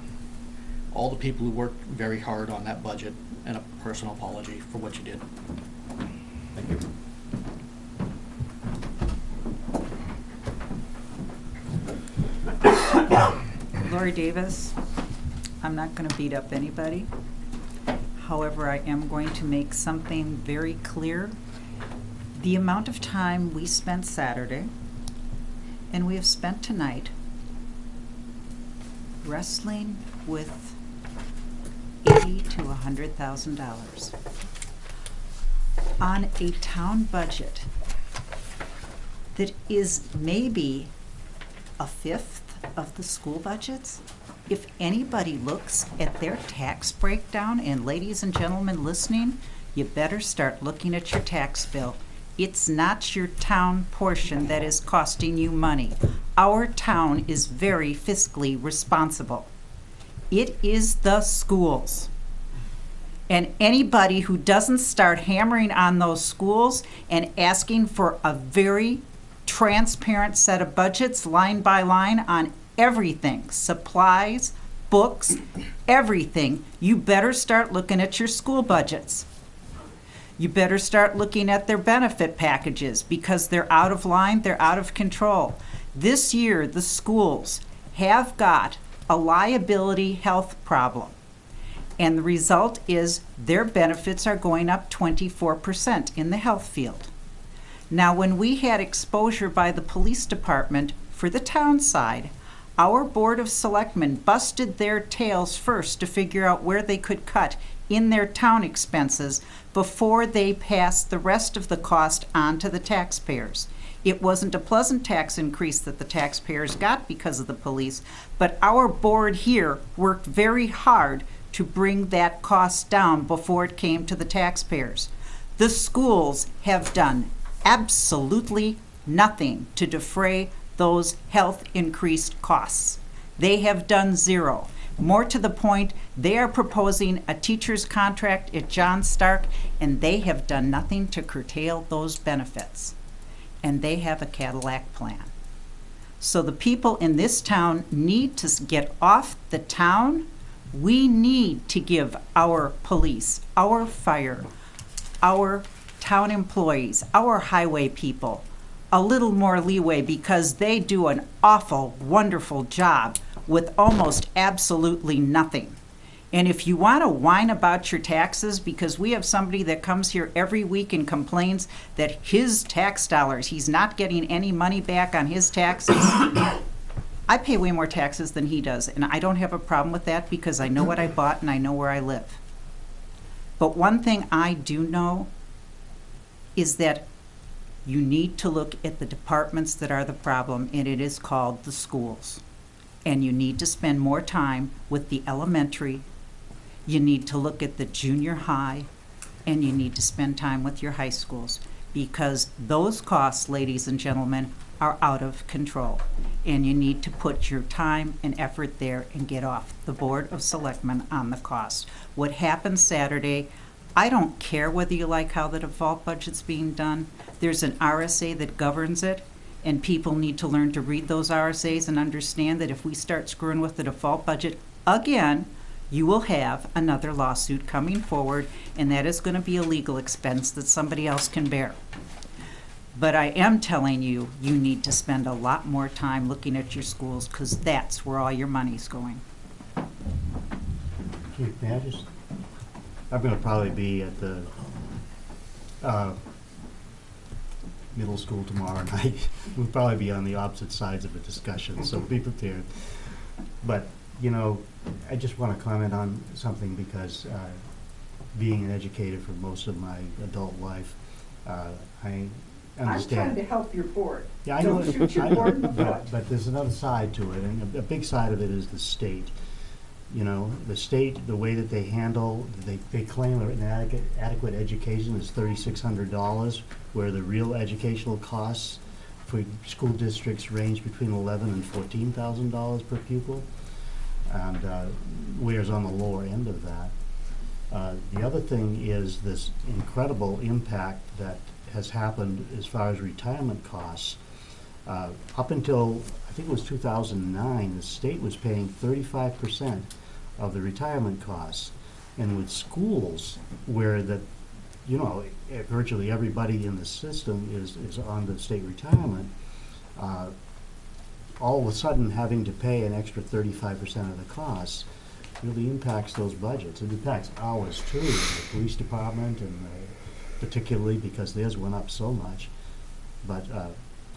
all the people who worked very hard on that budget, and a personal apology for what you did. Thank you. Lori Davis, I'm not going to beat up anybody. However, I am going to make something very clear. The amount of time we spent Saturday and we have spent tonight wrestling with $80,000 to $100,000 on a town budget that is maybe a fifth of the school budgets. If anybody looks at their tax breakdown, and ladies and gentlemen listening, you better start looking at your tax bill. It's not your town portion that is costing you money. Our town is very fiscally responsible. It is the schools. And anybody who doesn't start hammering on those schools and asking for a very transparent set of budgets, line by line, on everything, supplies, books, everything, you better start looking at your school budgets. You better start looking at their benefit packages, because they're out of line, they're out of control. This year, the schools have got a liability health problem. And the result is their benefits are going up 24% in the health field. Now, when we had exposure by the police department for the town side, our Board of Selectmen busted their tails first to figure out where they could cut in their town expenses before they passed the rest of the cost on to the taxpayers. It wasn't a pleasant tax increase that the taxpayers got because of the police, but our board here worked very hard to bring that cost down before it came to the taxpayers. The schools have done absolutely nothing to defray those health increased costs. They have done zero. More to the point, they are proposing a teacher's contract at John Stark, and they have done nothing to curtail those benefits. And they have a Cadillac plan. So the people in this town need to get off the town. We need to give our police, our fire, our town employees, our highway people, a little more leeway, because they do an awful, wonderful job with almost absolutely nothing. And if you want to whine about your taxes, because we have somebody that comes here every week and complains that his tax dollars, he's not getting any money back on his taxes. I pay way more taxes than he does, and I don't have a problem with that because I know what I bought and I know where I live. But one thing I do know is that you need to look at the departments that are the problem, and it is called the schools. And you need to spend more time with the elementary. You need to look at the junior high, and you need to spend time with your high schools, because those costs, ladies and gentlemen, are out of control. And you need to put your time and effort there and get off the Board of Selectmen on the cost. What happened Saturday, I don't care whether you like how the default budget's being done. There's an RSA that governs it, and people need to learn to read those RSAs and understand that if we start screwing with the default budget again, you will have another lawsuit coming forward, and that is going to be a legal expense that somebody else can bear. But I am telling you, you need to spend a lot more time looking at your schools, because that's where all your money's going. Keith, may I just, I'm going to probably be at the middle school tomorrow night. We'll probably be on the opposite sides of a discussion, so be prepared. But, you know, I just want to comment on something, because being an educator for most of my adult life, I understand. I'm trying to help your board. Yeah, I know. Don't shoot your board in the foot. But there's another side to it, and a big side of it is the state. You know, the state, the way that they handle, they claim an adequate education is $3,600, where the real educational costs for school districts range between $11,000 and $14,000 per pupil, and Weare's on the lower end of that. The other thing is this incredible impact that has happened as far as retirement costs. Up until, I think it was 2009, the state was paying 35% of the retirement costs. And with schools where virtually everybody in the system is on the state retirement, all of a sudden having to pay an extra 35% of the costs really impacts those budgets. It impacts ours too, the police department, and particularly because theirs went up so much. But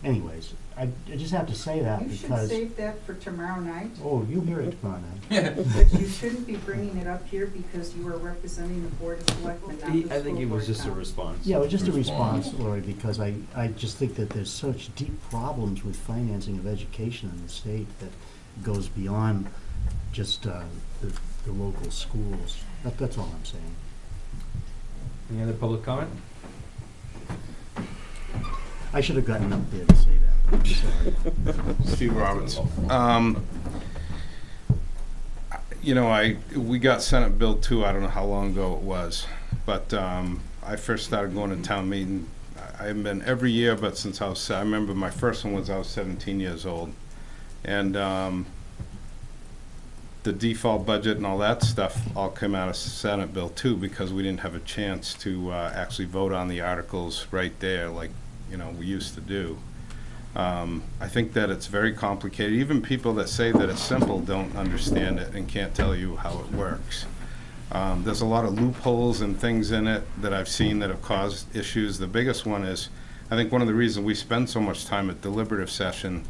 anyways, I just have to say that You because... should save that for tomorrow night. Oh, you hear it tomorrow night. But you shouldn't be bringing it up here because you are representing the Board of Selectmen, not the school I think it was board just a now. response. Yeah, it was just a response, Lori, because I just think that there's such deep problems with financing of education in the state that goes beyond just the local schools. That's all I'm saying. Any other public comment? I should have gotten up there to say that. I'm sorry. Steve Roberts. We got Senate Bill 2, I don't know how long ago it was, but I first started going to town meeting. I haven't been every year, but since I remember my first one was I was 17 years old. And the default budget and all that stuff all came out of Senate Bill 2 because we didn't have a chance to actually vote on the articles right there like we used to do. I think that it's very complicated. Even people that say that it's simple don't understand it and can't tell you how it works. There's a lot of loopholes and things in it that I've seen that have caused issues. The biggest one is, I think one of the reasons we spend so much time at deliberative session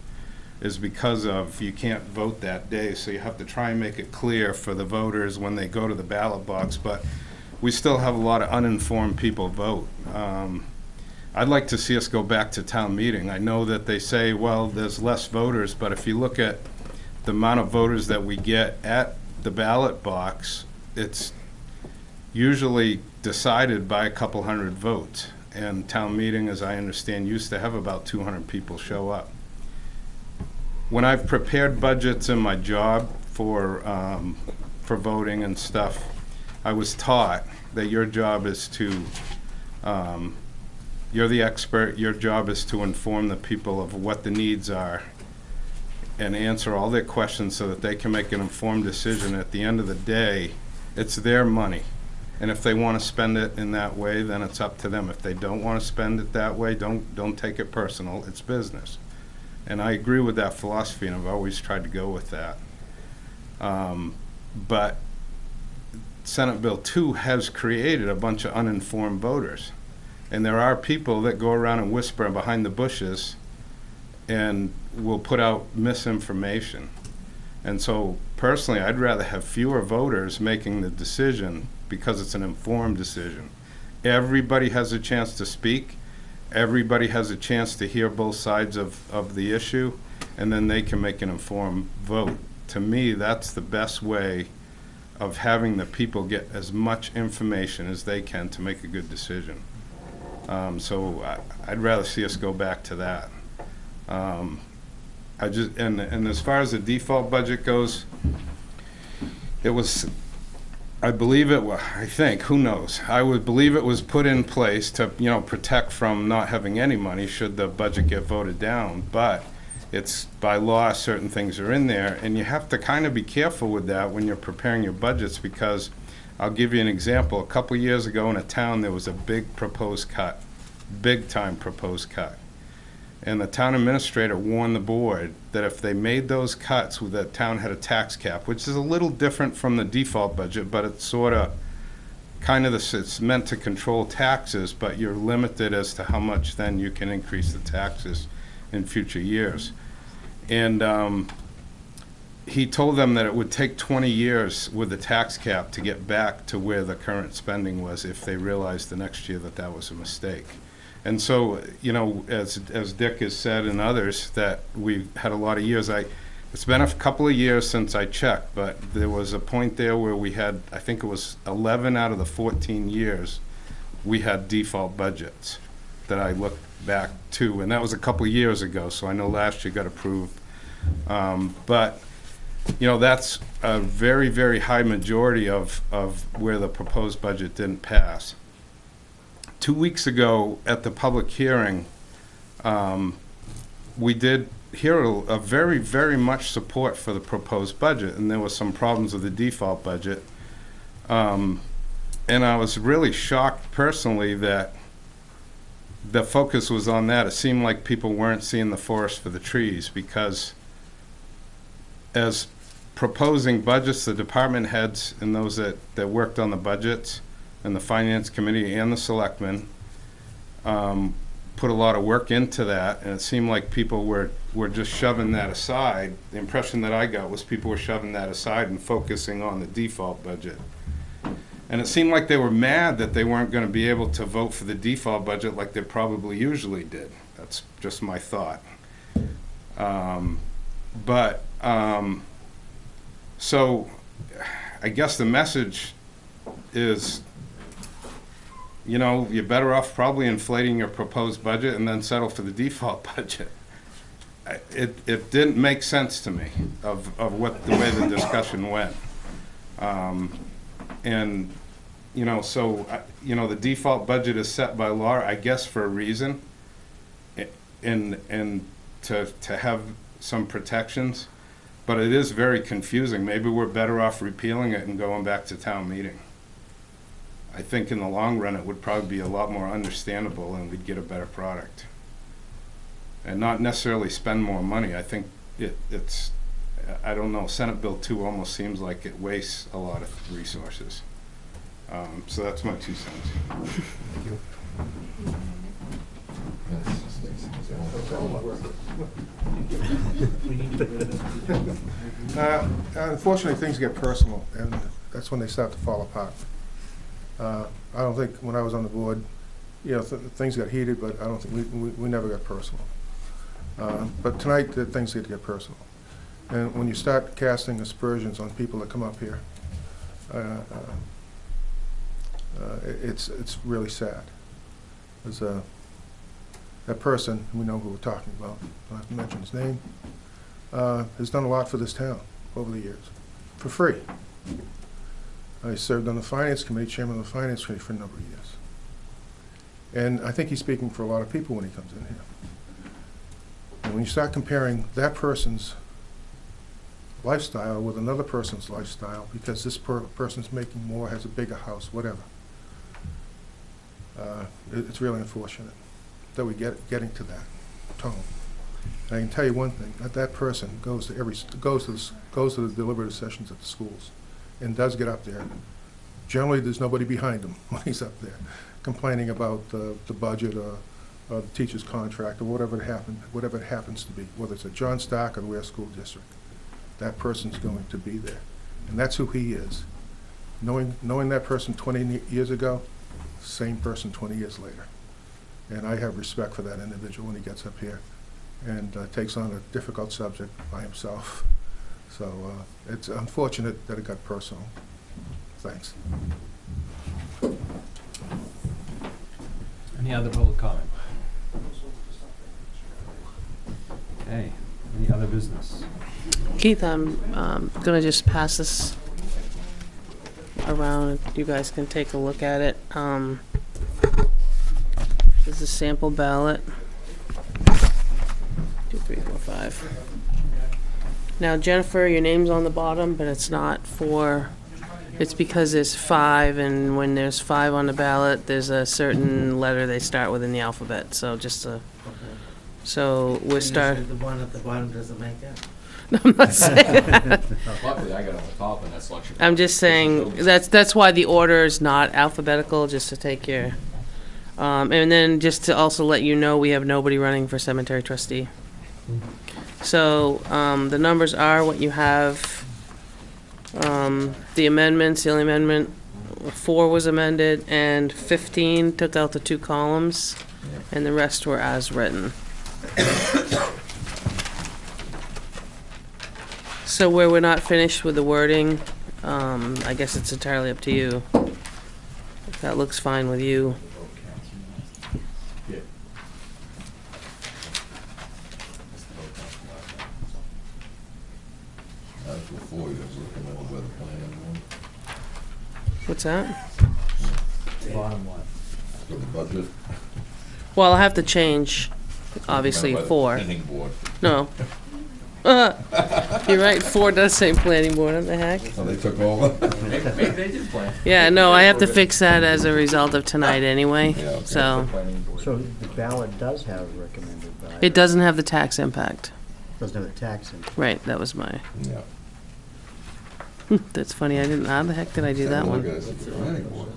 is because of you can't vote that day, so you have to try and make it clear for the voters when they go to the ballot box, but we still have a lot of uninformed people vote. I'd like to see us go back to town meeting. I know that they say, well, there's less voters, but if you look at the amount of voters that we get at the ballot box, it's usually decided by a couple hundred votes. And town meeting, as I understand, used to have about 200 people show up. When I've prepared budgets in my job for voting and stuff, I was taught that your job is to you're the expert. Your job is to inform the people of what the needs are and answer all their questions so that they can make an informed decision. At the end of the day, it's their money. And if they want to spend it in that way, then it's up to them. If they don't want to spend it that way, don't take it personal. It's business. And I agree with that philosophy, and I've always tried to go with that. But Senate Bill 2 has created a bunch of uninformed voters. And there are people that go around and whisper behind the bushes and will put out misinformation. And so personally, I'd rather have fewer voters making the decision because it's an informed decision. Everybody has a chance to speak. Everybody has a chance to hear both sides of the issue, and then they can make an informed vote. To me, that's the best way of having the people get as much information as they can to make a good decision. So I'd rather see us go back to that. And as far as the default budget goes, it was, I believe it was, I think, who knows? I would believe it was put in place to, protect from not having any money should the budget get voted down. But it's by law, certain things are in there, and you have to kind of be careful with that when you're preparing your budgets, because I'll give you an example. A couple years ago in a town, there was a big proposed cut, big time proposed cut. And the town administrator warned the board that if they made those cuts, the town had a tax cap, which is a little different from the default budget, but it's sort of it's meant to control taxes, but you're limited as to how much then you can increase the taxes in future years. And he told them that it would take 20 years with the tax cap to get back to where the current spending was if they realized the next year that that was a mistake. And so, you know, as Dick has said and others, that we've had a lot of years. It's been a couple of years since I checked, but there was a point there where we had, I think it was 11 out of the 14 years, we had default budgets that I looked back to, and that was a couple of years ago, so I know last year got approved. But, you know, that's a very, very high majority of where the proposed budget didn't pass. 2 weeks ago at the public hearing, we did hear a very, very much support for the proposed budget, and there was some problems with the default budget. And I was really shocked personally that the focus was on that. It seemed like people weren't seeing the forest for the trees, because as proposing budgets, the department heads and those that worked on the budgets and the finance committee and the selectmen put a lot of work into that, and it seemed like people were just shoving that aside. The impression that I got was people were shoving that aside and focusing on the default budget. And it seemed like they were mad that they weren't going to be able to vote for the default budget like they probably usually did. That's just my thought. So I guess the message is, you know, you're better off probably inflating your proposed budget and then settle for the default budget. It didn't make sense to me of what the way the discussion went. And, you know, so, you know, the default budget is set by law, I guess, for a reason, and to have some protections, but it is very confusing. Maybe we're better off repealing it and going back to town meeting. I think in the long run, it would probably be a lot more understandable and we'd get a better product. And not necessarily spend more money. I think it's, I don't know, Senate Bill 2 almost seems like it wastes a lot of resources. So that's my 2 cents. Thank you. Unfortunately, things get personal, and that's when they start to fall apart. I don't think when I was on the board, you know, things got heated, but I don't think we never got personal. But tonight, things did get personal. And when you start casting aspersions on people that come up here, it's really sad. There's that person, we know who we're talking about, I don't have to mention his name, has done a lot for this town over the years, for free. I served on the Finance Committee, chairman of the Finance Committee for a number of years. And I think he's speaking for a lot of people when he comes in here. And when you start comparing that person's lifestyle with another person's lifestyle, because this person's making more, has a bigger house, whatever, it's really unfortunate that we getting to that tone. And I can tell you one thing: that person goes to the deliberative sessions at the schools, and does get up there. Generally, there's nobody behind him when he's up there, complaining about the budget or the teacher's contract or whatever it happens to be, whether it's at John Stark or the Weare School District. That person's going to be there, and that's who he is. Knowing that person 20 years ago, same person 20 years later. And I have respect for that individual when he gets up here and takes on a difficult subject by himself. So it's unfortunate that it got personal. Thanks. Any other public comment? Okay, any other business? Keith, I'm gonna just pass this around. You guys can take a look at it. This is a sample ballot. 2, 3, 4, 5. Now, Jennifer, your name's on the bottom, but it's not for, it's because there's 5, and when there's 5 on the ballot, there's a certain letter they start with in the alphabet. So just to, so we're The one at the bottom doesn't make it. No, I'm not saying that. Luckily, I got on the top, and that's selection. I'm just saying that's why the order is not alphabetical, just to take your, and then just to also let you know, we have nobody running for cemetery trustee. So, the numbers are what you have. The amendments, the only amendment, 4 was amended, and 15 took out the 2 columns, and the rest were as written. So where we're not finished with the wording, I guess it's entirely up to you. If that looks fine with you. Article 4, you have recommended by the planning board What's that? Bottom line. for the budget. Well, I'll have to change, obviously, Recommended by the 4. Planning board. No. You're right, 4 does say planning board, what the heck? So they took over? Maybe they did plan. Yeah, no, I have to fix that as a result of tonight anyway, Yeah, okay. so. Planning board. So the ballot does have recommended by. It doesn't have the tax impact. Doesn't have a tax in. Right, that was my, Yeah. that's funny, I didn't, how the heck did I do that Look one? at it, it's the planning board.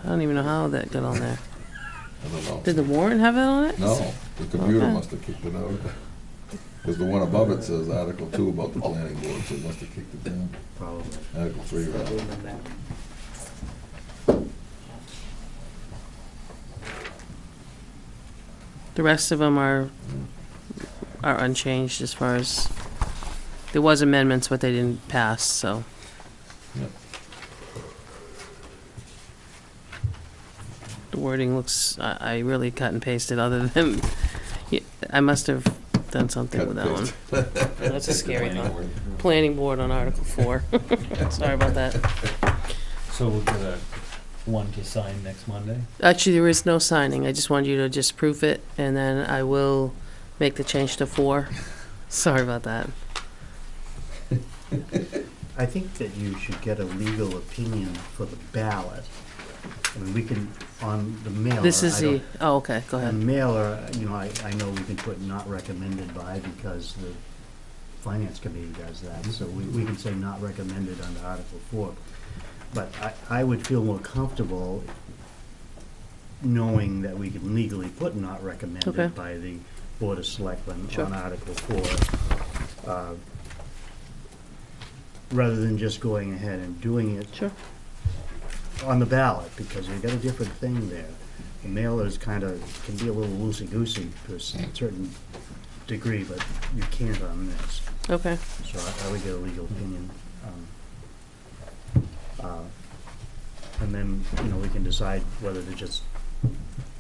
I don't even know how that got on there. I don't know. Did the warrant have it on it? No, the computer Okay. must have kicked it out. Because the one above it says Article 2 about the planning board, so it must have kicked it down. Probably. Article 3, rather. The rest of them are unchanged as far as, there was amendments, but they didn't pass, so. Yep. The wording looks, I really cut and pasted other than, I must have done something with that one. That's a scary Planning one. board. Planning board on Article 4. Sorry about that. So we'll get a one to sign next Monday? Actually, there is no signing. I just wanted you to just proof it, and then I will make the change to 4. Sorry about that. I think that you should get a legal opinion for the ballot. I mean, we can, on the mailer. This is I don't- the, oh, okay, go On ahead. the mailer, you know, I know we can put not recommended by because the finance committee does that. So we can say not recommended under Article 4. But I would feel more comfortable knowing that we can legally put not Okay. recommended by the Board of Selectmen Sure. on Article 4. Rather than just going ahead and doing it Sure. on the ballot, because you've got a different thing there. The mailers kind of can be a little loosey-goosey to a certain degree, but you can't on this. Okay. So I would get a legal opinion. And then, you know, we can decide whether to just,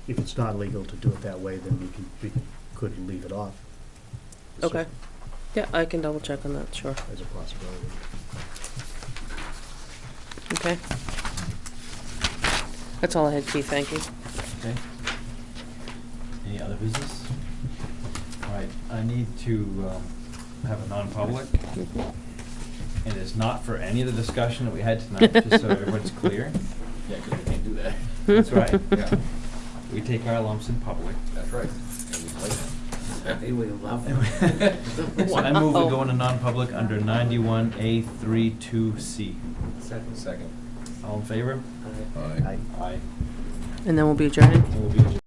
if it's not legal to do it that way, then we could leave it off. Okay. Yeah, I can double check on that, sure. As a possibility. Okay. That's all I had, Keith, thank you. Okay. Any other business? All right, I need to have a non-public. It is not for any of the discussion that we had tonight, just so everyone's clear. Yeah, because we can't do that. That's right. Yeah, We take our lumps in public. that's right. And we play that. They will love So I move we go into non-public under 91A32C. Second. All in favor? Aye. Aye. And then we'll be adjourning. We'll be adjourned.